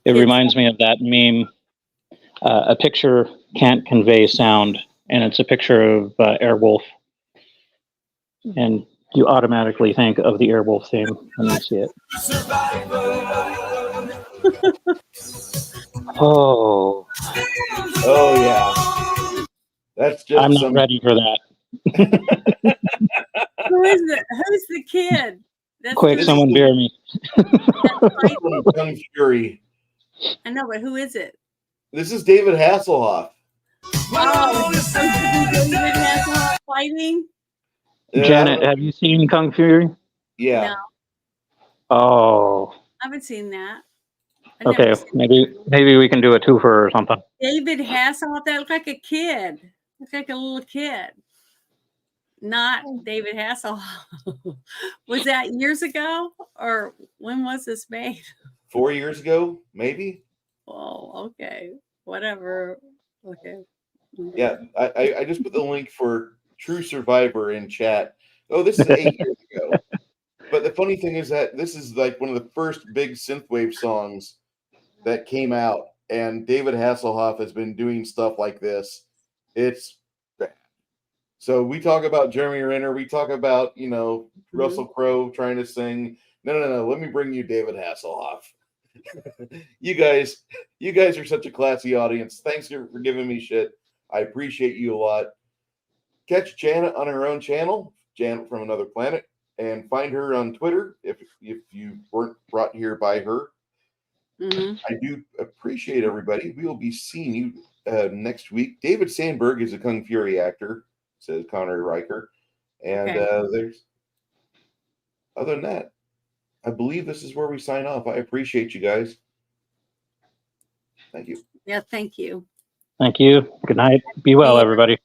It reminds me of that meme. A picture can't convey sound, and it's a picture of Airwolf. And you automatically think of the Airwolf theme when you see it. Oh, Oh yeah, that's just I'm not ready for that. Who is it? Who's the kid? That's Quick, who's- someone bear me. from Kung Fury. I know, but who is it? This is David Hasselhoff. Oh, it's supposed to be David Hasselhoff fighting? Janet, have you seen Kung Fury? Yeah. No, Oh, I haven't seen that. I've never okay. seen Maybe we can do a twofer or something. David Hasselhoff. That looked like a kid. Looks like a little kid. Not David Hasselhoff. Was that years ago, or when was this made? 4 years ago, maybe. Oh, okay. Whatever. Okay. Yeah, I just put the link for True Survivor in chat. Oh, this is 8 years ago. But the funny thing is that this is like one of the first big synthwave songs that came out, and David Hasselhoff has been doing stuff like this. It's bad. So we talk about Jeremy Renner, we talk about, Russell Crowe trying to sing. No. Let me bring you David Hasselhoff. You guys are such a classy audience. Thanks for giving me shit. I appreciate you a lot. Catch Janet on her own channel, Janet from Another Planet, and find her on Twitter if you weren't brought here by her. Mm-hmm. I do appreciate everybody. We will be seeing you next week. David Sandberg is a Kung Fury actor, says Connor Riker. And there's other than that, I believe this is where we sign off. I appreciate you guys. Thank you. Yeah, thank you. Thank you. Good night. Be well, everybody.